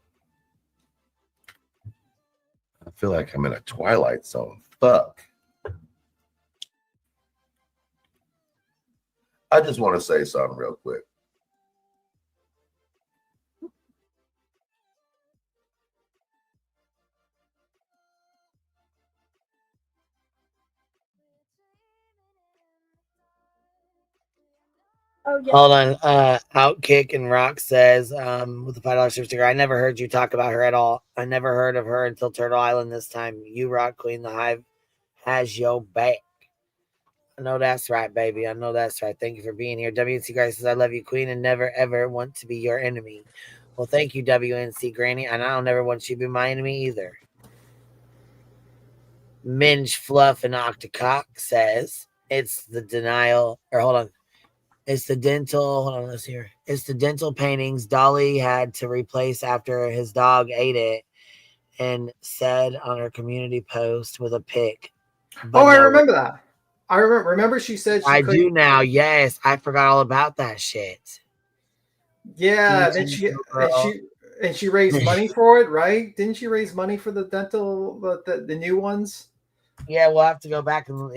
feel like I'm in a Twilight Zone. Fuck. I just want to say something real quick. Oh, yeah. Hold on. Outkick and Rock says, with the $5 super sticker, I never heard you talk about her at all. I never heard of her until Turtle Island this time. You rock, Queen. The Hive has your back. I know that's right, baby. I know that's right. Thank you for being here. WNC Grace says, I love you, Queen, and never, ever want to be your enemy. Well, thank you, WNC Granny, and I don't never want you to be my enemy either. Minge Fluff and Octacock says, it's the denial, or hold on. It's the dental, hold on, let's hear. It's the dental paintings Dolly had to replace after his dog ate it and said on her community post with a pic. Oh, I remember that. I remember she said she couldn't. do now. Yes, I forgot all about that shit. Yeah, then she raised money for it, right? Didn't she raise money for the dental the new ones? Yeah, we'll have to go back and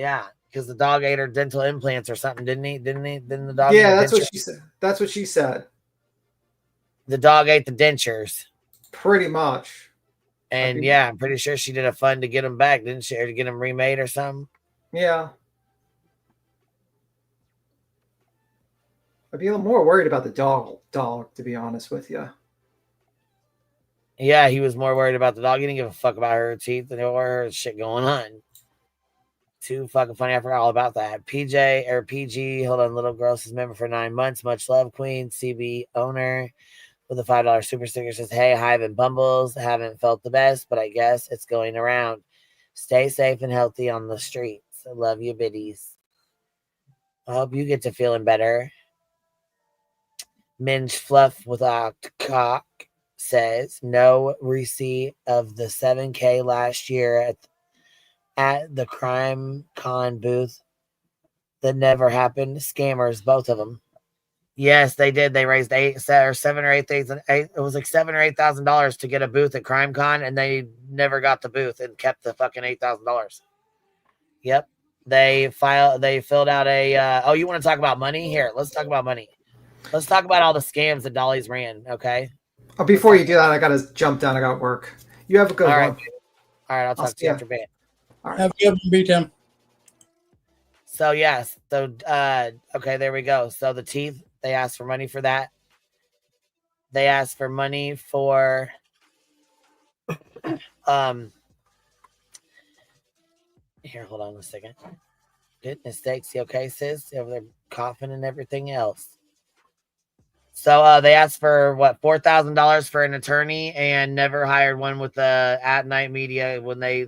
because the dog ate her dental implants or something, didn't he? Didn't the dog? Yeah, that's what she said. That's what she said. The dog ate the dentures. Pretty much. And I'm pretty sure she did a fund to get them back, didn't she? Or to get them remade or something. Yeah. I'd be a little more worried about the dog, to be honest with you. Yeah, he was more worried about the dog. He didn't give a fuck about her teeth and her shit going on. Too fucking funny. I forgot all about that. PG, hold on, little girl says member for 9 months. Much love, Queen. CB owner with a $5 super sticker says, hey, Hive and Bumbles. Haven't felt the best, but I guess it's going around. Stay safe and healthy on the streets. I love you, biddies. I hope you get to feeling better. Minge Fluff with a cock says, no receipt of the $7K last year at the Crime Con booth. That never happened. Scammers, both of them. Yes, they did. They raised $7,000 or $8,000. It was like $7,000 or $8,000 to get a booth at Crime Con, and they never got the booth and kept the fucking $8,000. Yep. They filled out a. Oh, you want to talk about money? Here, let's talk about money. Let's talk about all the scams that Dolly's ran. Okay. Oh, before you do that, I gotta jump down. I got work. You have a good one. All right. I'll talk to you after bed. All right. Have a good one, B-Tim. So yes. So okay, there we go. So the teeth, they asked for money for that. They asked for money for here, hold on a second. Goodness sakes, you okay, sis? Over there coughing and everything else. So they asked for what, $4,000 for an attorney and never hired one with the at night media when they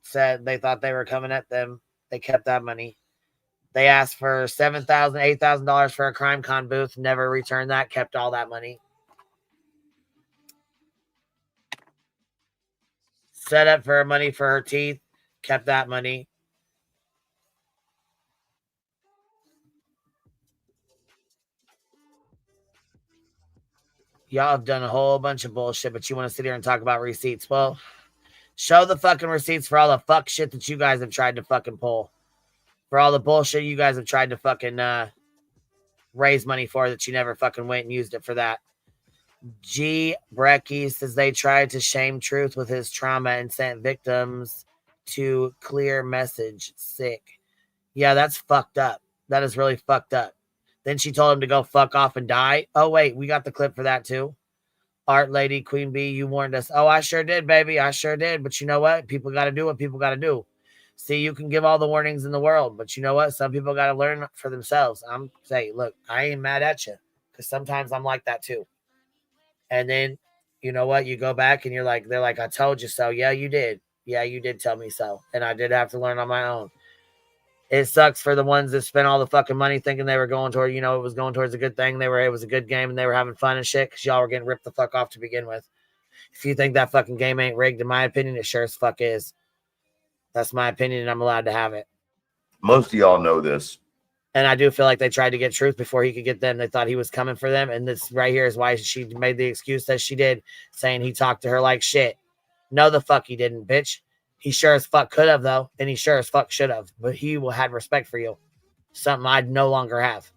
said they thought they were coming at them. They kept that money. They asked for $7,000, $8,000 for a Crime Con booth, never returned that, kept all that money. Set up for money for her teeth, kept that money. Y'all have done a whole bunch of bullshit, but you want to sit here and talk about receipts. Well, show the fucking receipts for all the fuck shit that you guys have tried to fucking pull. For all the bullshit you guys have tried to fucking raise money for that you never fucking went and used it for that. G. Brecky says they tried to shame Truth with his trauma and sent victims to clear message. Sick. Yeah, that's fucked up. That is really fucked up. Then she told him to go fuck off and die. Oh, wait, we got the clip for that too. Art Lady, Queen Bee, you warned us. Oh, I sure did, baby. I sure did. But you know what? People got to do what people got to do. See, you can give all the warnings in the world, but you know what? Some people got to learn for themselves. I'm saying, look, I ain't mad at you because sometimes I'm like that too. And then, you know what? You go back and you're like, they're like, I told you so. Yeah, you did. Yeah, you did tell me so. And I did have to learn on my own. It sucks for the ones that spent all the fucking money thinking they were going toward, it was going towards a good thing. It was a good game and they were having fun and shit because y'all were getting ripped the fuck off to begin with. If you think that fucking game ain't rigged, in my opinion, it sure as fuck is. That's my opinion and I'm allowed to have it. Most of y'all know this, And I do feel like they tried to get Truth before he could get them. They thought he was coming for them. And this right here is why she made the excuse that she did, saying he talked to her like shit. No, the fuck he didn't, bitch. He sure as fuck could have, though. And he sure as fuck should have. But he had respect for you. Something I'd no longer have.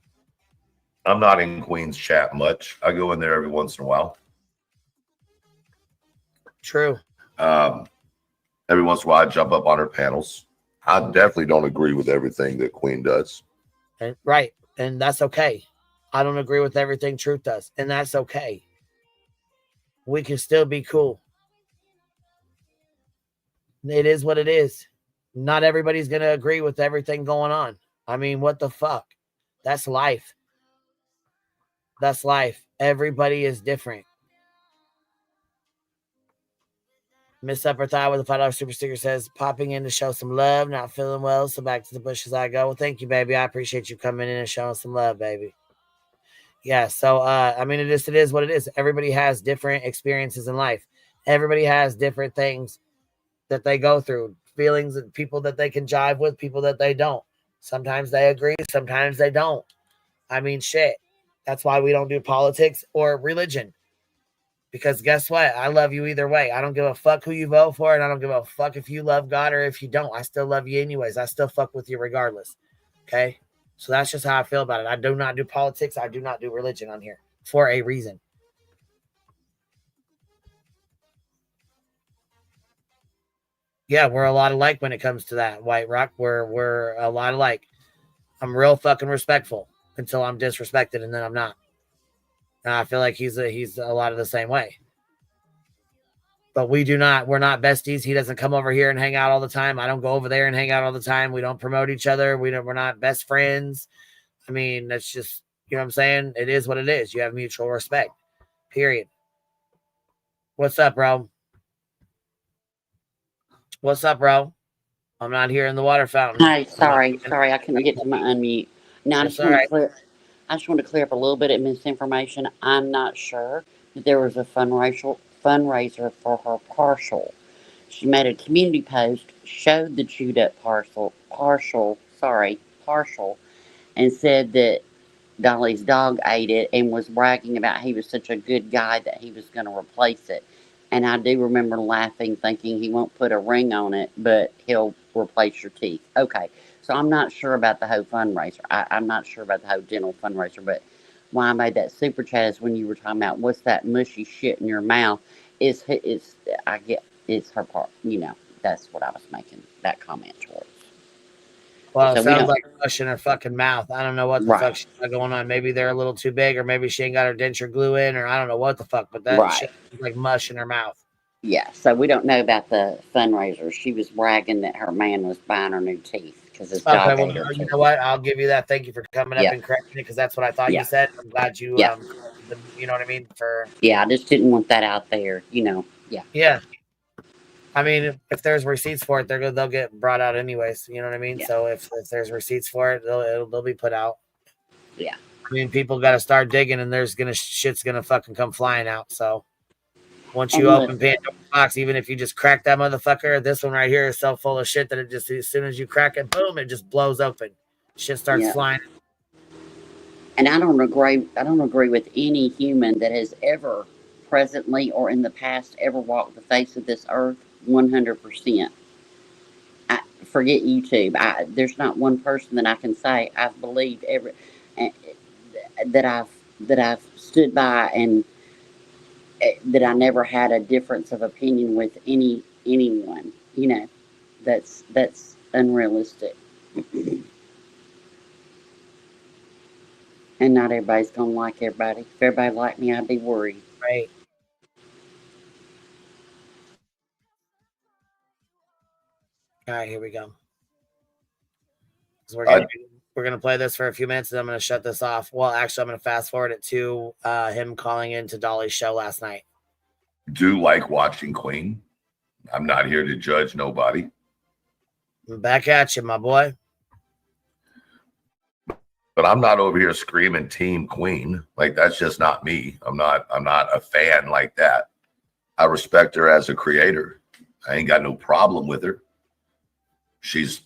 I'm not in Queen's chat much. I go in there every once in a while. True. Every once in a while, I jump up on her panels. I definitely don't agree with everything that Queen does. And, right. And that's okay. I don't agree with everything Truth does. And that's okay. We can still be cool. It is what it is. Not everybody's going to agree with everything going on. I mean, what the fuck? That's life. That's life. Everybody is different. Miss Upper Thigh with a $5 super sticker says, popping in to show some love, not feeling well, so back to the bushes I go. Well, thank you, baby. I appreciate you coming in and showing some love, baby. Yeah, so, I mean, it is what it is. Everybody has different experiences in life. Everybody has different things that they go through, feelings and people that they can jive with, people that they don't. Sometimes they agree, sometimes they don't. I mean, shit. That's why we don't do politics or religion. Because guess what? I love you either way. I don't give a fuck who you vote for, and I don't give a fuck if you love God or if you don't. I still love you anyways. I still fuck with you regardless. Okay? So that's just how I feel about it. I do not do politics. I do not do religion on here for a reason. Yeah, we're a lot alike when it comes to that, White Rock. We're a lot alike. I'm real fucking respectful until I'm disrespected, and then I'm not. And I feel like he's a lot of the same way. But we're not besties. He doesn't come over here and hang out all the time. I don't go over there and hang out all the time. We don't promote each other. We're not best friends. I mean, that's just, you know what I'm saying? It is what it is. You have mutual respect. Period. What's up, bro? What's up, bro? I'm not here in the water fountain. Hi, sorry, I couldn't get to my unmute. Now, It's all right. I just want to clear up a little bit of misinformation. I'm not sure that there was a fundraiser for her parcel. She made a community post, showed the chewed up partial, and said that Dolly's dog ate it and was bragging about he was such a good guy that he was going to replace it. And I do remember laughing, thinking he won't put a ring on it, but he'll replace your teeth. Okay, so I'm not sure about the whole fundraiser. I'm not sure about the whole general fundraiser, but why I made that super chat is when you were talking about what's that mushy shit in your mouth. It's her part. You know, that's what I was making that comment towards. Well, So it sounds like mush in her fucking mouth. I don't know what the fuck she's got going on. Maybe they're a little too big, or maybe she ain't got her denture glue in, or I don't know what the fuck, but that shit is like mush in her mouth. Yeah, so we don't know about the fundraiser. She was bragging that her man was buying her new teeth because his dog ate her teeth. You know what? I'll give you that. Thank you for coming up and correcting it, because that's what I thought you said. I'm glad you, you know what I mean? Yeah, I just didn't want that out there, you know. Yeah. Yeah. I mean, if there's receipts for it, they'll get brought out anyways. You know what I mean? Yeah. So if there's receipts for it, they'll be put out. Yeah. I mean, people got to start digging, and shit's gonna fucking come flying out. So once you open Pandora's box, even if you just crack that motherfucker, this one right here is so full of shit that it just, as soon as you crack it, boom, it just blows open. Shit starts flying. And I don't agree with any human that has ever, presently or in the past, ever walked the face of this earth. 100%. Forget YouTube. There's not one person that I can say I've believed that I've stood by and that I never had a difference of opinion with anyone. You know, that's unrealistic. And not everybody's gonna like everybody. If everybody liked me, I'd be worried. Right. All right, here we go. So we're gonna play this for a few minutes, and I'm gonna shut this off. Well, actually, I'm gonna fast forward it to him calling into Dolly's show last night. Do like watching Queen. I'm not here to judge nobody. I'm back at you, my boy. But I'm not over here screaming Team Queen. Like, that's just not me. I'm not a fan like that. I respect her as a creator. I ain't got no problem with her. She's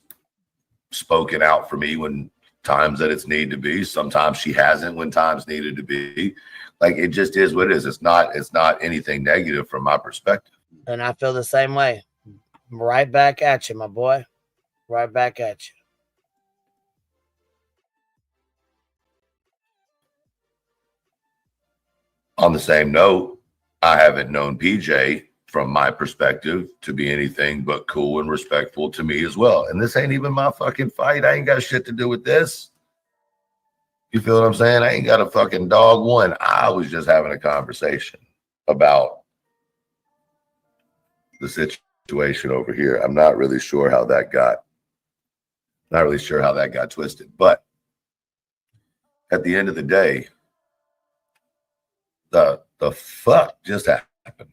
spoken out for me when times that it's needed to be. Sometimes she hasn't when times needed to be. Like, it just is what it is. It's not anything negative from my perspective. And I feel the same way. Right back at you, my boy. Right back at you. On the same note, I haven't known PJ from my perspective to be anything but cool and respectful to me as well. And this ain't even my fucking fight. I ain't got shit to do with this. You feel what I'm saying? I ain't got a fucking dog one. I was just having a conversation about the situation over here. I'm not really sure how that got twisted. But at the end of the day, the fuck just happened.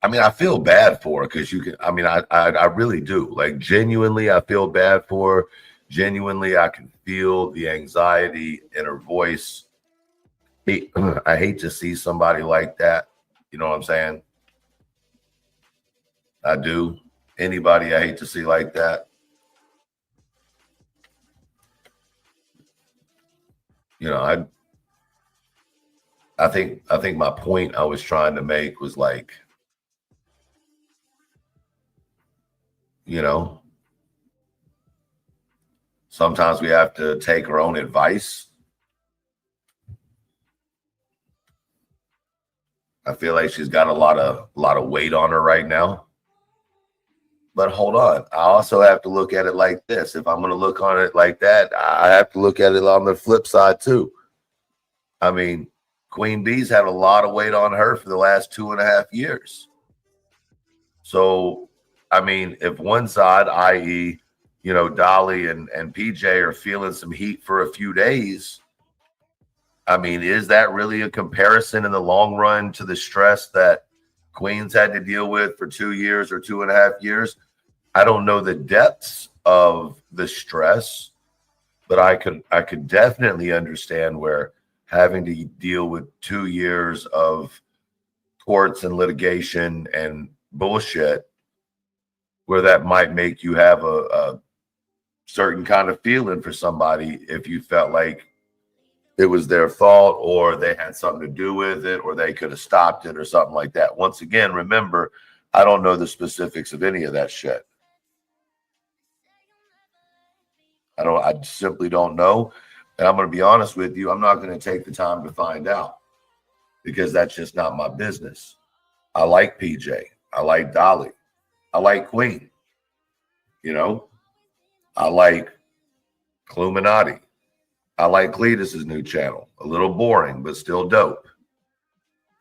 I mean, I feel bad for her because you can, I mean, I really do. Like, genuinely, I feel bad for her. Genuinely, I can feel the anxiety in her voice. I hate to see somebody like that. You know what I'm saying? I do. Anybody I hate to see like that. You know, I think my point I was trying to make was like, you know, sometimes we have to take our own advice. I feel like she's got a lot of weight on her right now. But hold on, I also have to look at it like this. If I'm going to look on it like that, I have to look at it on the flip side too. I mean, Queen Bee's had a lot of weight on her for the last 2.5 years. So, I mean, if one side, i.e., you know, Dolly and PJ are feeling some heat for a few days, I mean, is that really a comparison in the long run to the stress that Queen's had to deal with for 2 years or 2.5 years? I don't know the depths of the stress, but I could definitely understand where having to deal with 2 years of courts and litigation and bullshit, where that might make you have a certain kind of feeling for somebody if you felt like it was their fault or they had something to do with it or they could have stopped it or something like that. Once again, remember, I don't know the specifics of any of that shit. I simply don't know. And I'm going to be honest with you, I'm not going to take the time to find out because that's just not my business. I like PJ. I like Dolly. I like Queen. You know, I like Cluminati. I like Cletus's new channel. A little boring, but still dope.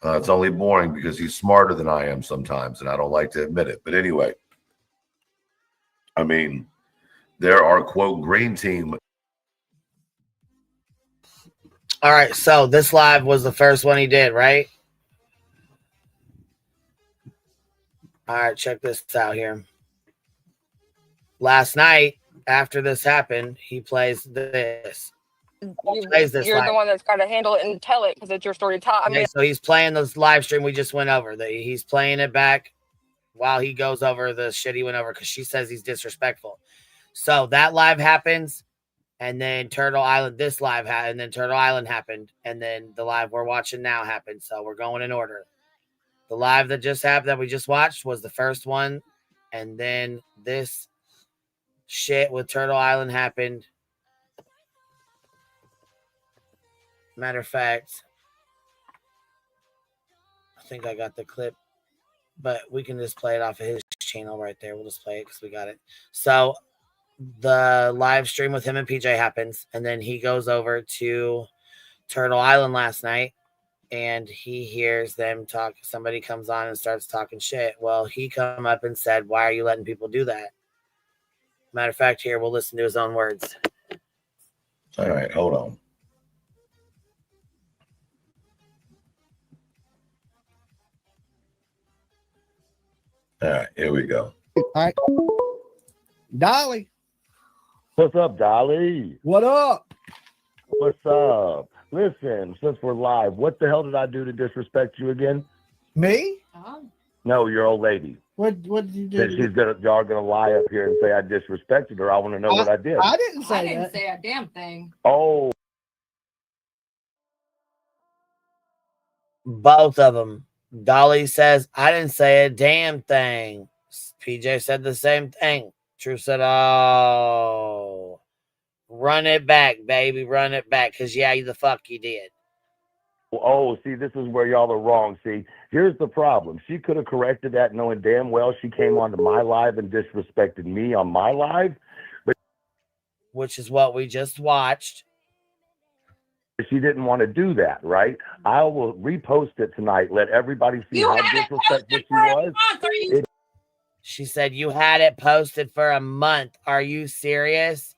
It's only boring because he's smarter than I am sometimes, and I don't like to admit it. But anyway, I mean, there are, quote, green team. All right, so this live was the first one he did, right? All right, check this out here. Last night, after this happened, he plays this. You're the one that's got to handle it and tell it because it's your story to tell. I mean, so he's playing this live stream we just went over. He's playing it back while he goes over the shit he went over because she says he's disrespectful. So that live happens, and then Turtle Island, this live and then Turtle Island happened, and then the live we're watching now happened. So we're going in order. The live that just happened that we just watched was the first one, and then this shit with Turtle Island happened. Matter of fact, I think I got the clip, but we can just play it off of his channel right there. We'll just play it because we got it. So the live stream with him and PJ happens, and then he goes over to Turtle Island last night, and he hears them talk. Somebody comes on and starts talking shit. Well, he come up and said, "Why are you letting people do that?" Matter of fact, here, we'll listen to his own words. All right, hold on. All right, here we go. All right. Dolly. What's up, Dolly? What up? What's up? Listen, since we're live, what the hell did I do to disrespect you again? Me? Oh. No, your old lady. What did you do? That y'all gonna lie up here and say I disrespected her. I want to know what I did. I didn't say I didn't that. say a damn thing. Oh, Both of them. Dolly says, I didn't say a damn thing. PJ said the same thing. True said, oh, run it back, baby. Run it back. Because, yeah, the fuck you did. see, this is where y'all are wrong. See, here's the problem. She could have corrected that knowing damn well she came onto my live and disrespected me on my live. Which is what we just watched. She didn't want to do that, right? I will repost it tonight. Let everybody see how disrespectful she was. She said, you had it posted for a month. Are you serious?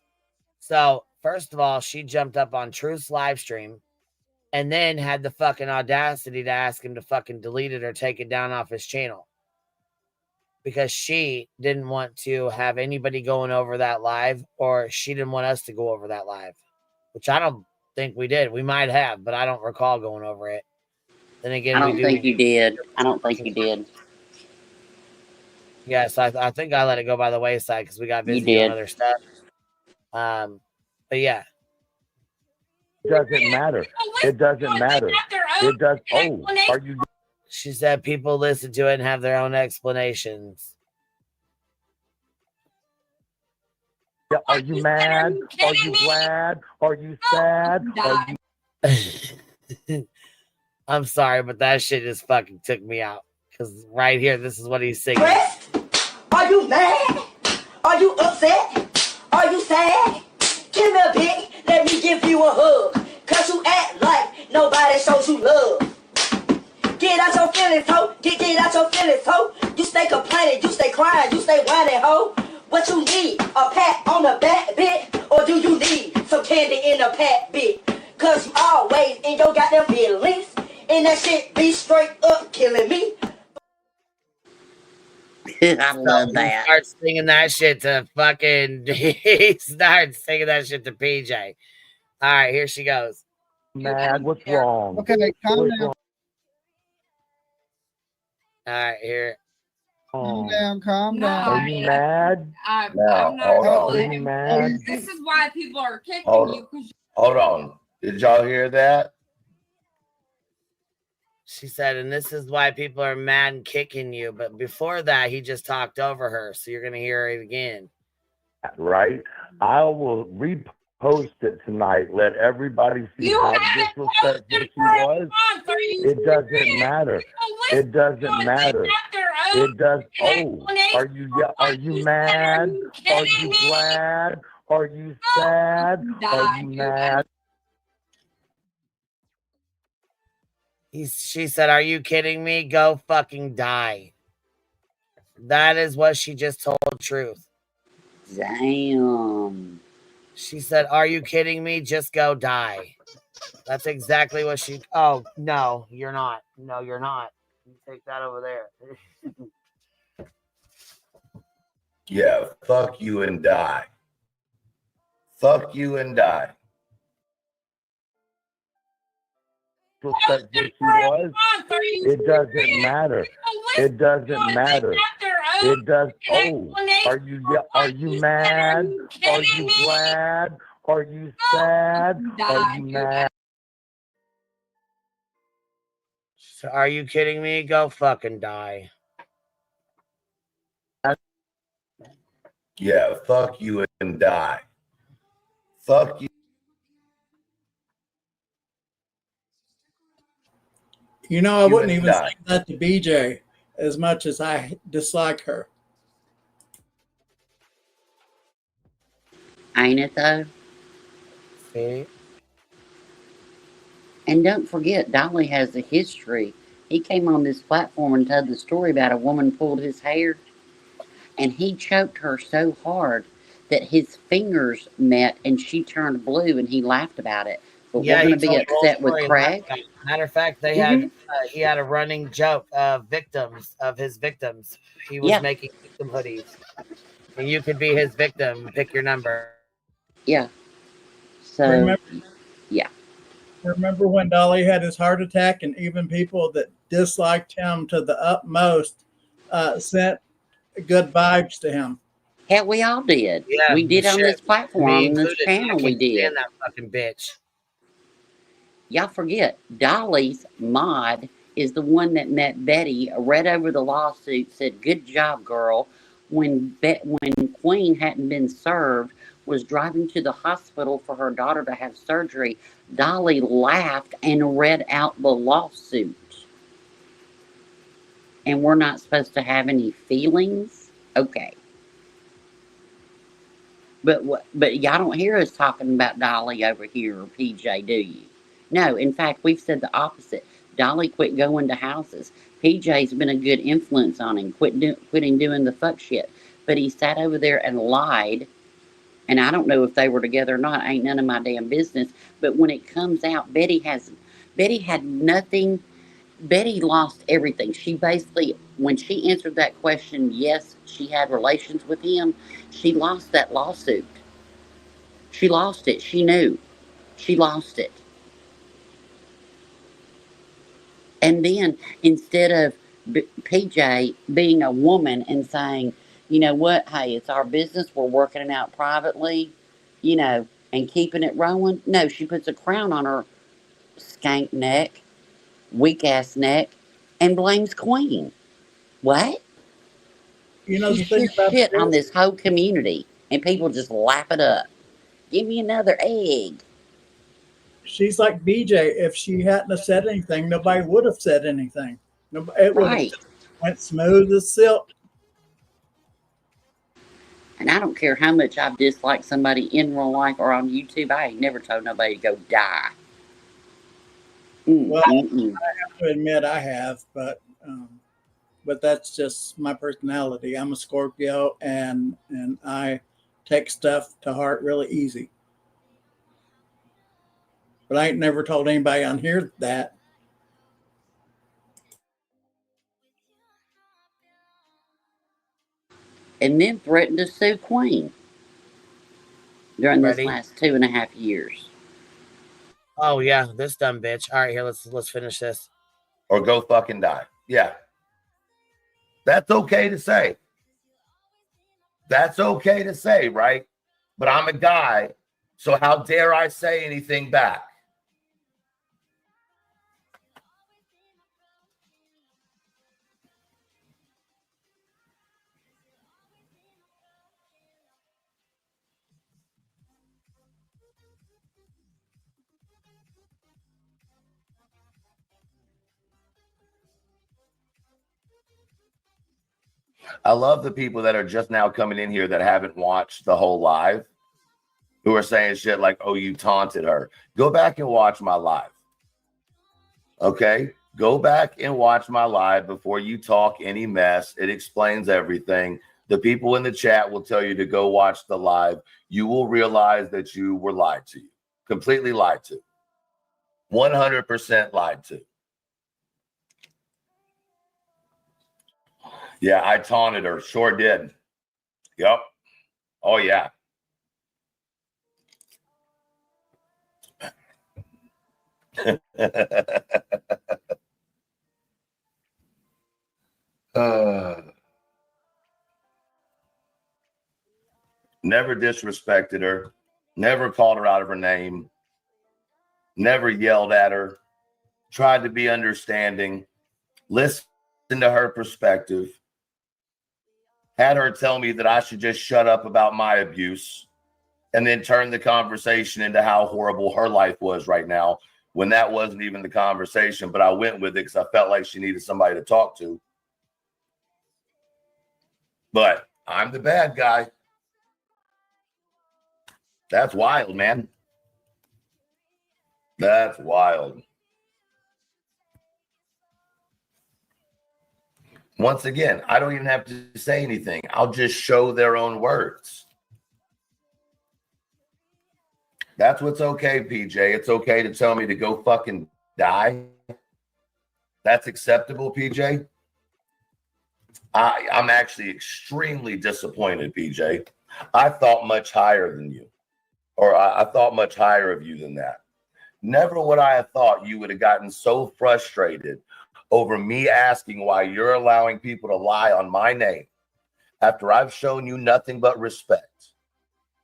So, first of all, she jumped up on Truth's live stream and then had the fucking audacity to ask him to fucking delete it or take it down off his channel. Because she didn't want to have anybody going over that live, or she didn't want us to go over that live, which I don't think we did. We might have, but I don't recall going over it. Then again, I don't think you did. I don't think you did. Yes, I think I let it go by the wayside because we got busy doing other stuff. But yeah. It doesn't matter. It doesn't matter. It does. Oh, are you? She said people listen to it and have their own explanations. Yeah, are you mad? Are you glad? Are you sad? Are you... I'm sorry, but that shit just fucking took me out. Because right here, this is what he's singing. Are you mad? Are you upset? Are you sad? Give me a big, let me give you a hug. Cause you act like nobody shows you love. Get out your feelings, ho. Get out your feelings, ho. You stay complaining, you stay crying, you stay whining, ho. What you need? A pat on the back bit? Or do you need some candy in a pat bit? Cause you always in your goddamn feelings. And that shit be straight up killing me. I love that. He starts singing that shit to fucking... he starts singing that shit to PJ. All right, here she goes. Mad? What's wrong? Okay, calm down. All right, here. Calm down. Are you mad? I'm Now, not hold really. on. Are you mad? This is why people are kicking Hold you. Hold on. Did y'all hear that? She said, and this is why people are mad and kicking you. But before that, he just talked over her. So you're going to hear it again. Right? I will repost it tonight. Let everybody see how disrespectful she was. It doesn't matter. It doesn't matter. It does. Oh, are you mad? Are you glad? Are you sad? Are you mad? She said, are you kidding me? Go fucking die. That is what she just told Truth. Damn. She said, are you kidding me? Just go die. That's exactly what she... Oh, no, you're not. No, you're not. You take that over there. Yeah, fuck you and die. Fuck you and die. She was. It doesn't matter. It doesn't matter. It does. Oh, are you mad? Are you glad? Are you sad? Are you mad? So are you kidding me? Go fucking die. Yeah, fuck you and die. Fuck you. You know, I wouldn't even say that to BJ as much as I dislike her. Ain't it though? See? And don't forget, Dolly has a history. He came on this platform and told the story about a woman pulled his hair, and he choked her so hard that his fingers met and she turned blue, and he laughed about it. But we're going to be upset with Craig. Matter of fact, they had he had a running joke of his victims. He was making victim hoodies, and you could be his victim. Pick your number. Yeah. So, Remember? yeah. Remember when Dolly had his heart attack, and even people that disliked him to the utmost sent good vibes to him? Hell, we all did. Yeah, We did on shit. this platform, Me on this included. channel. I We can't stand did. that fucking bitch. Y'all forget, Dolly's mod is the one that met Betty, read over the lawsuit, said, "Good job, girl." When Queen hadn't been served, was driving to the hospital for her daughter to have surgery, Dolly laughed and read out the lawsuit. And we're not supposed to have any feelings? Okay. But y'all don't hear us talking about Dolly over here or PJ, do you? No, in fact, we've said the opposite. Dolly quit going to houses. PJ's been a good influence on him, quitting doing the fuck shit. But he sat over there and lied. And I don't know if they were together or not. Ain't none of my damn business. But when it comes out, Betty had nothing. Betty lost everything. She basically, when she answered that question, yes, she had relations with him, she lost that lawsuit. She lost it. She knew. She lost it. And then instead of PJ being a woman and saying, you know what, hey, it's our business, we're working it out privately, and keeping it rolling. No, she puts a crown on her skank neck, weak ass neck, and blames Queen. What? The She's thing just about shit it on is, this whole community, and people just lap it up. Give me another egg. she's like BJ. If she hadn't have said anything, nobody would have said anything. It would have Right. just went smooth as silk. And I don't care how much I've disliked somebody in real life or on YouTube, I ain't never told nobody to go die. Well, I have to admit I have, but that's just my personality. I'm a Scorpio, and I take stuff to heart really easy. But I ain't never told anybody on here that. And then threatened to sue Queen during this Ready? last 2.5 years. Oh yeah, this dumb bitch. All right, here, let's finish this. Or go fucking die. Yeah. That's okay to say. That's okay to say, right? But I'm a guy, so how dare I say anything back? I love the people that are just now coming in here that haven't watched the whole live, who are saying shit like, oh, you taunted her. Go back and watch my live. Okay? Go back and watch my live before you talk any mess. It explains everything. The people in the chat will tell you to go watch the live. You will realize that you were lied to. Completely lied to. 100% lied to. Yeah, I taunted her. Sure did. Yep. Oh, yeah. Never disrespected her. Never called her out of her name. Never yelled at her. Tried to be understanding. Listened to her perspective. Had her tell me that I should just shut up about my abuse and then turn the conversation into how horrible her life was right now, when that wasn't even the conversation. But I went with it because I felt like she needed somebody to talk to. But I'm the bad guy. That's wild, man. That's wild. Once again, I don't even have to say anything. I'll just show their own words. That's what's okay, PJ. It's okay to tell me to go fucking die. That's acceptable, PJ. I'm actually extremely disappointed, PJ. I thought much higher than you, or I thought much higher of you than that. Never would I have thought you would have gotten so frustrated over me asking why you're allowing people to lie on my name after I've shown you nothing but respect.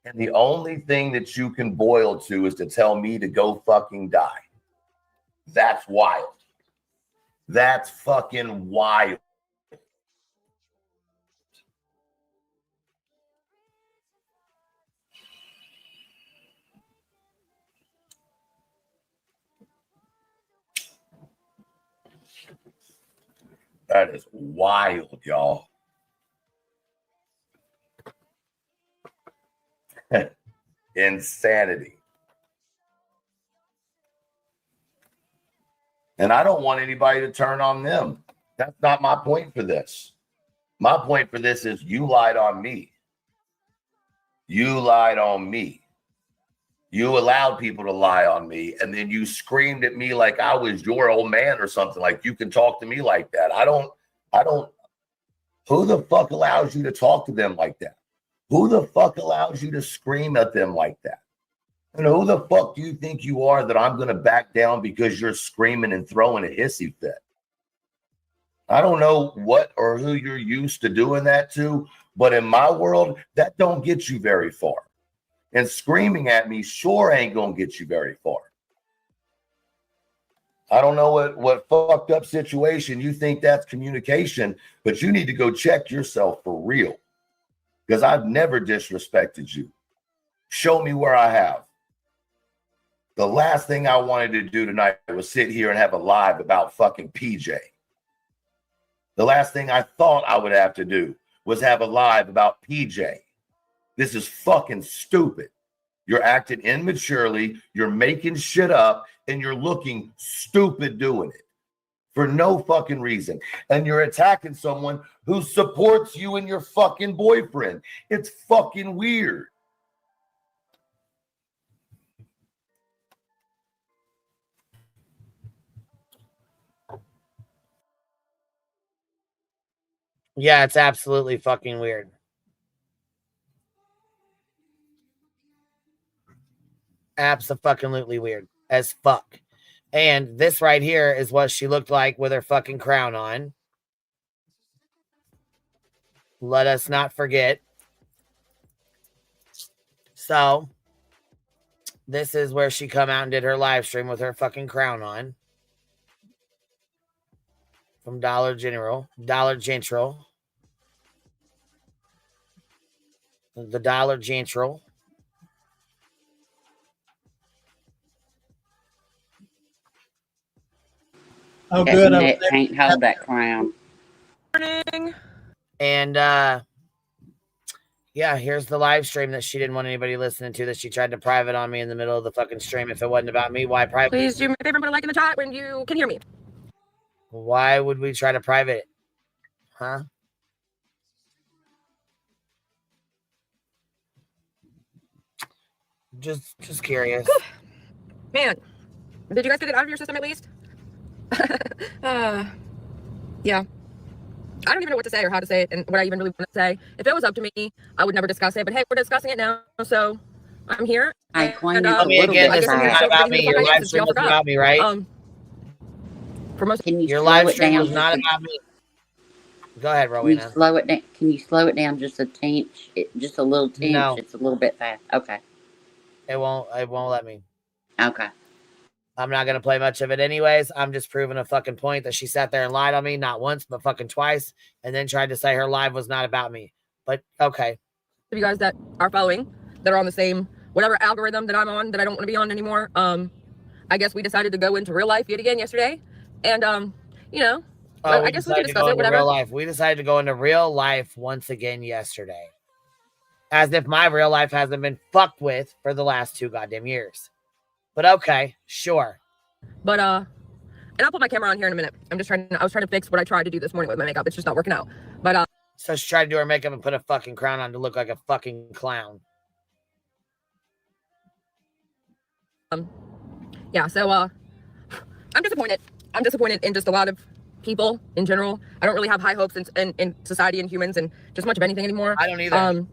And the only thing that you can boil to is to tell me to go fucking die. That's wild. That's fucking wild. That is wild, y'all. Insanity. And I don't want anybody to turn on them. That's not my point for this. My point for this is you lied on me. You lied on me. You allowed people to lie on me, and then you screamed at me like I was your old man or something, like you can talk to me like that. I don't, who the fuck allows you to talk to them like that? Who the fuck allows you to scream at them like that? And who the fuck do you think you are that I'm going to back down because you're screaming and throwing a hissy fit? I don't know what or who you're used to doing that to, but in my world, that don't get you very far. And screaming at me sure ain't going to get you very far. I don't know what fucked up situation you think that's communication, but you need to go check yourself for real. Because I've never disrespected you. Show me where I have. The last thing I wanted to do tonight was sit here and have a live about fucking PJ. The last thing I thought I would have to do was have a live about PJ. This is fucking stupid. You're acting immaturely, you're making shit up, and you're looking stupid doing it for no fucking reason. And you're attacking someone who supports you and your fucking boyfriend. It's fucking weird. Yeah, it's absolutely fucking weird. Abso-fucking-lutely weird as fuck. And this right here is what she looked like with her fucking crown on. Let us not forget. So, this is where she come out and did her live stream with her fucking crown on. From Dollar General. The Dollar General. Oh, That good. neck can't hold that crown. Morning. And yeah, here's the live stream that she didn't want anybody listening to, that she tried to private on me in the middle of the fucking stream. If it wasn't about me, why private? Please do me a favor and put a like in the chat when you can hear me. Why would we try to private it? Huh? Just curious. Man, did you guys get it out of your system at least? Yeah. I don't even know what to say or how to say it and what I even really want to say. If it was up to me, I would never discuss it. But hey, we're discussing it now, so I'm here. I claim again, this is not about me. Your live stream was about me, right? For most, Can you your slow live it stream down was not about me. Go ahead, Can you Rowena. slow it down? Can you slow it down just a tinch? Just a little tinch. No. It's a little bit fast. Okay. It won't let me. Okay. I'm not gonna play much of it anyways. I'm just proving a fucking point that she sat there and lied on me, not once, but fucking twice, and then tried to say her live was not about me. But okay. You guys that are following, that are on the same whatever algorithm that I'm on, that I don't want to be on anymore. I guess we decided to go into real life yet again yesterday, and you know, I guess we can discuss it. Whatever. Real life. We decided to go into real life once again yesterday, as if my real life hasn't been fucked with for the last 2 goddamn years. But okay, sure. But and I'll put my camera on here in a minute. I was trying to fix what I tried to do this morning with my makeup. It's just not working out. But so she tried to do her makeup and put a fucking crown on to look like a fucking clown. Yeah, so I'm disappointed. I'm disappointed in just a lot of people in general. I don't really have high hopes in society and humans and just much of anything anymore. I don't either.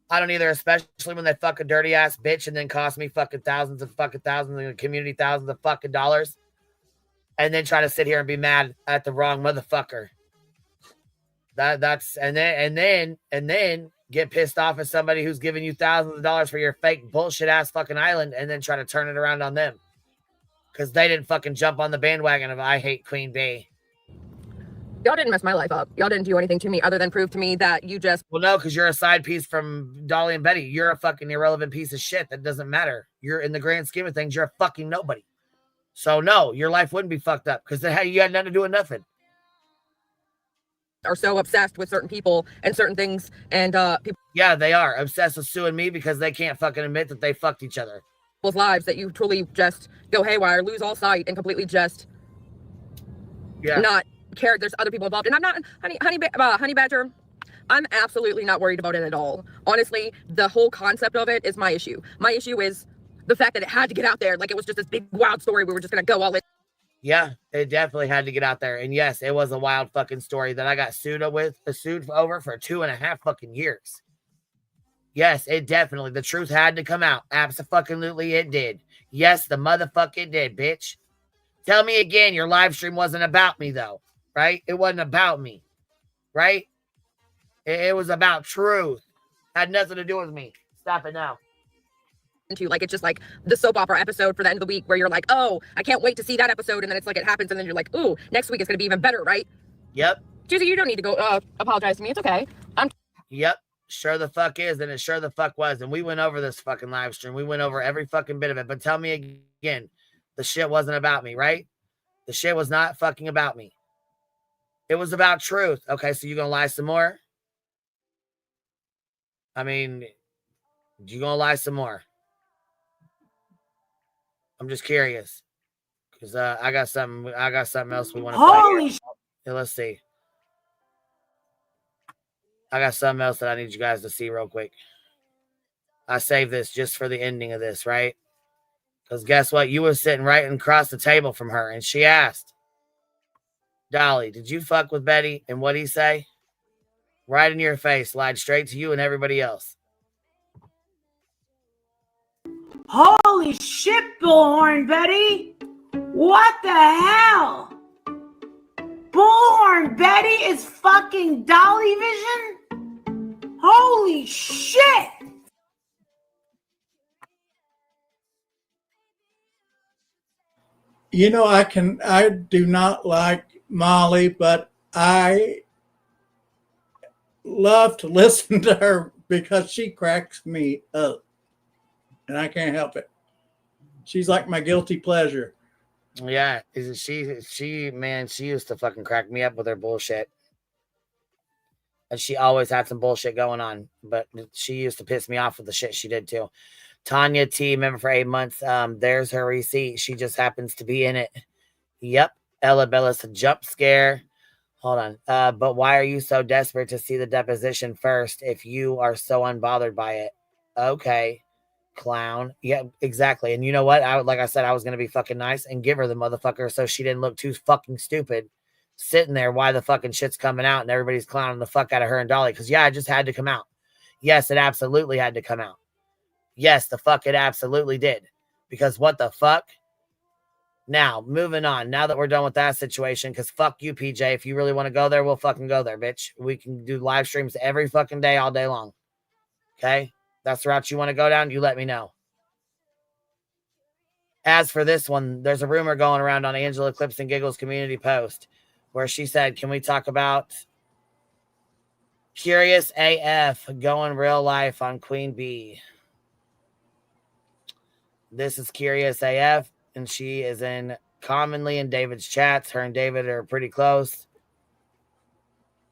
I don't either, especially when they fuck a dirty ass bitch and then cost me fucking thousands and the community thousands of fucking dollars. And then try to sit here and be mad at the wrong motherfucker. That's and then get pissed off at somebody who's giving you thousands of dollars for your fake bullshit ass fucking island and then try to turn it around on them. Because they didn't fucking jump on the bandwagon of I hate Queen Bee. Y'all didn't mess my life up. Y'all didn't do anything to me other than prove to me that you just... Well, no, because you're a side piece from Dolly and Betty. You're a fucking irrelevant piece of shit. That doesn't matter. You're, in the grand scheme of things, you're a fucking nobody. So, no, your life wouldn't be fucked up because you had nothing to do with nothing. Are so obsessed with certain people and certain things. And people... Yeah, they are obsessed with suing me because they can't fucking admit that they fucked each other. People's lives that you truly just go haywire, lose all sight, and completely just not care. There's other people involved. And I'm not, Honey Badger, I'm absolutely not worried about it at all. Honestly, the whole concept of it is my issue. My issue is the fact that it had to get out there. Like it was just this big wild story. We were just going to go all in. Yeah, it definitely had to get out there. And yes, it was a wild fucking story that I got sued over for 2.5 fucking years. Yes, it definitely, the truth had to come out. Absolutely it did. Yes, the motherfucker did, bitch. Tell me again, your live stream wasn't about me though, right? It wasn't about me, right? It was about truth. Had nothing to do with me. Stop it now. Like it's just like the soap opera episode for the end of the week where you're like, oh, I can't wait to see that episode, and then it's like it happens, and then you're like, ooh, next week it's gonna be even better, right? Yep. Juicy, you don't need to go apologize to me. It's okay. Yep. Sure the fuck is, and it sure the fuck was. And we went over this fucking live stream. We went over every fucking bit of it. But tell me again, the shit wasn't about me, right? The shit was not fucking about me. It was about truth. Okay, so you gonna lie some more? I mean, you gonna lie some more? I'm just curious. Because I got something else we want to Holy shit. Let's see. I got something else that I need you guys to see real quick. I saved this just for the ending of this, right? Because guess what? You were sitting right across the table from her, and she asked, Dolly, did you fuck with Betty? And what'd he say? Right in your face, lied straight to you and everybody else. Holy shit, Bullhorn Betty! What the hell? Bullhorn Betty is fucking Dolly Vision? Holy shit! You know, I do not like Molly, but I love to listen to her because she cracks me up. And I can't help it. She's like my guilty pleasure. Yeah, she used to fucking crack me up with her bullshit. And she always had some bullshit going on, but she used to piss me off with the shit she did too. Tanya T, member for 8 months. There's her receipt. She just happens to be in it. Yep. Ella Bella's a jump scare. Hold on. But why are you so desperate to see the deposition first if you are so unbothered by it? Okay. Clown. Yeah, exactly. And you know what? Like I said, I was going to be fucking nice and give her the motherfucker so she didn't look too fucking stupid sitting there while the fucking shit's coming out and everybody's clowning the fuck out of her and Dolly. Because, yeah, it just had to come out. Yes, it absolutely had to come out. Yes, the fuck it absolutely did. Because what the fuck? Now, moving on. Now that we're done with that situation, because fuck you, PJ. If you really want to go there, we'll fucking go there, bitch. We can do live streams every fucking day, all day long. Okay? That's the route you want to go down, you let me know. As for this one, there's a rumor going around on Angela Clips and Giggles community post where she said, can we talk about Curious AF going real life on Queen Bee? This is Curious AF, and she is commonly in David's chats. Her and David are pretty close.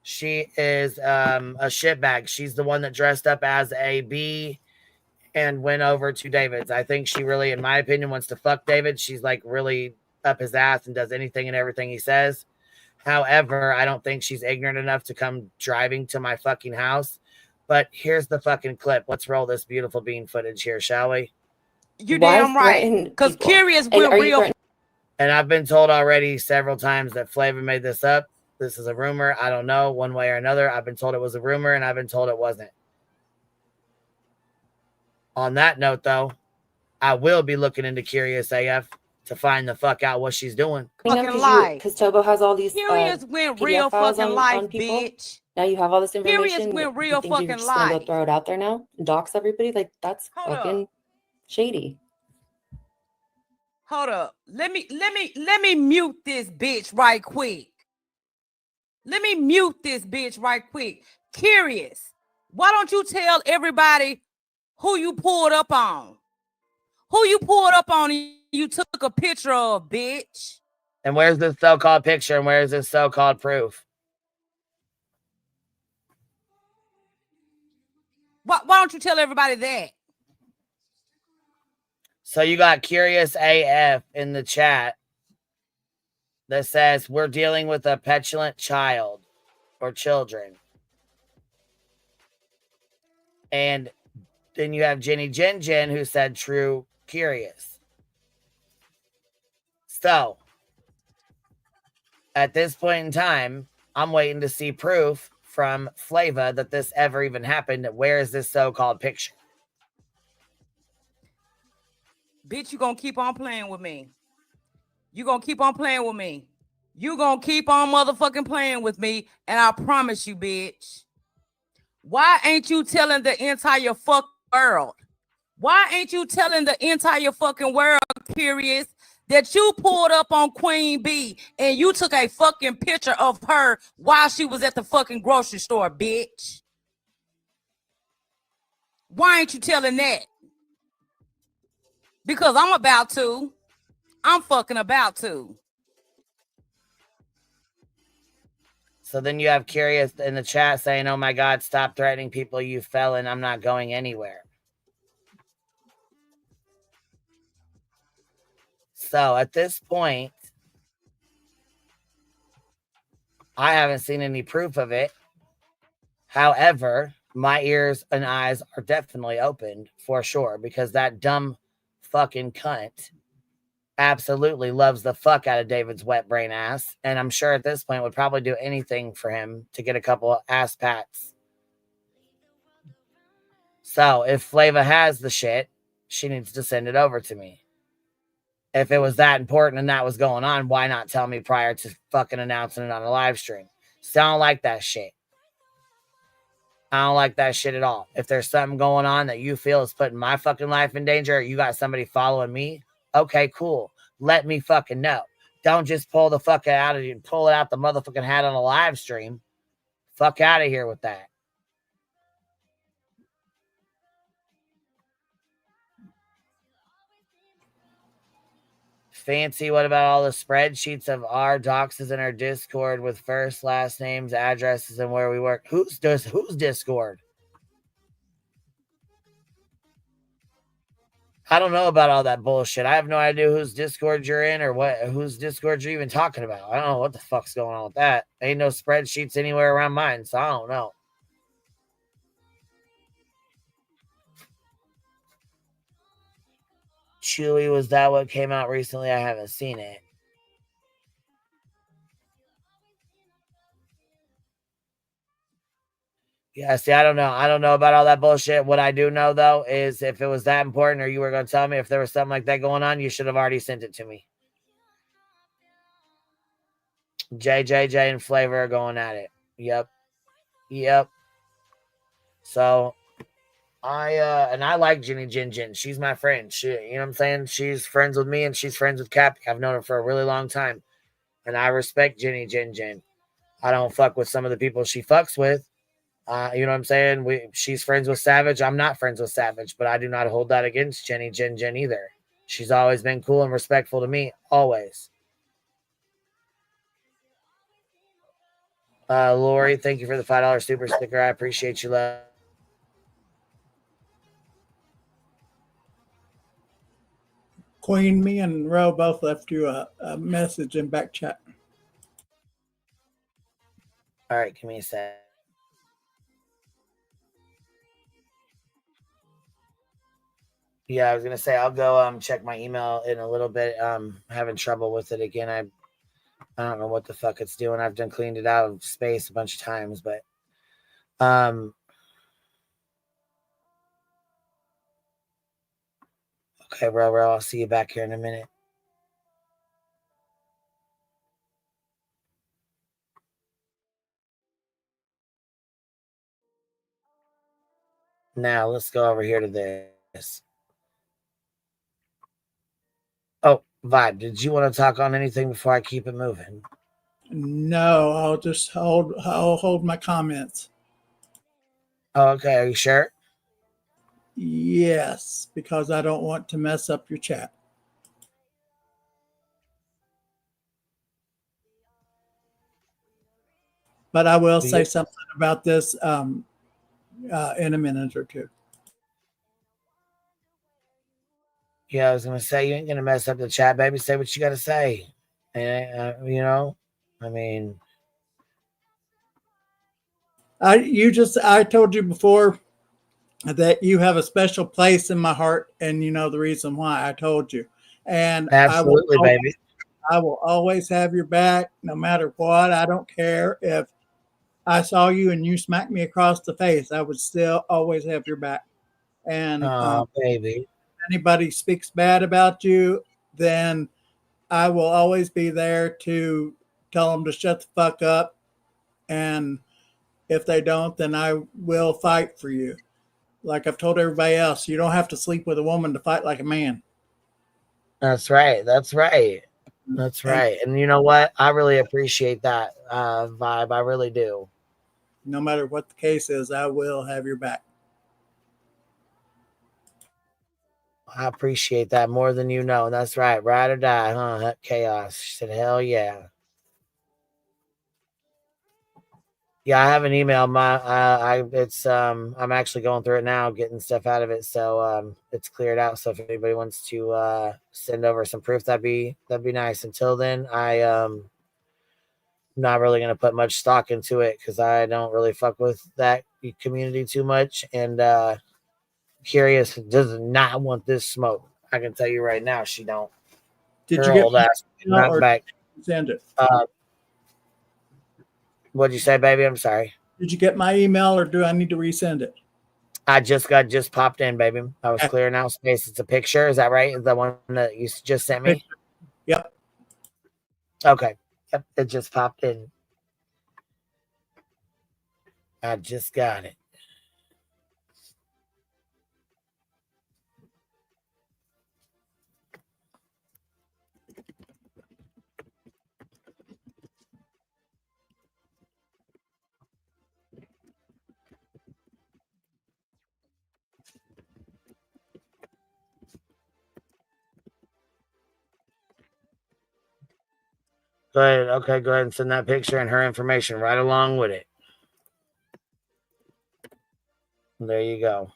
She is a shitbag. She's the one that dressed up as a bee and went over to David's. I think she really, in my opinion, wants to fuck David. She's like really up his ass and does anything and everything he says. However, I don't think she's ignorant enough to come driving to my fucking house. But here's the fucking clip. Let's roll this beautiful bean footage here, shall we? You damn right. Because Curious will real. And I've been told already several times that Flavor made this up. This is a rumor. I don't know one way or another. I've been told it was a rumor, and I've been told it wasn't. On that note, though, I will be looking into Curious AF to find the fuck out what she's doing. Fucking life. Because Tobo has all these Curious went PDF real files fucking on life, people. bitch. Now you have all this Curious information. went You real think you're fucking just gonna go life. throw it out there now and dox everybody? Like that's Hold fucking up. shady. Hold up. Let me mute this bitch right quick. Let me mute this bitch right quick. Curious. Why don't you tell everybody who you pulled up on? Who you pulled up on and you took a picture of, bitch? And where's this so-called picture and where's this so-called proof? Why don't you tell everybody that? So you got Curious AF in the chat that says we're dealing with a petulant child or children. And then you have Jenny Jen Jen who said true curious. So at this point in time, I'm waiting to see proof from Flava that this ever even happened. Where is this so-called picture? Bitch, you gonna keep on playing with me. You gonna keep on playing with me. You gonna keep on motherfucking playing with me, and I promise you, bitch. Why ain't you telling the entire fucking world? Why ain't you telling the entire fucking world, Curious, that you pulled up on Queen Bee and you took a fucking picture of her while she was at the fucking grocery store, bitch? Why ain't you telling that? Because I'm about to. I'm fucking about to. So then you have Curious in the chat saying, oh my God, stop threatening people, you felon. I'm not going anywhere. So at this point, I haven't seen any proof of it. However, my ears and eyes are definitely opened for sure because that dumb fucking cunt absolutely loves the fuck out of David's wet brain ass. And I'm sure at this point would probably do anything for him to get a couple of ass pats. So if Flava has the shit, she needs to send it over to me. If it was that important and that was going on, why not tell me prior to fucking announcing it on a live stream? So I don't like that shit. I don't like that shit at all. If there's something going on that you feel is putting my fucking life in danger, or you got somebody following me, okay, cool. Let me fucking know. Don't just pull the fuck out of you, pull it out the motherfucking hat on a live stream. Fuck out of here with that. Fancy, what about all the spreadsheets of our doxes in our Discord with first, last names, addresses, and where we work? Who's Discord? I don't know about all that bullshit. I have no idea whose Discord you're in or whose Discord you're even talking about. I don't know what the fuck's going on with that. Ain't no spreadsheets anywhere around mine, so I don't know. Chewy, was that what came out recently? I haven't seen it. Yeah, see, I don't know. I don't know about all that bullshit. What I do know, though, is if it was that important or you were going to tell me if there was something like that going on, you should have already sent it to me. JJJ and Flavor are going at it. Yep. So I like Jenny Jen Jen. She's my friend. She, you know what I'm saying? She's friends with me and she's friends with Cappy. I've known her for a really long time. And I respect Jenny Jen Jen. I don't fuck with some of the people she fucks with. You know what I'm saying? She's friends with Savage. I'm not friends with Savage, but I do not hold that against Jenny Jen Jen either. She's always been cool and respectful to me. Always. Lori, thank you for the $5 super sticker. I appreciate you, love. Queen, me and Ro both left you a message in back chat. All right, give me a sec. Yeah, I was gonna say I'll go check my email in a little bit. Having trouble with it again. I don't know what the fuck it's doing. I've done cleaned it out of space a bunch of times, but Okay, bro, I'll see you back here in a minute. Now let's go over here to this. Oh, Vibe, did you want to talk on anything before I keep it moving? No, I'll hold my comments. Oh, okay, are you sure? Yes, because I don't want to mess up your chat. But I will say something about this in a minute or two. Yeah, I was gonna say you ain't gonna mess up the chat, baby. Say what you gotta say, and you know, I mean, I told you before that you have a special place in my heart, and you know the reason why. I told you, and absolutely, baby. I will always have your back, no matter what. I don't care if I saw you and you smacked me across the face. I would still always have your back. And baby, if anybody speaks bad about you, then I will always be there to tell them to shut the fuck up. And if they don't, then I will fight for you. Like I've told everybody else, you don't have to sleep with a woman to fight like a man. That's right. That's right. That's right. And you know what? I really appreciate that Vibe. I really do. No matter what the case is, I will have your back. I appreciate that more than you know. That's right. Ride or die, huh? Chaos. She said, hell yeah. Yeah, I have an email. I'm actually going through it now, getting stuff out of it. So it's cleared out. So if anybody wants to send over some proof, that'd be nice. Until then, I'm not really gonna put much stock into it because I don't really fuck with that community too much. And Curious does not want this smoke. I can tell you right now, she don't. Did Her you get old ass knocked back. Send it. What'd you say, baby? I'm sorry. Did you get my email or do I need to resend it? I just popped in, baby. I was clearing out space. It's a picture. Is that right? Is the one that you just sent me? Yep. Okay. Yep. It just popped in. I just got it. Go ahead. Okay, go ahead and send that picture and her information right along with it. There you go.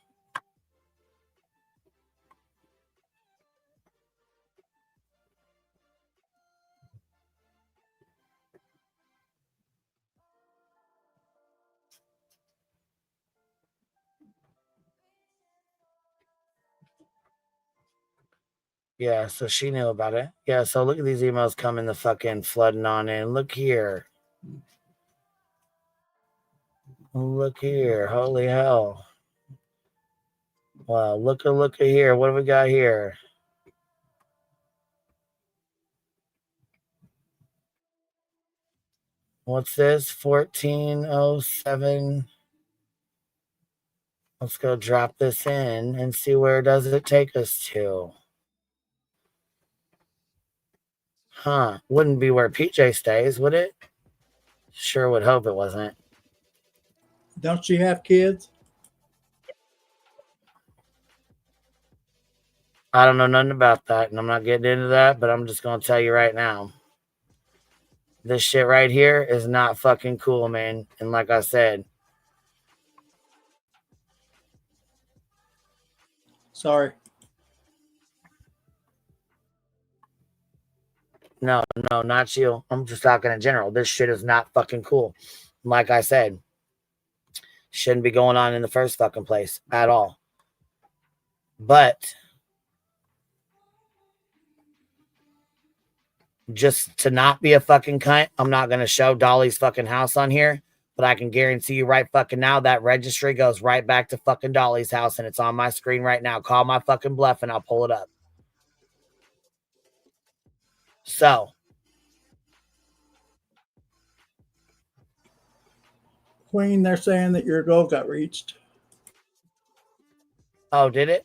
Yeah, so she knew about it. Yeah, so look at these emails coming the fucking flooding on in. Look here. Look here. Holy hell. Wow, look at here. What do we got here? What's this? 1407. Let's go drop this in and see where does it take us to. Huh. Wouldn't be where PJ stays, would it? Sure would hope it wasn't. Don't you have kids? I don't know nothing about that, and I'm not getting into that, but I'm just going to tell you right now. This shit right here is not fucking cool, man. And like I said, sorry. No, not you. I'm just talking in general. This shit is not fucking cool. Like I said, shouldn't be going on in the first fucking place at all. But just to not be a fucking cunt, I'm not going to show Dolly's fucking house on here. But I can guarantee you right fucking now that registry goes right back to fucking Dolly's house and it's on my screen right now. Call my fucking bluff and I'll pull it up. So, Queen, they're saying that your goal got reached. oh, did it?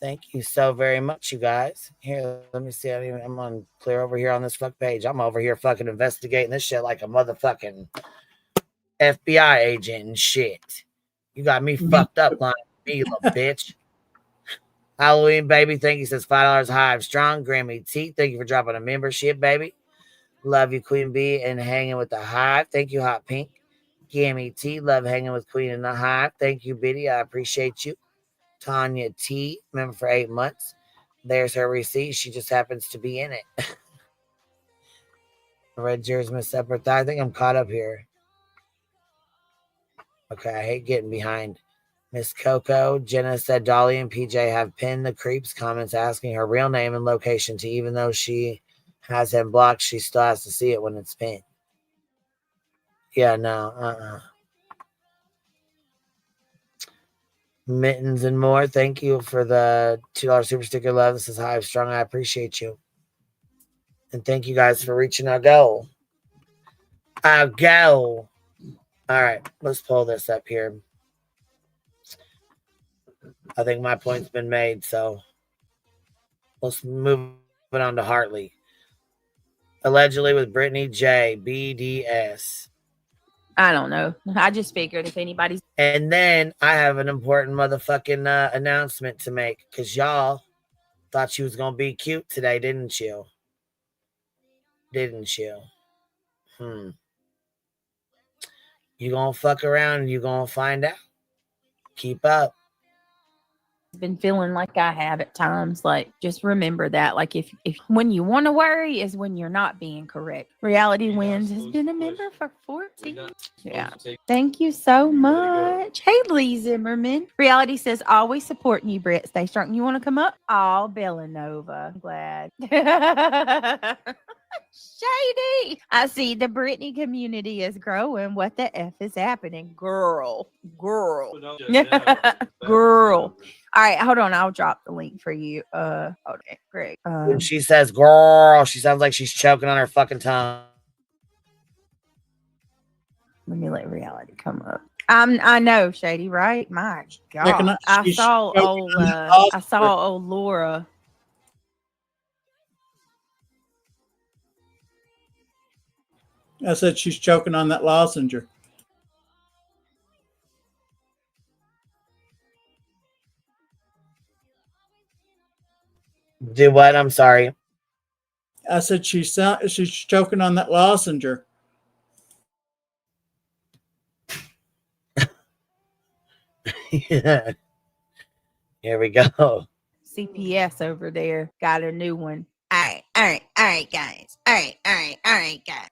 Thank you so very much, you guys. Here, let me see. I'm on clear over here on this fuck page. I'm over here fucking investigating this shit like a motherfucking FBI agent and shit. You got me fucked up, lying to me, you little bitch. Halloween, baby. Thank you. Says $5 Hive Strong. Grammy T. Thank you for dropping a membership, baby. Love you, Queen B, and hanging with the Hive. Thank you, Hot Pink. Gammy T. Love hanging with Queen in the Hive. Thank you, Biddy. I appreciate you. Tanya T. Member for 8 months. There's her receipt. She just happens to be in it. Red jersey, Miss Separate. I think I'm caught up here. Okay, I hate getting behind. Miss Coco. Jenna said Dolly and PJ have pinned the creeps comments asking her real name and location to, even though she has him blocked, she still has to see it when it's pinned. Yeah, no, Mittens and more. Thank you for the $2 super sticker love. This is Hive Strong. I appreciate you. And thank you guys for reaching our goal. Our goal. All right, let's pull this up here. I think my point's been made, so let's move it on to Hartley. Allegedly with Brittany J. BDS. I don't know. I just figured if anybody's. And then I have an important motherfucking announcement to make, because y'all thought she was going to be cute today, didn't you? Didn't you? You going to fuck around and you going to find out. Keep up. Been feeling like I have at times. Like, just remember that. Like, if when you want to worry is when you're not being correct. Reality Wins has been a member for 14. Yeah. Thank you so much. Hey, Lee Zimmerman. Reality says, always supporting you, Britt. Stay strong. You want to come up? Oh, Bellanova. I'm glad. Shady. I see the Britney community is growing. What the F is happening? Girl. Girl. All right, hold on. I'll drop the link for you. Okay, great. When she says girl, she sounds like she's choking on her fucking tongue. Let me let Reality come up. I know, Shady, right? My God. I saw old Laura. I said she's choking on that lozenge. Do what? I'm sorry. I said she's choking on that lozenge. Yeah. Here we go. CPS over there got a new one. All right, guys. All right, guys.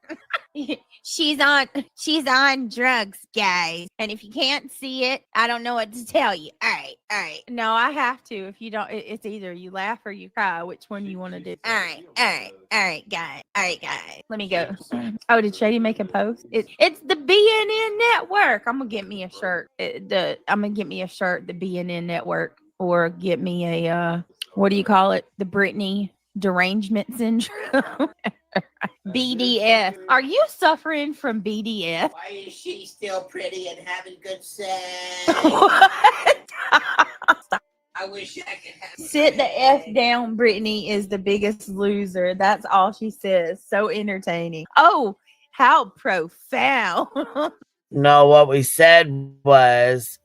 She's on drugs, guys. And if you can't see it, I don't know what to tell you. All right. No, I have to. If you don't, it's either you laugh or you cry. Which one you want to do? All right, guys. Let me go. Oh, did Shady make a post? It's the BNN Network. I'm gonna get me a shirt. The BNN Network, or get me a what do you call it? The Britney derangement syndrome. BDF. Are you suffering from BDF? Why is she still pretty and having good sex? I wish I could have. Sit the F down, Brittany is the biggest loser. That's all she says. So entertaining. Oh, how profound. No, what we said was,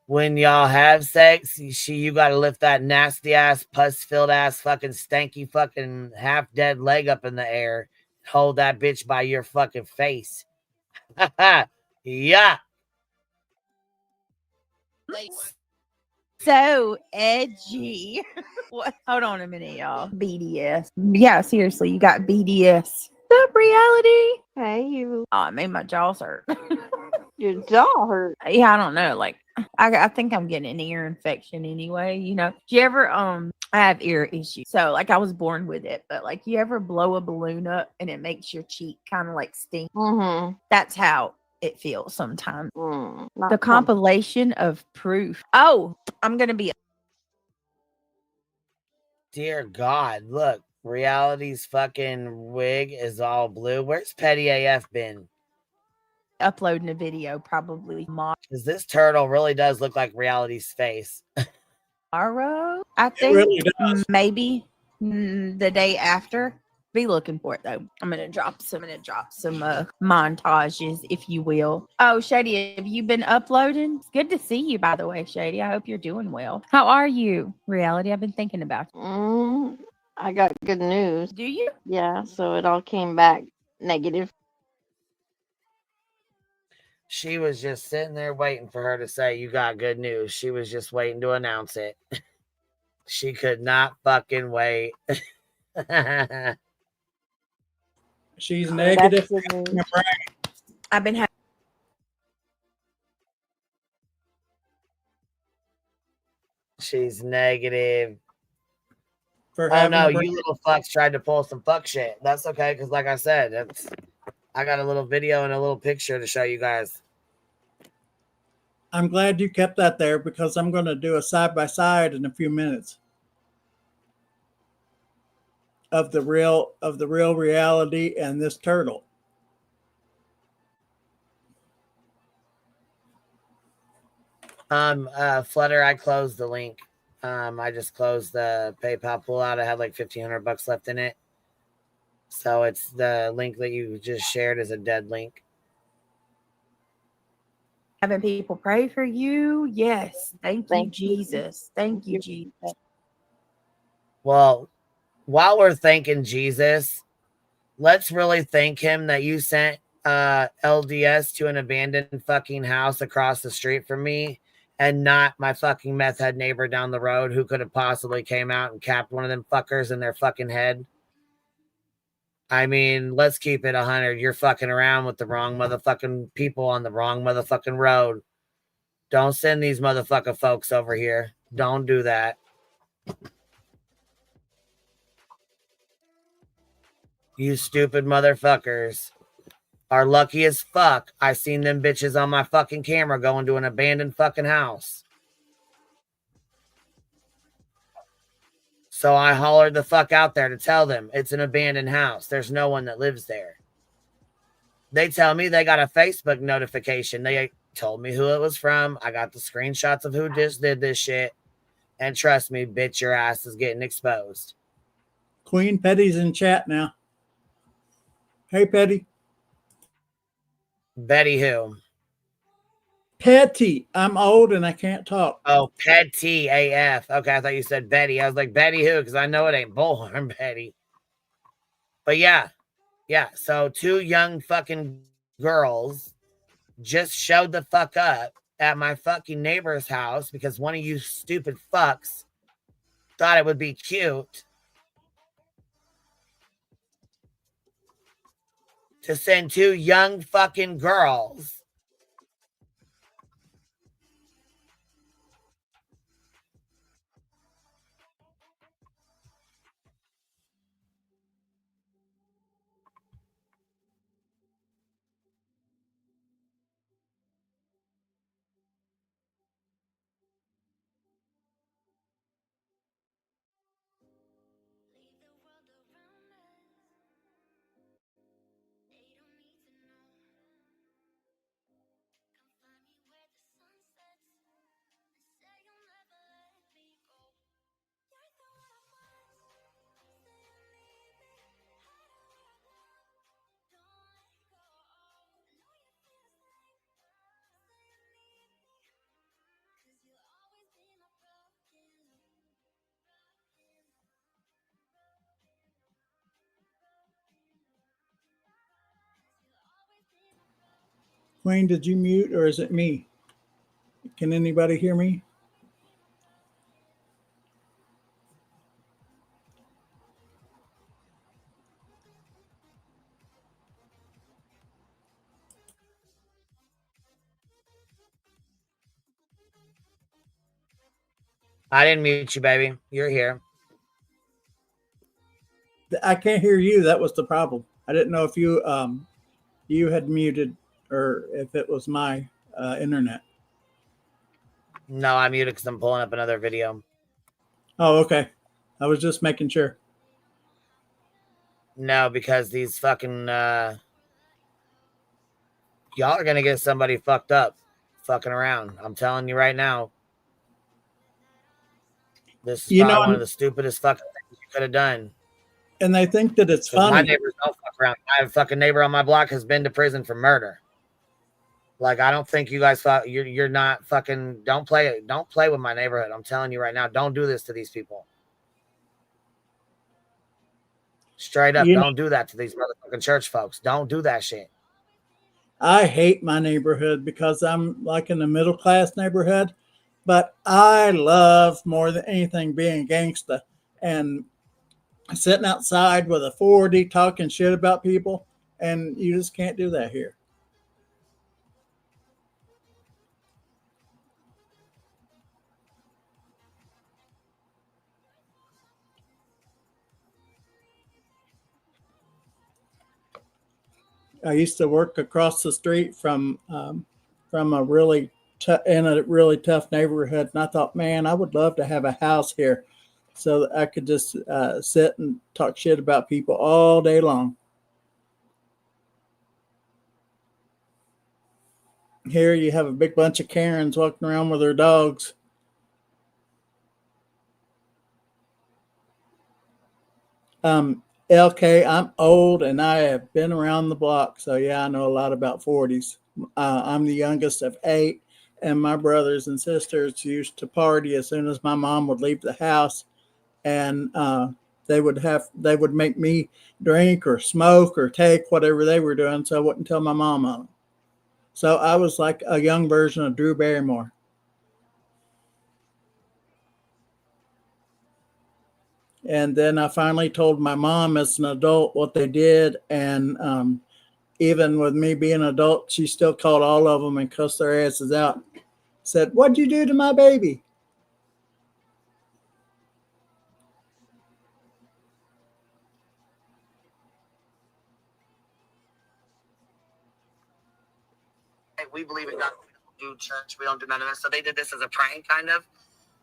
when y'all have sex, you got to lift that nasty ass, pus filled ass, fucking stanky, fucking half dead leg up in the air. Hold that bitch by your fucking face. Yeah. So edgy. What? Hold on a minute, y'all. BDS. Yeah, seriously, you got BDS. What's up, Reality? Hey, you. Oh, it made my jaws hurt. Your jaw hurt. Yeah, I don't know. Like, I think I'm getting an ear infection anyway. You know, do you ever I have ear issues, so like I was born with it. But like, you ever blow a balloon up and it makes your cheek kind of like sting? Mm-hmm. That's how it feels sometimes. The compilation of proof. Oh, I'm gonna be Dear God, look, Reality's fucking wig is all blue. Where's Petty AF been? Uploading a video, probably Because this turtle really does look like Reality's face. tomorrow. I think really does. maybe the day after. Be looking for it though. I'm gonna drop some montages, if you will. Oh, Shady, have you been uploading? It's good to see you, by the way, Shady. I hope you're doing well. How are you, Reality? I've been thinking about you. I got good news. Do you? Yeah, so it all came back negative. She was just sitting there waiting for her to say, "You got good news." She was just waiting to announce it. She could not fucking wait. She's negative. I've been having. She's negative. For oh no, having you little fucks tried to pull some fuck shit. That's okay, because like I said, I got a little video and a little picture to show you guys. I'm glad you kept that there because I'm going to do a side by side in a few minutes of the real Reality and this turtle. Flutter, I closed the link. I just closed the PayPal pullout. I had like $1,500 left in it. So it's the link that you just shared is a dead link. Having people pray for you. Yes. Thank you, Jesus. Thank you, Jesus. Well, while we're thanking Jesus, let's really thank him that you sent LDS to an abandoned fucking house across the street from me and not my fucking meth head neighbor down the road who could have possibly came out and capped one of them fuckers in their fucking head. I mean, let's keep it 100. You're fucking around with the wrong motherfucking people on the wrong motherfucking road. Don't send these motherfucking folks over here. Don't do that. You stupid motherfuckers are lucky as fuck I seen them bitches on my fucking camera going to an abandoned fucking house. So I hollered the fuck out there to tell them it's an abandoned house. There's no one that lives there. They tell me they got a Facebook notification. They told me who it was from. I got the screenshots of who just did this shit. And trust me, bitch, your ass is getting exposed. Queen Petty's in chat now. Hey, Petty. Betty who? Petty. I'm old and I can't talk. Oh, Petty AF. Okay, I thought you said Betty. I was like, Betty who? Because I know it ain't Bullhorn Betty. But yeah. So 2 young fucking girls just showed the fuck up at my fucking neighbor's house because one of you stupid fucks thought it would be cute to send 2 young fucking girls Queen, did you mute or is it me? Can anybody hear me? I didn't mute you, baby. You're here. I can't hear you. That was the problem. I didn't know if you you had muted or if it was my internet. No, I muted because I'm pulling up another video. Oh, okay. I was just making sure. No, because these fucking y'all are gonna get somebody fucked up, fucking around. I'm telling you right now. This is probably one of the stupidest fucking things you could have done. And they think that it's funny. My neighbors don't fuck around. I have a fucking neighbor on my block has been to prison for murder. Like, I don't think you guys thought you're not fucking. Don't play with my neighborhood. I'm telling you right now. Don't do this to these people. Straight up, don't do that to these motherfucking church folks. Don't do that shit. I hate my neighborhood because I'm like in the middle class neighborhood, but I love more than anything being gangsta and sitting outside with a 40 talking shit about people, and you just can't do that here. I used to work across the street from a really in a really tough neighborhood, and I thought, man, I would love to have a house here so that I could just sit and talk shit about people all day long. Here you have a big bunch of Karens walking around with their dogs. LK, I'm old and I have been around the block, so yeah, I know a lot about 40s. I'm the youngest of 8, and my brothers and sisters used to party as soon as my mom would leave the house, and they would make me drink or smoke or take whatever they were doing, so I wouldn't tell my mom on it. So I was like a young version of Drew Barrymore. And then I finally told my mom as an adult what they did. And even with me being an adult, she still called all of them and cussed their asses out. Said, "What'd you do to my baby?" We believe in God. We don't do church. We don't do none of this. So they did this as a prank, kind of,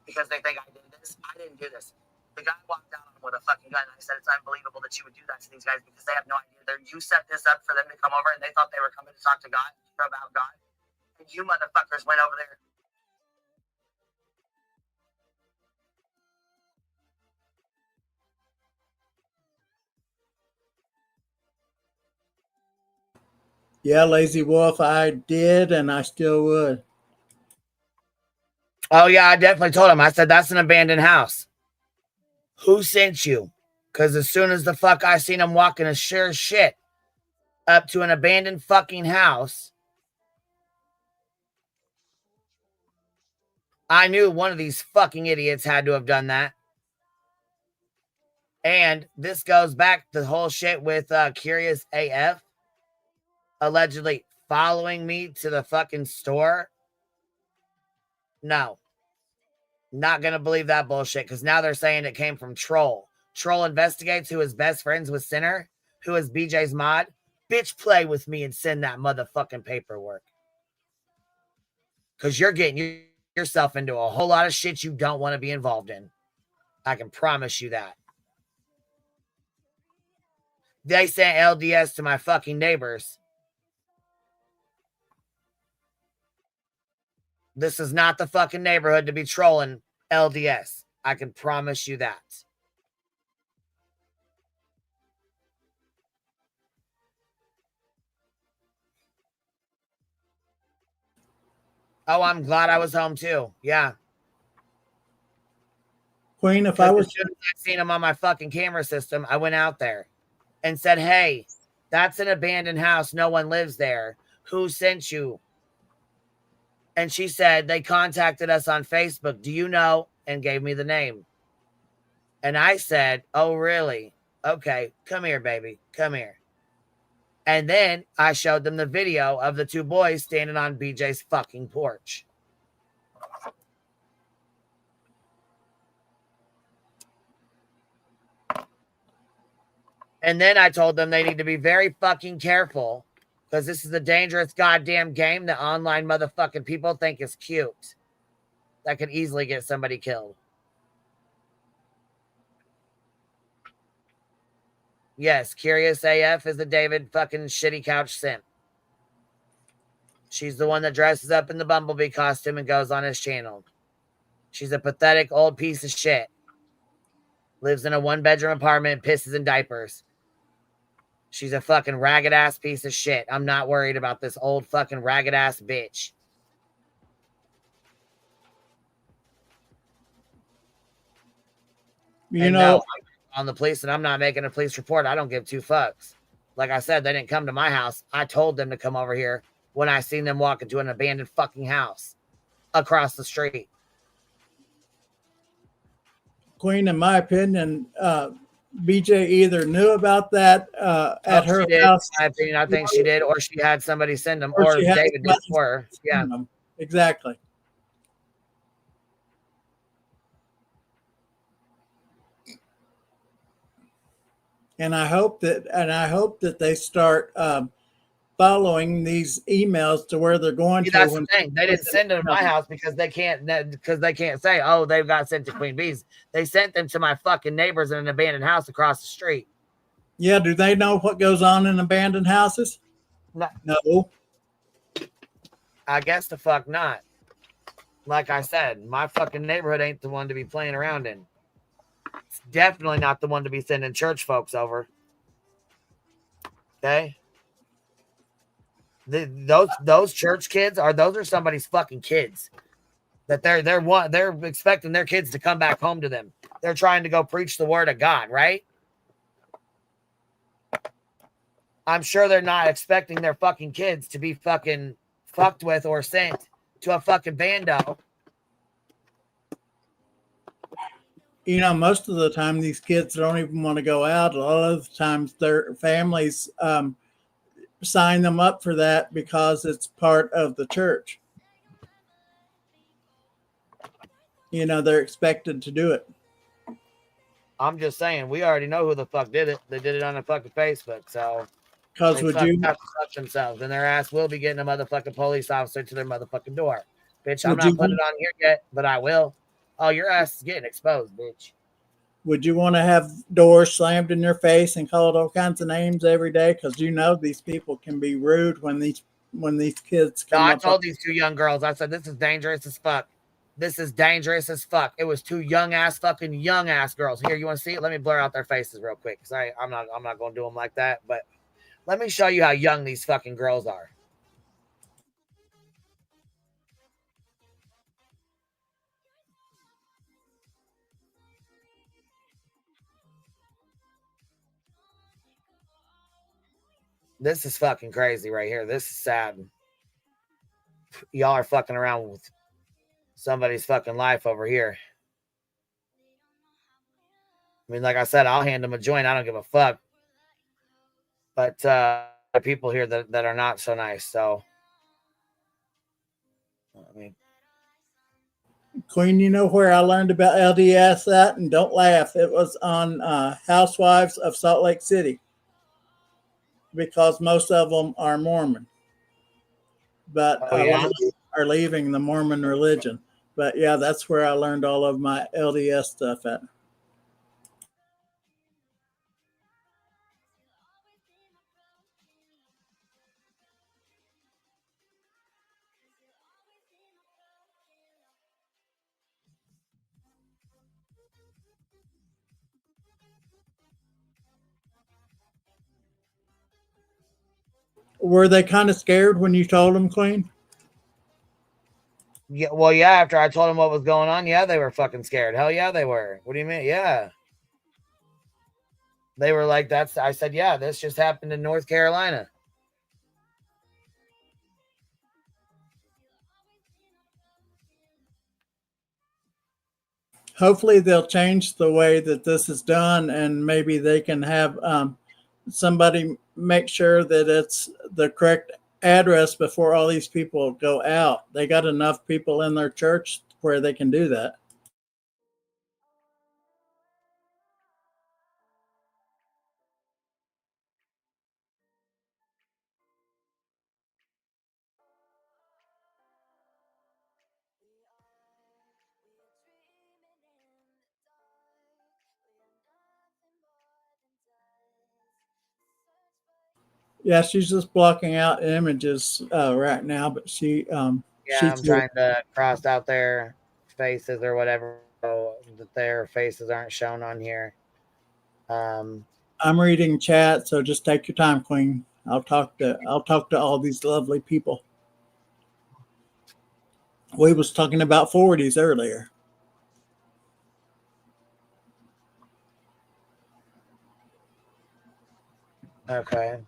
because they think I did this. I didn't do this. The guy walked out on him with a fucking gun, and I said, it's unbelievable that you would do that to these guys because they have no idea. You set this up for them to come over, and they thought they were coming to talk to God, about God. And you motherfuckers went over there. Yeah, Lazy Wolf, I did, and I still would. Oh, yeah, I definitely told him. I said, that's an abandoned house. Who sent you? Because as soon as the fuck I seen him walking a sure shit up to an abandoned fucking house, I knew one of these fucking idiots had to have done that. And this goes back to the whole shit with Curious AF allegedly following me to the fucking store. No. Not going to believe that bullshit because now they're saying it came from Troll. Troll investigates who is best friends with Sinner, who is BJ's mod. Bitch, play with me and send that motherfucking paperwork. Because you're getting yourself into a whole lot of shit you don't want to be involved in. I can promise you that. They sent LDS to my fucking neighbors. This is not the fucking neighborhood to be trolling LDS. I can promise you that. Oh, I'm glad I was home too. Yeah. Queen, if I was... As soon as I seen him on my fucking camera system, I went out there and said, hey, that's an abandoned house. No one lives there. Who sent you? And she said, they contacted us on Facebook. Do you know? And gave me the name. And I said, oh, really? Okay, come here, baby. Come here. And then I showed them the video of the 2 boys standing on BJ's fucking porch. And then I told them they need to be very fucking careful because this is a dangerous goddamn game that online motherfucking people think is cute. That could easily get somebody killed. Yes, Curious AF is the David fucking shitty couch simp. She's the one that dresses up in the Bumblebee costume and goes on his channel. She's a pathetic old piece of shit. Lives in a 1-bedroom apartment, pisses in diapers. She's a fucking ragged ass piece of shit. I'm not worried about this old fucking ragged ass bitch. You know, on the police, and I'm not making a police report. I don't give 2 fucks. Like I said, they didn't come to my house. I told them to come over here when I seen them walk into an abandoned fucking house across the street. Queen, in my opinion, BJ either knew about that at her house. In my opinion, I think she did, or she had somebody send them, or or she had David did somebody for her. Yeah, send them. Exactly. And I hope that they start following these emails to where they're going see, to. that's When the thing. They didn't send them to my house because they can't say, oh, they've got sent to Queen Bee's. They sent them to my fucking neighbors in an abandoned house across the street. Yeah, do they know what goes on in abandoned houses? No. I guess the fuck not. Like I said, my fucking neighborhood ain't the one to be playing around in. It's definitely not the one to be sending church folks over. Okay? Those church kids those are somebody's fucking kids. That they're expecting their kids to come back home to them. They're trying to go preach the word of God, right? I'm sure they're not expecting their fucking kids to be fucking fucked with or sent to a fucking bando. You know, most of the time these kids don't even want to go out. A lot of the times their families sign them up for that because it's part of the church. You know, they're expected to do it. I'm just saying, we already know who the fuck did it. They did it on a fucking Facebook, so Because they would you have to touch themselves, and their ass will be getting a motherfucking police officer to their motherfucking door. Bitch, I'm would not you putting it on here yet, but I will. Oh, your ass is getting exposed, bitch. would you want to have doors slammed in your face and called all kinds of names every day? Because you know these people can be rude when these kids No, come I up. told these 2 young girls, I said, this is dangerous as fuck. This is dangerous as fuck. It was 2 young ass girls. Here, you want to see it? Let me blur out their faces real quick, because I'm not going to do them like that. But let me show you how young these fucking girls are. This is fucking crazy right here. This is sad. Y'all are fucking around with somebody's fucking life over here. I mean, like I said, I'll hand them a joint. I don't give a fuck. But people here that are not so nice. So, I mean, Queen, you know where I learned about LDS at? And don't laugh. It was on Housewives of Salt Lake City, because most of them are Mormon, but a lot of them are leaving the Mormon religion. But yeah, that's where I learned all of my LDS stuff at. Were they kind of scared when you told them, Queen? yeah, well, yeah, after I told them what was going on, yeah, they were fucking scared. Hell yeah, they were. What do you mean? Yeah. They were like, I said, yeah, this just happened in North Carolina. Hopefully they'll change the way that this is done, and maybe they can have somebody make sure that it's the correct address before all these people go out. They got enough people in their church where they can do that. Yeah, she's just blocking out images right now, but she Yeah, I'm trying to cross out their faces or whatever so that their faces aren't shown on here. I'm reading chat, so just take your time, Queen. I'll talk to all these lovely people. We was talking about 40s earlier. Okay.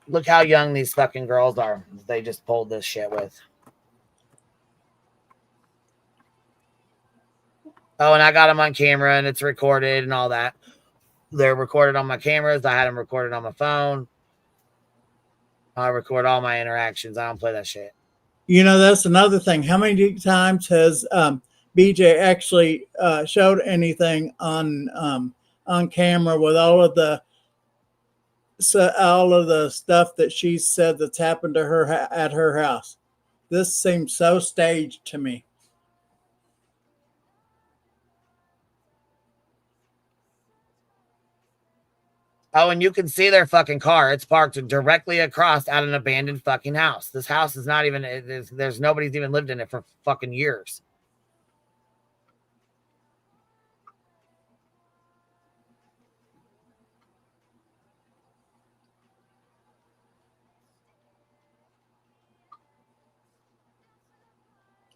Look how young these fucking girls are. They just pulled this shit with. Oh, and I got them on camera and it's recorded and all that. They're recorded on my cameras. I had them recorded on my phone. I record all my interactions. I don't play that shit. You know, that's another thing. How many times has BJ actually showed anything on camera with all of the stuff that she said that's happened to her at her house? This seems so staged to me. Oh, and you can see their fucking car. It's parked directly across at an abandoned fucking house. This house is not even, there's nobody's even lived in it for fucking years.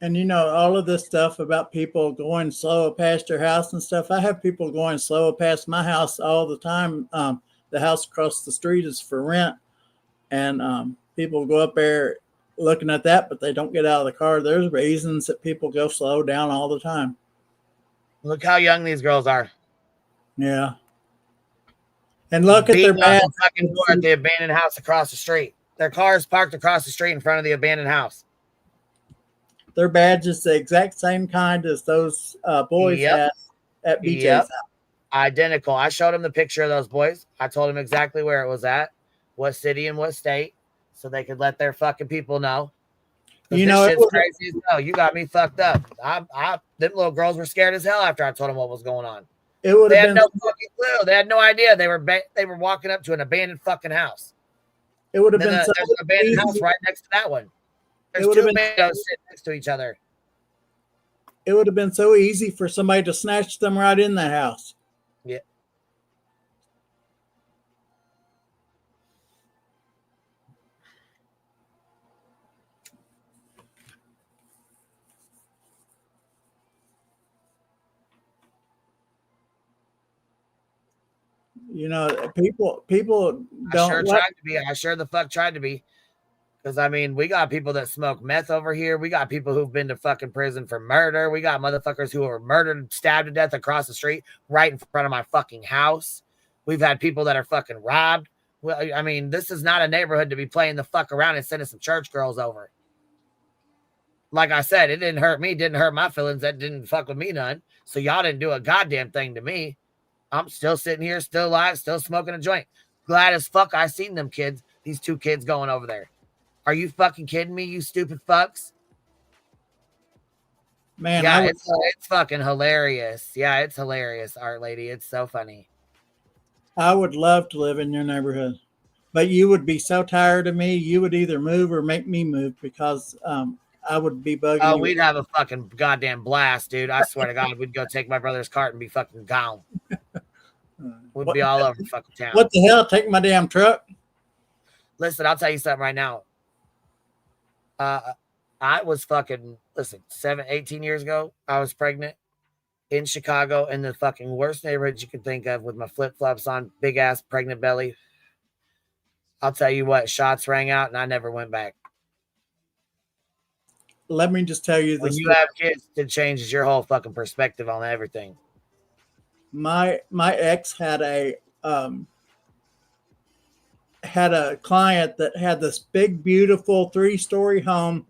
And you know, all of this stuff about people going slow past your house and stuff. I have people going slow past my house all the time. The house across the street is for rent. And people go up there looking at that, but they don't get out of the car. There's reasons that people go slow down all the time. Look how young these girls are. Yeah. And look at their badge. The fucking door at the abandoned house across the street. Their car is parked across the street in front of the abandoned house. Their badge is the exact same kind as those boys had at BJ's house. Identical. I showed him the picture of those boys. I told him exactly where it was at, what city and what state, so they could let their fucking people know. You know, shit's crazy as hell. You got me fucked up. Them little girls were scared as hell after I told them what was going on. They had no fucking clue. They had no idea. They were walking up to an abandoned fucking house. It would have been there's an abandoned house right next to that one. There's two windows sitting next to each other. It would have been so easy for somebody to snatch them right in the house. Yeah. You know, people don't. I sure the fuck tried to be. Because, I mean, we got people that smoke meth over here. We got people who've been to fucking prison for murder. We got motherfuckers who were murdered, stabbed to death across the street right in front of my fucking house. We've had people that are fucking robbed. Well, I mean, this is not a neighborhood to be playing the fuck around and sending some church girls over. Like I said, it didn't hurt me. Didn't hurt my feelings. That didn't fuck with me none. So y'all didn't do a goddamn thing to me. I'm still sitting here, still alive, still smoking a joint. Glad as fuck I seen them kids, these two kids going over there. Are you fucking kidding me, you stupid fucks? Man, yeah, it's fucking hilarious. Yeah, it's hilarious, Art Lady. It's so funny. I would love to live in your neighborhood, but you would be so tired of me. You would either move or make me move because I would be bugging. Oh, we'd have a fucking goddamn blast, dude. I swear to God, we'd go take my brother's cart and be fucking gone. We'd be all over the fucking town. What the hell? Take my damn truck? Listen, I'll tell you something right now. I was fucking, 18 years ago, I was pregnant in Chicago in the fucking worst neighborhood you can think of with my flip-flops on, big ass pregnant belly. I'll tell you what, shots rang out and I never went back. Let me just tell you this. When you have kids, it changes your whole fucking perspective on everything. My ex had a client that had this big, beautiful 3-story home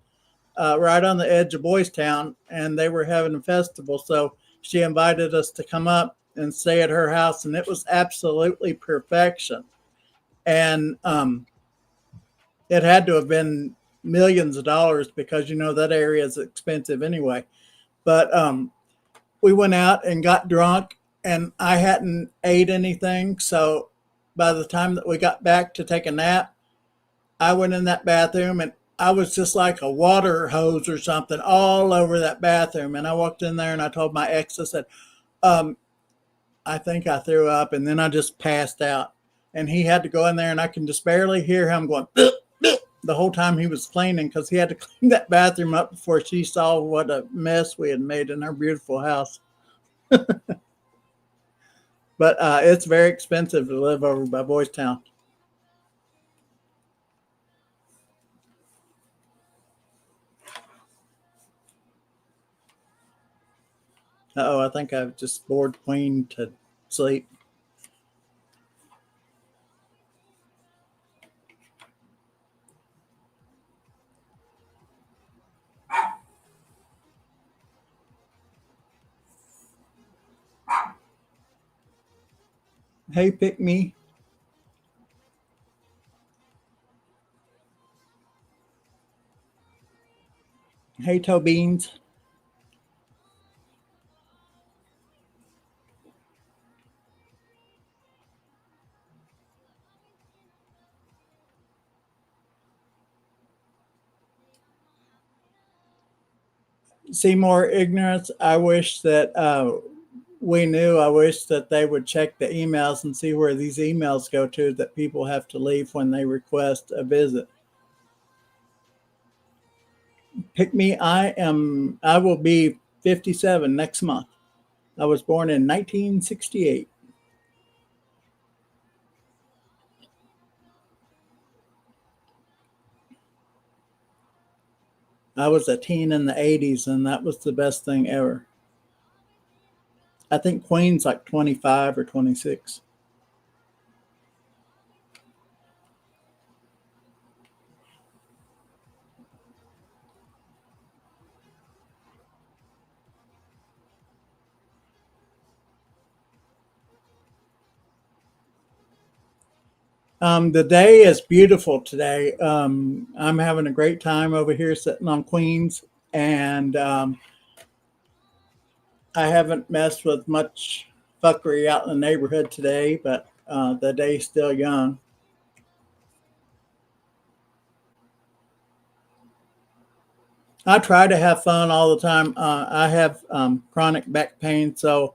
right on the edge of Boys Town, and they were having a festival. So she invited us to come up and stay at her house, and it was absolutely perfection. And it had to have been millions of dollars because, you know, that area is expensive anyway. But we went out and got drunk and I hadn't ate anything. So by the time that we got back to take a nap, I went in that bathroom and I was just like a water hose or something all over that bathroom. And I walked in there and I told my ex, I said, I think I threw up, and then I just passed out. And he had to go in there, and I can just barely hear him going the whole time he was cleaning, because he had to clean that bathroom up before she saw what a mess we had made in our beautiful house. But it's very expensive to live over by Boys Town. Uh-oh, I think I've just bored Queen to sleep. Hey, pick me. Hey, toe beans. See more ignorance. I wish that we knew. I wish that they would check the emails and see where these emails go to that people have to leave when they request a visit. Pick me. I will be 57 next month. I was born in 1968. I was a teen in the 80s, and that was the best thing ever. I think Queen's like 25 or 26. The day is beautiful today. I'm having a great time over here sitting on Queens, and I haven't messed with much fuckery out in the neighborhood today, but the day's still young. I try to have fun all the time. I have chronic back pain, so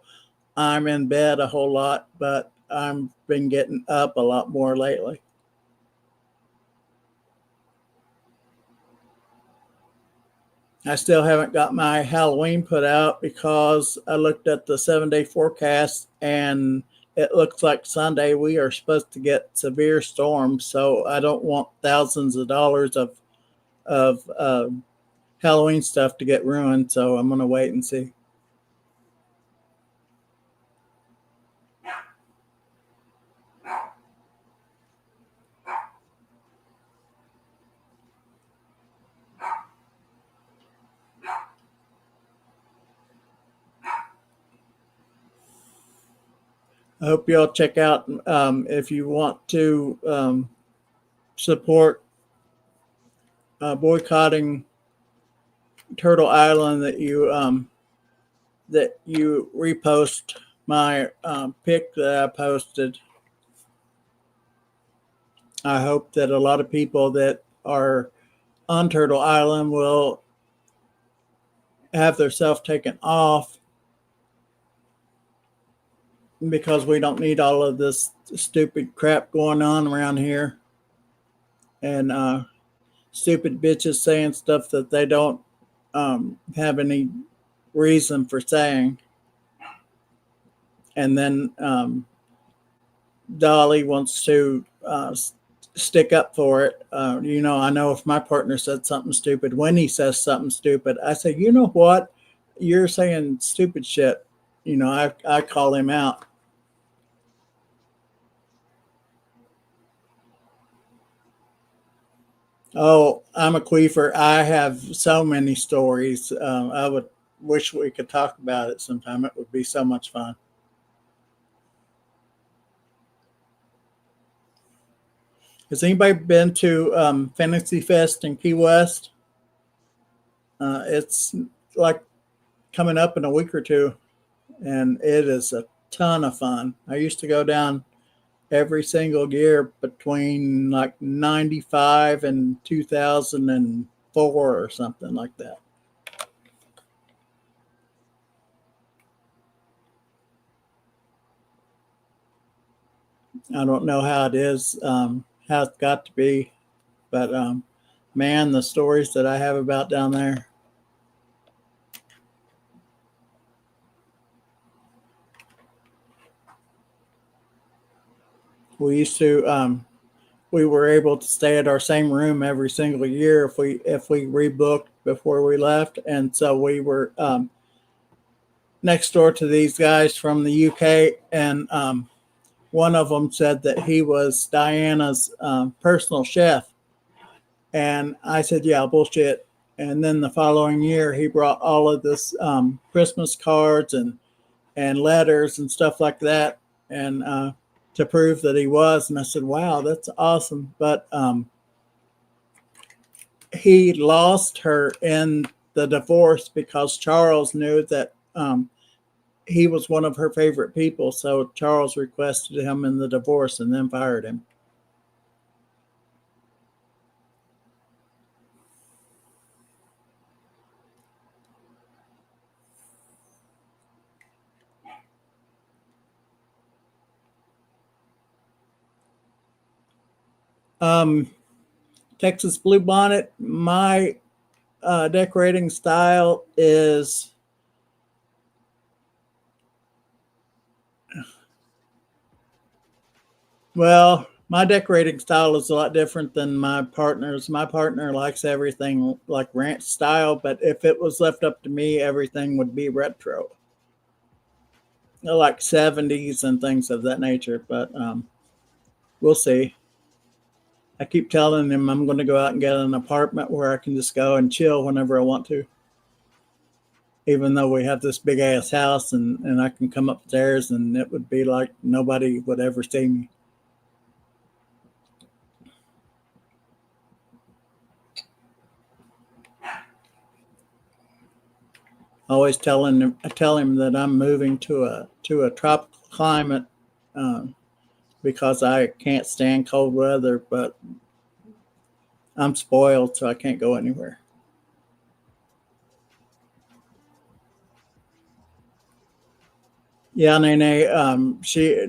I'm in bed a whole lot, but I've been getting up a lot more lately. I still haven't got my Halloween put out because I looked at the 7-day forecast and it looks like Sunday we are supposed to get severe storms. So I don't want thousands of dollars of Halloween stuff to get ruined. So I'm going to wait and see. I hope y'all check out if you want to support boycotting Turtle Island, that you repost my pic that I posted. I hope that a lot of people that are on Turtle Island will have their self taken off, because we don't need all of this stupid crap going on around here, and stupid bitches saying stuff that they don't have any reason for saying. And then Dolly wants to stick up for it. I know if my partner said something stupid, when he says something stupid, I say, you know what? You're saying stupid shit. I call him out. Oh, I'm a queefer. I have so many stories. I would wish we could talk about it sometime. It would be so much fun. Has anybody been to Fantasy Fest in Key West? It's like coming up in a week or two, and it is a ton of fun. I used to go down every single year between like 95 and 2004 or something like that. I don't know how it is, how it's got to be, but man, the stories that I have about down there. We used to, we were able to stay at our same room every single year if we rebooked before we left, and so we were next door to these guys from the UK, and one of them said that he was Diana's personal chef. And I said, yeah, bullshit. And then the following year, he brought all of this Christmas cards and letters and stuff like that, and to prove that he was. And I said, wow, that's awesome. But he lost her in the divorce because Charles knew that he was one of her favorite people. So Charles requested him in the divorce and then fired him. Texas Bluebonnet, my decorating style is my decorating style is a lot different than my partner's. My partner likes everything like ranch style, but if it was left up to me, everything would be retro, like 70s and things of that nature. But we'll see. I keep telling him I'm going to go out and get an apartment where I can just go and chill whenever I want to. Even though we have this big ass house and I can come upstairs and it would be like nobody would ever see me. I always tell him that I'm moving to a tropical climate because I can't stand cold weather, but I'm spoiled, so I can't go anywhere. Yeah, Nene,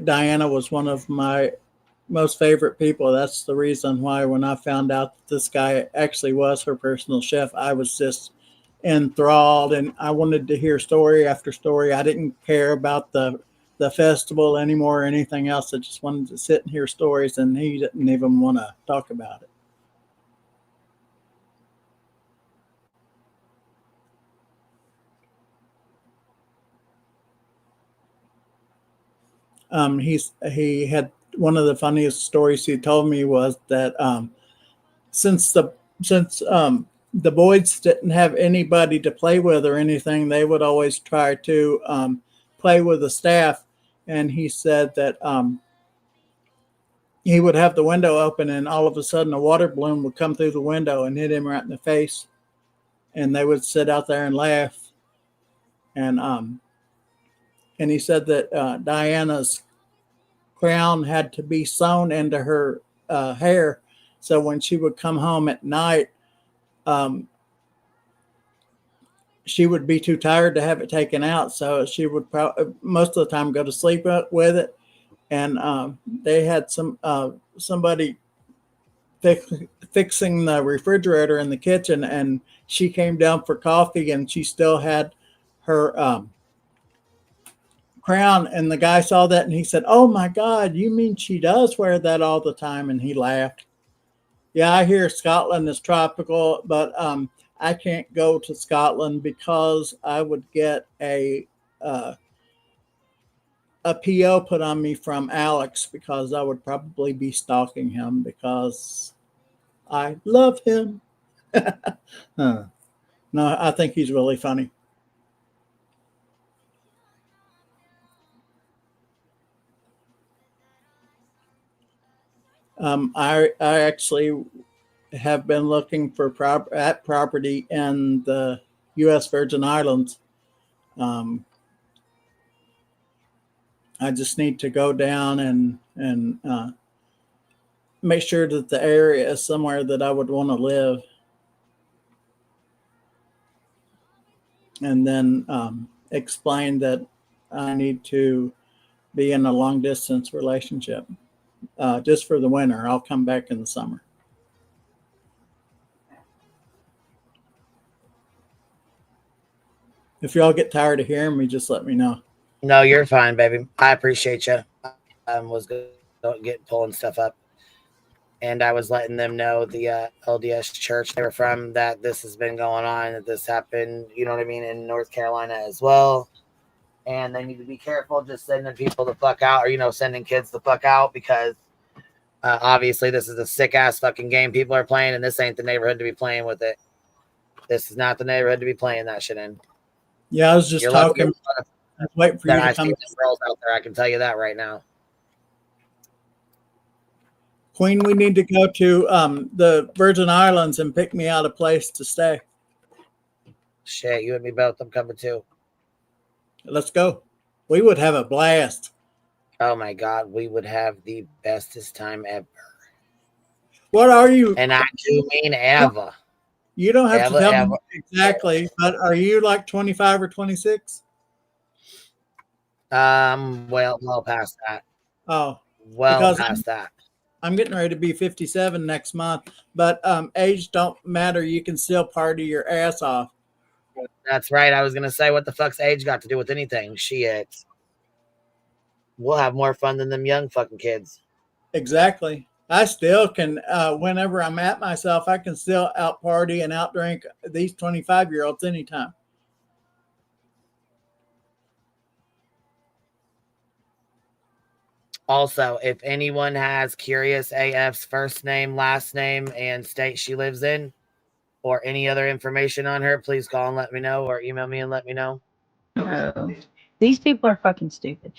Diana was one of my most favorite people. That's the reason why when I found out that this guy actually was her personal chef, I was just enthralled, and I wanted to hear story after story. I didn't care about the festival anymore or anything else. I just wanted to sit and hear stories, and he didn't even want to talk about it. He had one of the funniest stories he told me was that since the Boyds didn't have anybody to play with or anything, they would always try to play with the staff. And he said that he would have the window open, and all of a sudden a water balloon would come through the window and hit him right in the face. And they would sit out there and laugh. And he said that Diana's crown had to be sewn into her hair, so when she would come home at night, she would be too tired to have it taken out, so she would most of the time go to sleep with it. And they had somebody fixing the refrigerator in the kitchen, and she came down for coffee, and she still had her crown, and the guy saw that and he said, "Oh my God, you mean she does wear that all the time?" And he laughed. Yeah, I hear Scotland is tropical, but I can't go to Scotland because I would get a PO put on me from Alex, because I would probably be stalking him because I love him. No, I think he's really funny. I actually have been looking for property in the U.S. Virgin Islands. I just need to go down and make sure that the area is somewhere that I would want to live, and then explain that I need to be in a long distance relationship just for the winter. I'll come back in the summer. If y'all get tired of hearing me, just let me know. No, you're fine, baby. I appreciate you. Was pulling stuff up, and I was letting them know, the LDS church they were from, that this has been going on, that this happened, you know what I mean, in North Carolina as well. And they need to be careful just sending people the fuck out, or, you know, sending kids the fuck out, because obviously this is a sick ass fucking game people are playing, and this ain't the neighborhood to be playing with it. This is not the neighborhood to be playing that shit in. Yeah, I was just talking. I was waiting for you to come. Girls out there, I can tell you that right now. Queen, we need to go to the Virgin Islands and pick me out a place to stay. Shit, you and me both. I'm coming too. Let's go. We would have a blast. Oh my God, we would have the bestest time ever. What are you? And I do mean ever. You don't have to tell me exactly, but are you like 25 or 26? Well past that. Oh, well past that. I'm getting ready to be 57 next month, but age don't matter. You can still party your ass off. That's right. I was gonna say, what the fuck's age got to do with anything? Shit. We'll have more fun than them young fucking kids. Exactly. I still can, whenever I'm at myself, I can still out party and out drink these 25-year-olds anytime. Also, if anyone has Curious AF's first name, last name, and state she lives in, or any other information on her, please call and let me know, or email me and let me know. Oh, these people are fucking stupid.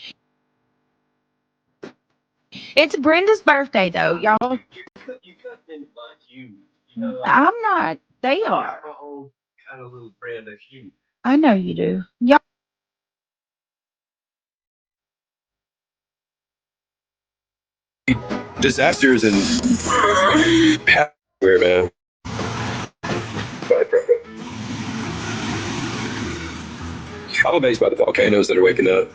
It's Brenda's birthday, though, y'all. You couldn't invite you. I'm not. They are. My own kind of little brand of you. I know you do. Y'all. Disasters and where, man. I'm amazed by the volcanoes that are waking up.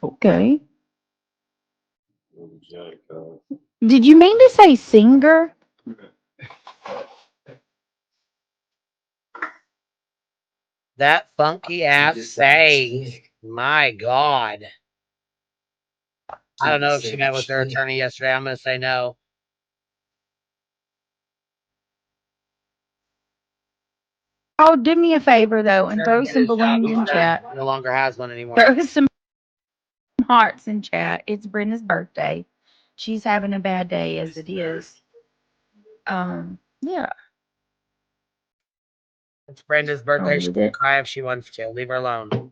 Okay. Did you mean to say singer? That funky ass say, my God. I don't know if she met with her attorney yesterday. I'm going to say no. Oh, do me a favor, though, and throw some balloons in chat. No longer has one anymore. Throw some hearts in chat. It's Brenda's birthday. She's having a bad day as it is. Yeah. It's Brenda's birthday. She can cry if she wants to. Leave her alone.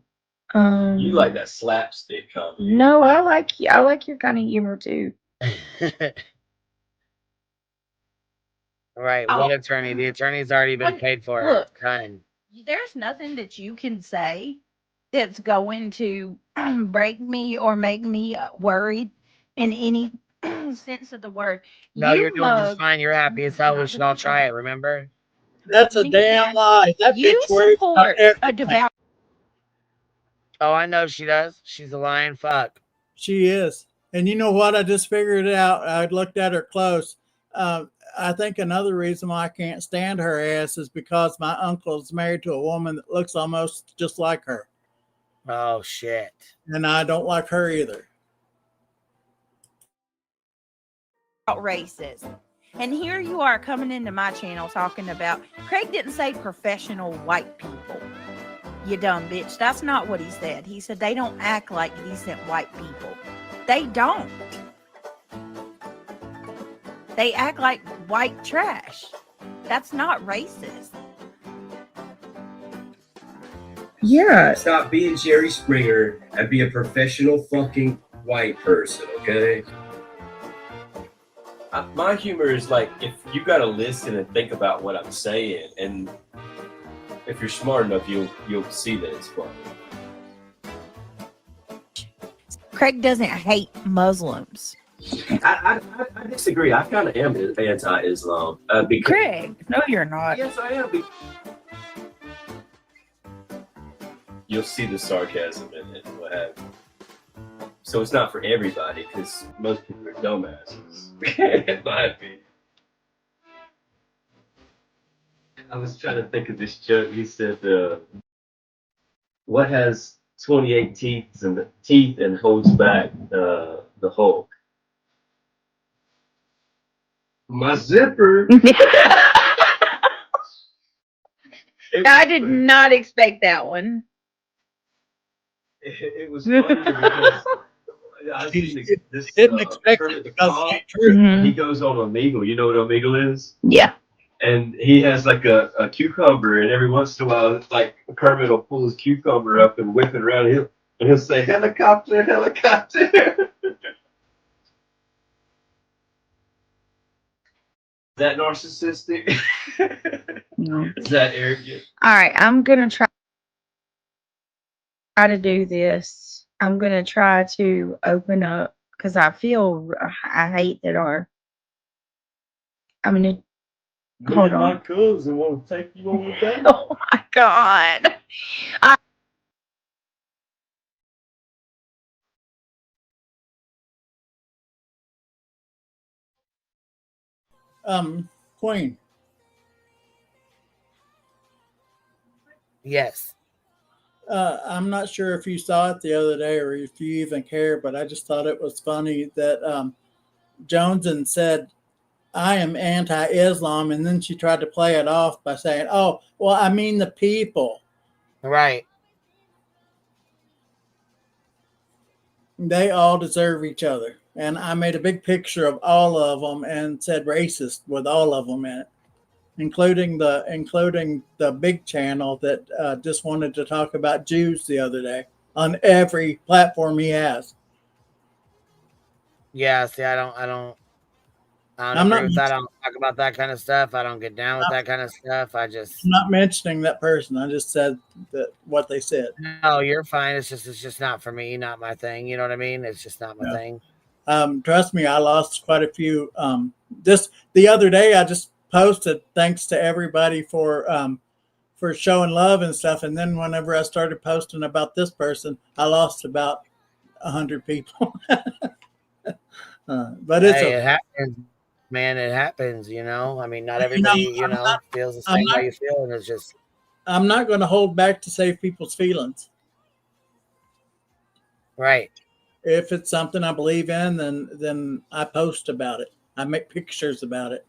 You like that slapstick comedy. No, I like your kind of humor too. Right. What attorney? The attorney's already been paid for. Look, Kind. there's nothing that you can say that's going to break me or make me worried in any sense of the word. No, you're doing just fine. You're happy as hell. We should all try it, remember? That's a damn lie. That bitch worries about everything. Oh, I know she does. She's a lying fuck. She is. And you know what? I just figured it out. I looked at her close. I think another reason why I can't stand her ass is because my uncle is married to a woman that looks almost just like her. Oh, shit. And I don't like her either. Racist. And here you are coming into my channel talking about, Craig didn't say professional white people. You dumb bitch. That's not what he said. He said they don't act like decent white people. They don't. They act like white trash. That's not racist. Yeah. Stop being Jerry Springer and be a professional fucking white person, okay? My humor is like, if you got to listen and think about what I'm saying, and if you're smart enough, you'll see that it's funny. Craig doesn't hate Muslims. I disagree. I kind of am anti-Islam. Craig, no, you're not. Yes, I am. You'll see the sarcasm in it, what have you. So it's not for everybody, because most people are dumbasses, in my opinion. I was trying to think of this joke. He said, what has 28 teeth and holds back the Hulk? My zipper. I did not expect that one. It was funny because I seen this Didn't expect Kermit it the because Frog. it's true. He goes on Omegle. You know what Omegle is? Yeah. And he has like a cucumber, and every once in a while, it's like Kermit will pull his cucumber up and whip it around. And he'll say, "Helicopter, helicopter." Is that narcissistic? No. Is that arrogant? All right, I'm gonna try to do this. I'm gonna try to open up because I hate that I'm gonna hold on. My cousin want to take you on the date. Oh my god. Queen. Yes. I'm not sure if you saw it the other day or if you even care, but I just thought it was funny that Joneson said, I am anti-Islam, and then she tried to play it off by saying, oh, well, I mean the people. Right. They all deserve each other. And I made a big picture of all of them and said racist with all of them in it, including the big channel that just wanted to talk about Jews the other day on every platform he has. Yeah, see, I don't I'm agree not with that. I don't talk about that kind of stuff. I don't get down with that kind of stuff. I just I'm not mentioning that person. I just said that what they said. No, you're fine. It's just not for me, not my thing. You know what I mean? It's just not my Yeah. thing. Trust me, I lost quite a few. Just the other day, I just posted thanks to everybody for showing love and stuff. And then whenever I started posting about this person, I lost about 100 people. But it's Hey, okay. it happens, man. It happens. You know. I mean, not You know, everybody, feels the same way you feel, and it's just. I'm not going to hold back to save people's feelings. Right. If it's something I believe in, then I post about it. I make pictures about it.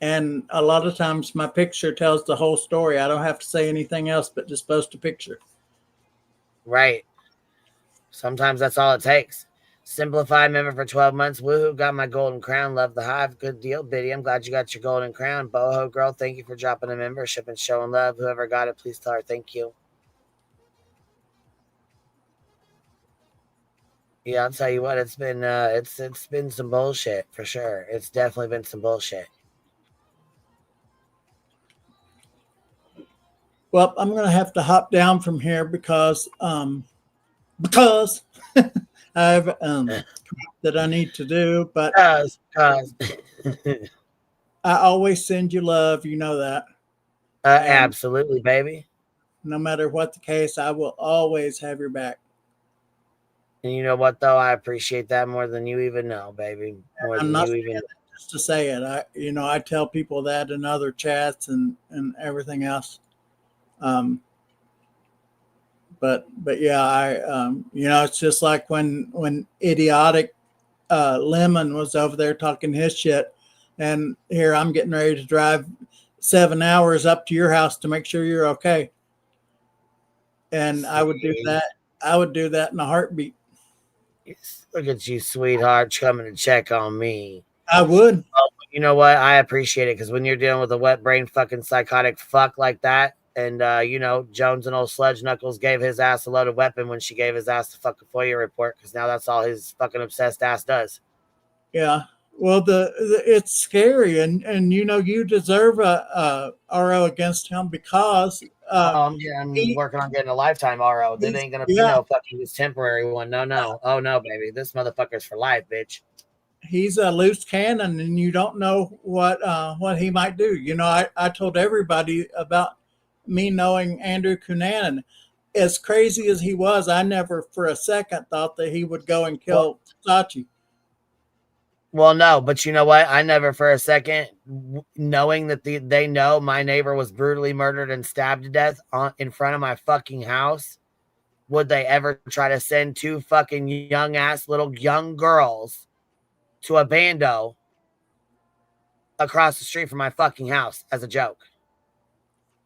And a lot of times my picture tells the whole story. I don't have to say anything else but just post a picture. Right. Sometimes that's all it takes. Simplified member for 12 months. Woohoo, got my golden crown. Love the hive. Good deal, Biddy. I'm glad you got your golden crown. Boho girl, thank you for dropping a membership and showing love. Whoever got it, please tell her thank you. Yeah, I'll tell you what, it's been it's been some bullshit for sure. It's definitely been some bullshit. Well, I'm going to have to hop down from here because I have that I need to do, but cause. I always send you love, you know that. Absolutely, baby. No matter what the case, I will always have your back. And you know what though? I appreciate that more than you even know, baby. More I'm than not you saying even that just to say it. I tell people that in other chats and everything else. But yeah, it's just like when idiotic Lemon was over there talking his shit, and here I'm getting ready to drive 7 hours up to your house to make sure you're okay. And I would do that. I would do that in a heartbeat. Look at you, sweetheart, coming to check on me. I would. Oh, you know what? I appreciate it because when you're dealing with a wet brain fucking psychotic fuck like that, And, Jones and old Sledge Knuckles gave his ass a loaded weapon when she gave his ass the fucking FOIA report, because now that's all his fucking obsessed ass does. Yeah. Well, it's scary, and you deserve a RO against him because I'm working on getting a lifetime RO. That ain't gonna be no fucking this temporary one. No. Oh no, baby. This motherfucker's for life, bitch. He's a loose cannon, and you don't know what he might do. I told everybody about me knowing Andrew Cunanan. As crazy as he was, I never for a second thought that he would go and kill Sachi. Well, no, but you know what? I never for a second, knowing that they know my neighbor was brutally murdered and stabbed to death in front of my fucking house, would they ever try to send two fucking little young girls to a bando across the street from my fucking house as a joke?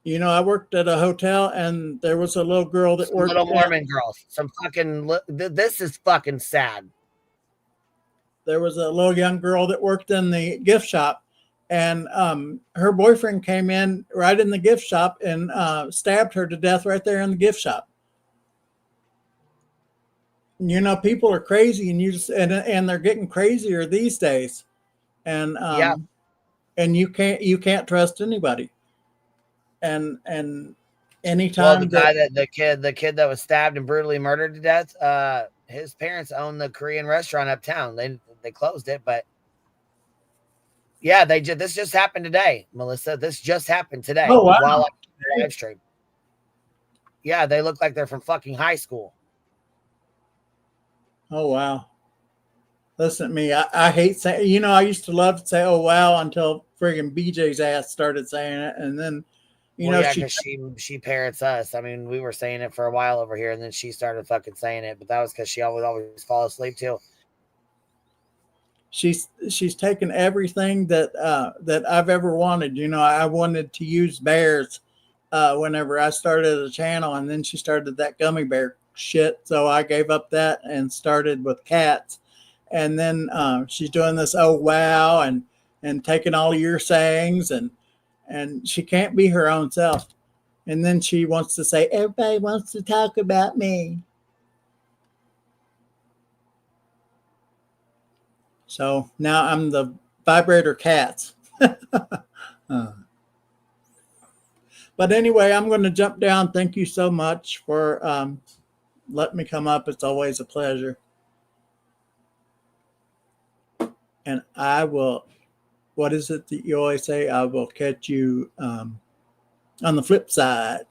I worked at a hotel, and there was a little girl that worked. Little Mormon girls. Some fucking. This is fucking sad. There was a little young girl that worked in the gift shop, and her boyfriend came in right in the gift shop and stabbed her to death right there in the gift shop. People are crazy, and and they're getting crazier these days, and and you can't trust anybody. And anytime the kid that was stabbed and brutally murdered to death, his parents own the Korean restaurant uptown. They closed it, but yeah, this just happened today, Melissa. This just happened today. Oh, wow. While I live stream. Yeah, they look like they're from fucking high school. Oh wow. Listen to me. I hate saying, I used to love to say, oh wow, until friggin' BJ's ass started saying it. And then, she parrots us. I mean, we were saying it for a while over here, and then she started fucking saying it, but that was because she always fall asleep too. She's taken everything that I've ever wanted. I wanted to use bears whenever I started a channel, and then she started that gummy bear shit. So I gave up that and started with cats. And then she's doing this, oh wow, and taking all of your sayings, and she can't be her own self. And then she wants to say, everybody wants to talk about me. So now I'm the vibrator cats. But anyway, I'm going to jump down. Thank you so much for letting me come up. It's always a pleasure. And I will, what is it that you always say? I will catch you on the flip side.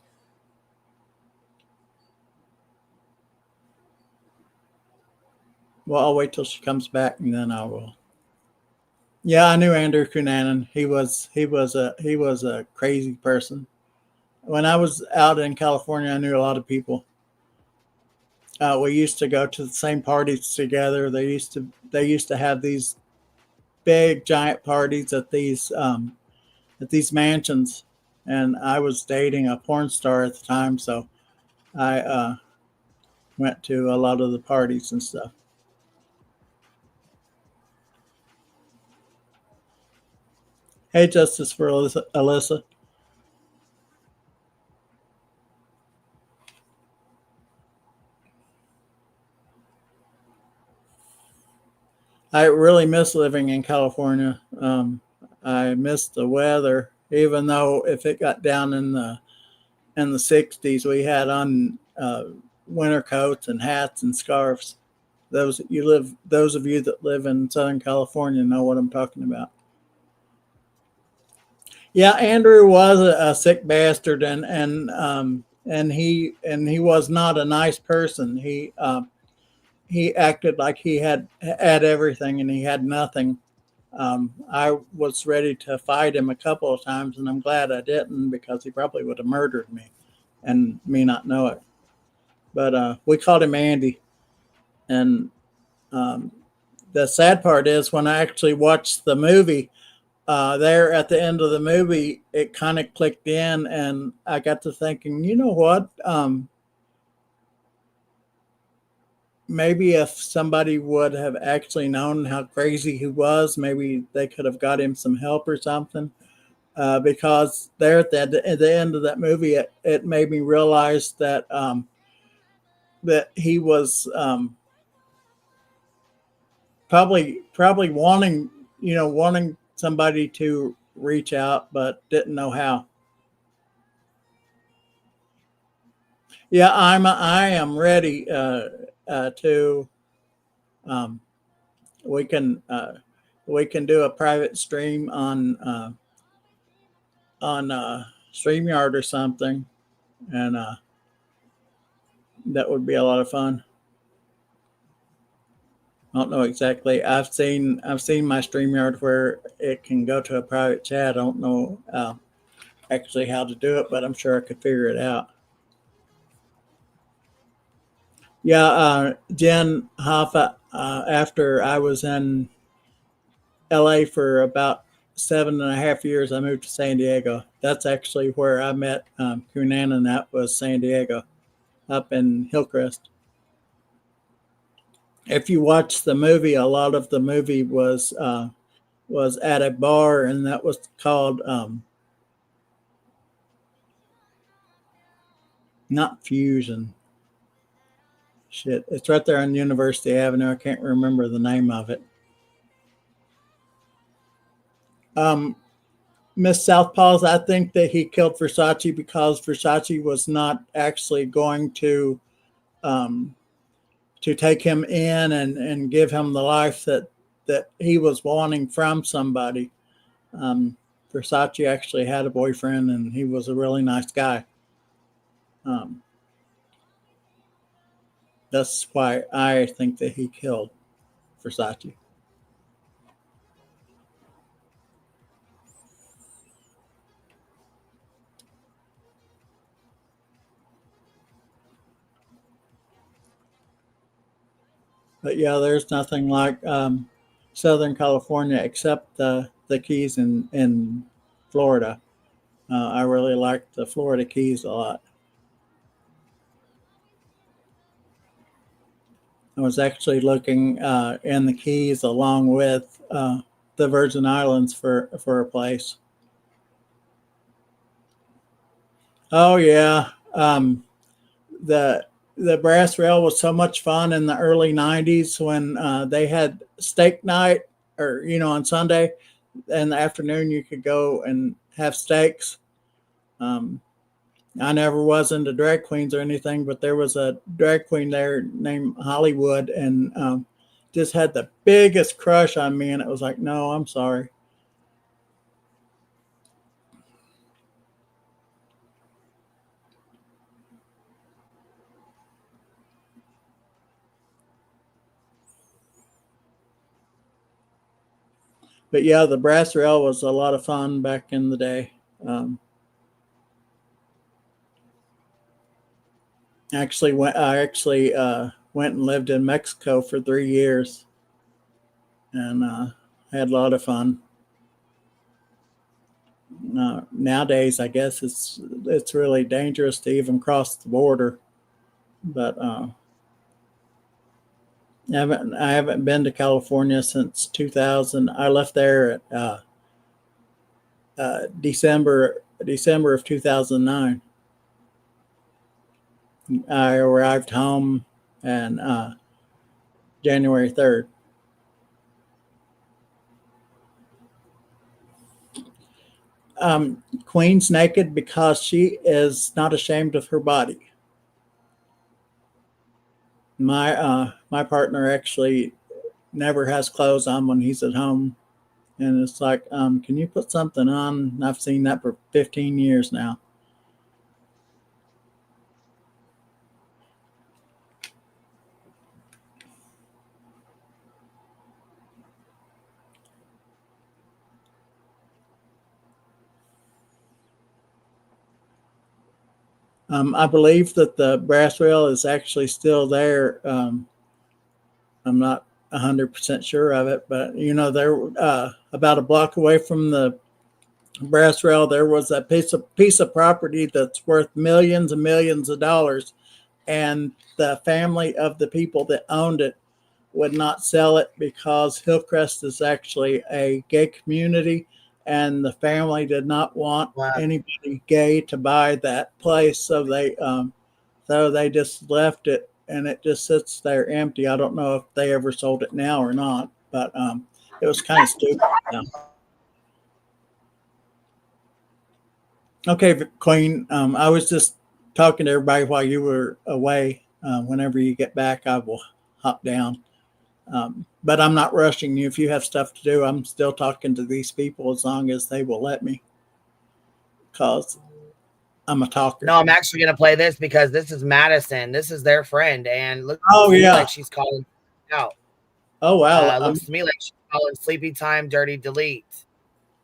Well, I'll wait till she comes back, and then I will. Yeah, I knew Andrew Cunanan. He was a crazy person. When I was out in California, I knew a lot of people. We used to go to the same parties together. They used to have these big giant parties at these mansions, and I was dating a porn star at the time, so I went to a lot of the parties and stuff. Hey, Justice for Alyssa. I really miss living in California. I miss the weather, even though if it got down in the 60s, we had on winter coats and hats and scarves. Those of you that live in Southern California know what I'm talking about. Yeah, Andrew was a sick bastard, and he was not a nice person. He acted like he had everything and he had nothing. I was ready to fight him a couple of times, and I'm glad I didn't, because he probably would have murdered me and me not know it. But we called him Andy. And the sad part is, when I actually watched the movie, there at the end of the movie, it kind of clicked in, and I got to thinking, you know what? Maybe if somebody would have actually known how crazy he was, maybe they could have got him some help or something. because there at the end of that movie, it made me realize that that he was probably wanting wanting somebody to reach out, but didn't know how. Yeah, I am ready to. Um, we can do a private stream on StreamYard or something, and that would be a lot of fun. I don't know exactly. I've seen my StreamYard where it can go to a private chat. I don't know actually how to do it, but I'm sure I could figure it out. Yeah, Jen Hoffa, after I was in LA for about 7.5 years, I moved to San Diego. That's actually where I met Kunan, and that was San Diego, up in Hillcrest. If you watch the movie, a lot of the movie was at a bar, and that was called not Fusion. Shit, it's right there on University Avenue. I can't remember the name of it. Miss Southpaws, I think that he killed Versace because Versace was not actually going to take him in and give him the life that he was wanting from somebody. Versace actually had a boyfriend, and he was a really nice guy. That's why I think that he killed Versace. But yeah, there's nothing like Southern California except the Keys in Florida. I really like the Florida Keys a lot. I was actually looking in the Keys along with the Virgin Islands for a place. Oh yeah, the brass rail was so much fun in the early '90s when they had steak night, or on Sunday in the afternoon you could go and have steaks. I never was into drag queens or anything, but there was a drag queen there named Hollywood, and just had the biggest crush on me, and it was like, no, I'm sorry. But yeah, the brass rail was a lot of fun back in the day. I actually went and lived in Mexico for 3 years, and had a lot of fun. Nowadays, I guess it's really dangerous to even cross the border, but I haven't been to California since 2000. I left there at December of 2009. I arrived home and January 3rd. Queen's naked because she is not ashamed of her body. My partner actually never has clothes on when he's at home, and it's like, can you put something on? I've seen that for 15 years now. I believe that the brass rail is actually still there. I'm not 100% sure of it, but there about a block away from the brass rail, there was a piece of property that's worth millions and millions of dollars, and the family of the people that owned it would not sell it because Hillcrest is actually a gay community, and the family did not want anybody gay to buy that place, so they just left it, and it just sits there empty. I don't know if they ever sold it now or not, but it was kind of stupid. Yeah. Okay, Queen. I was just talking to everybody while you were away. Whenever you get back, I will hop down. But I'm not rushing you. If you have stuff to do, I'm still talking to these people as long as they will let me. Because I'm a talker. No, I'm actually going to play this because this is Madison. This is their friend. And look, like she's calling out. Oh, wow. Looks to me like she's calling sleepy time, dirty delete.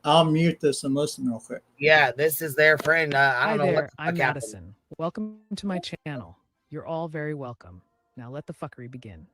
I'll mute this and listen real quick. Yeah, this is their friend. I don't know there. what the I'm fuck Madison. happened. Welcome to my channel. You're all very welcome. Now let the fuckery begin.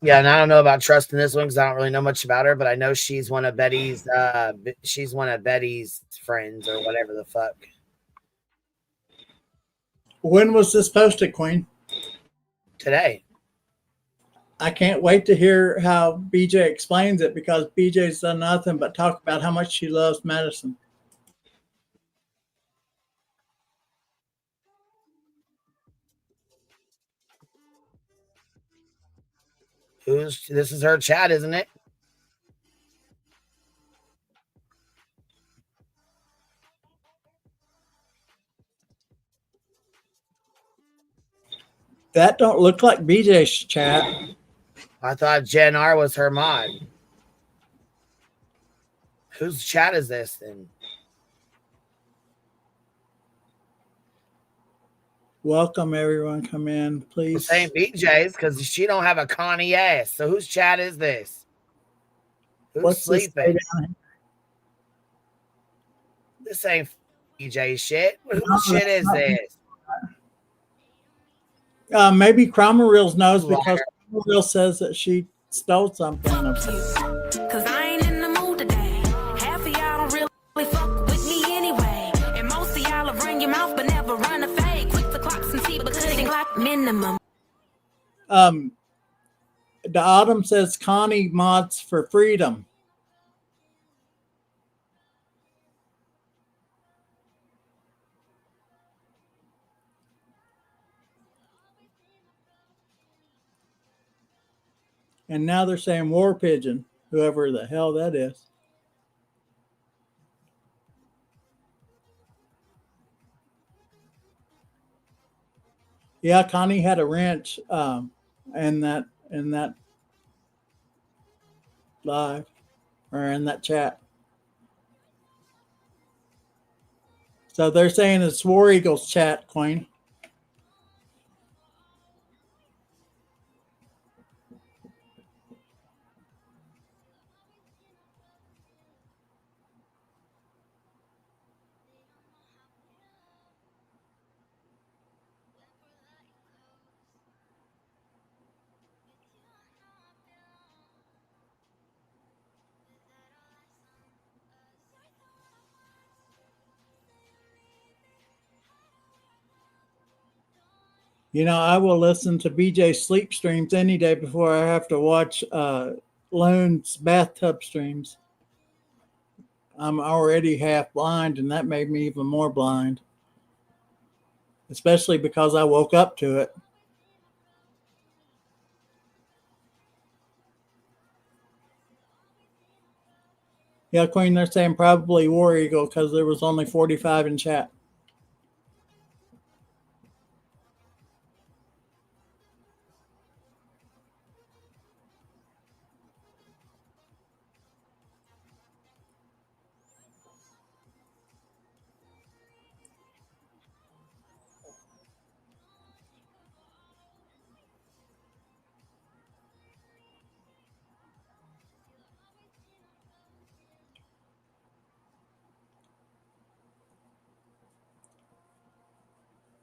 Yeah, and I don't know about trusting this one because I don't really know much about her, but I know she's one of Betty's friends or whatever the fuck. When was this posted, Queen? Today. I can't wait to hear how BJ explains it, because BJ's done nothing but talk about how much she loves Madison. This is her chat, isn't it? That don't look like BJ's chat. I thought Jen R was her mod. Whose chat is this then? Welcome, everyone. Come in, please. Same BJ's because she don't have a Connie ass. So whose chat is this? Who's sleeping? This ain't BJ shit. Whose shit is this? Maybe Cromerreels knows, because Cromerreels says that she stole something. Cause I ain't in the mood today. Half of y'all don't really fuck with me anyway. And most of y'all will run your mouth but never run a fade. Quick to clock some tea, but couldn't clock minimum. The Autumn says Connie mods for freedom. And now they're saying War Pigeon, whoever the hell that is. Yeah, Connie had a wrench in that live, or in that chat. So they're saying it's War Eagles chat, Queen. You know, I will listen to BJ sleep streams any day before I have to watch Loon's bathtub streams. I'm already half blind, and that made me even more blind. Especially because I woke up to it. Yeah, Queen, they're saying probably War Eagle because there was only 45 in chat.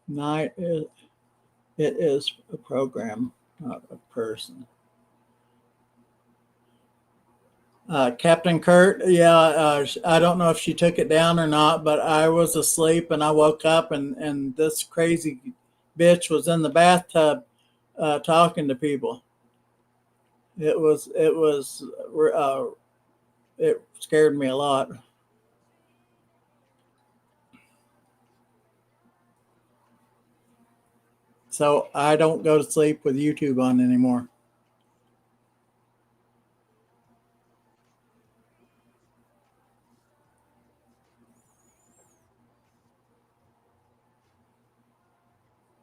Night is, it is a program, not a person. Captain Kurt, yeah, I don't know if she took it down or not, but I was asleep and I woke up and this crazy bitch was in the bathtub talking to people. It scared me a lot. So I don't go to sleep with YouTube on anymore.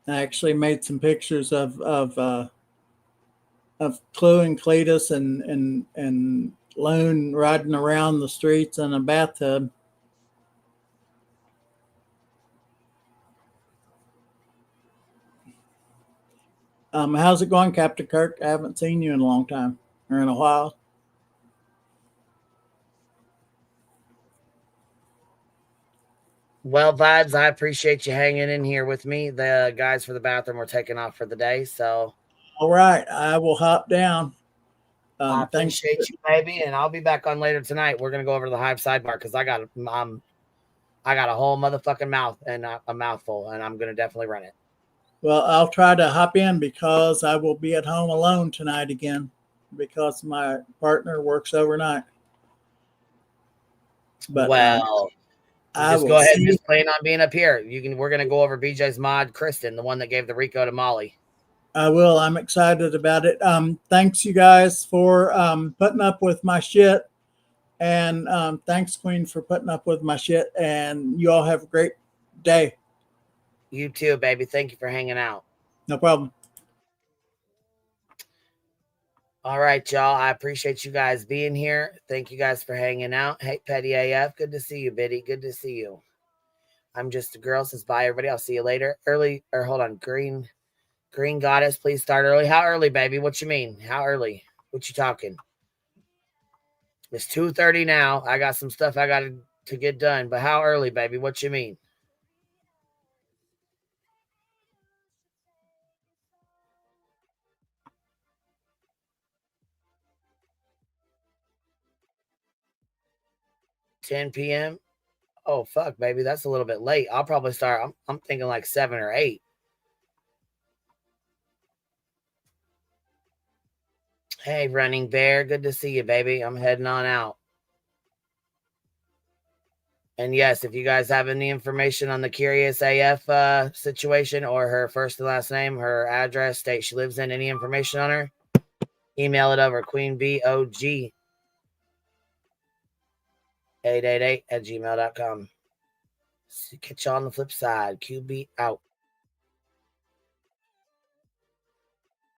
I actually made some pictures of Clue and Cletus and Loon riding around the streets in a bathtub. How's it going, Captain Kirk? I haven't seen you in a long time or in a while. Well, Vibes, I appreciate you hanging in here with me. The guys for the bathroom were taking off for the day, so. All right, I will hop down. I appreciate you, baby, and I'll be back on later tonight. We're gonna go over to the Hive sidebar because I got a whole motherfucking mouth and a mouthful, and I'm gonna definitely run it. Well, I'll try to hop in because I will be at home alone tonight again because my partner works overnight. But well, I just will go ahead see and just plan on being up here. We're gonna go over BJ's mod, Kristen, the one that gave the Rico to Molly. I will. I'm excited about it. Thanks, you guys, for putting up with my shit. And thanks, Queen, for putting up with my shit. And you all have a great day. You too, baby. Thank you for hanging out. No problem. All right, y'all. I appreciate you guys being here. Thank you guys for hanging out. Hey, Petty AF. Good to see you, Biddy. Good to see you. I'm just a girl. Says bye, everybody. I'll see you later. Hold on. Green Goddess, please start early. How early, baby? What you mean? How early? What you talking? It's 2:30 now. I got some stuff I got to get done. But how early, baby? What you mean? $10 p.m.? Oh, fuck, baby. That's a little bit late. I'll probably start. I'm thinking like 7 or 8. Hey, Running Bear. Good to see you, baby. I'm heading on out. And yes, if you guys have any information on the Curious AF situation or her first and last name, her address, state she lives in, any information on her, email it over queenbog888@gmail.com. Catch you on the flip side. QB out.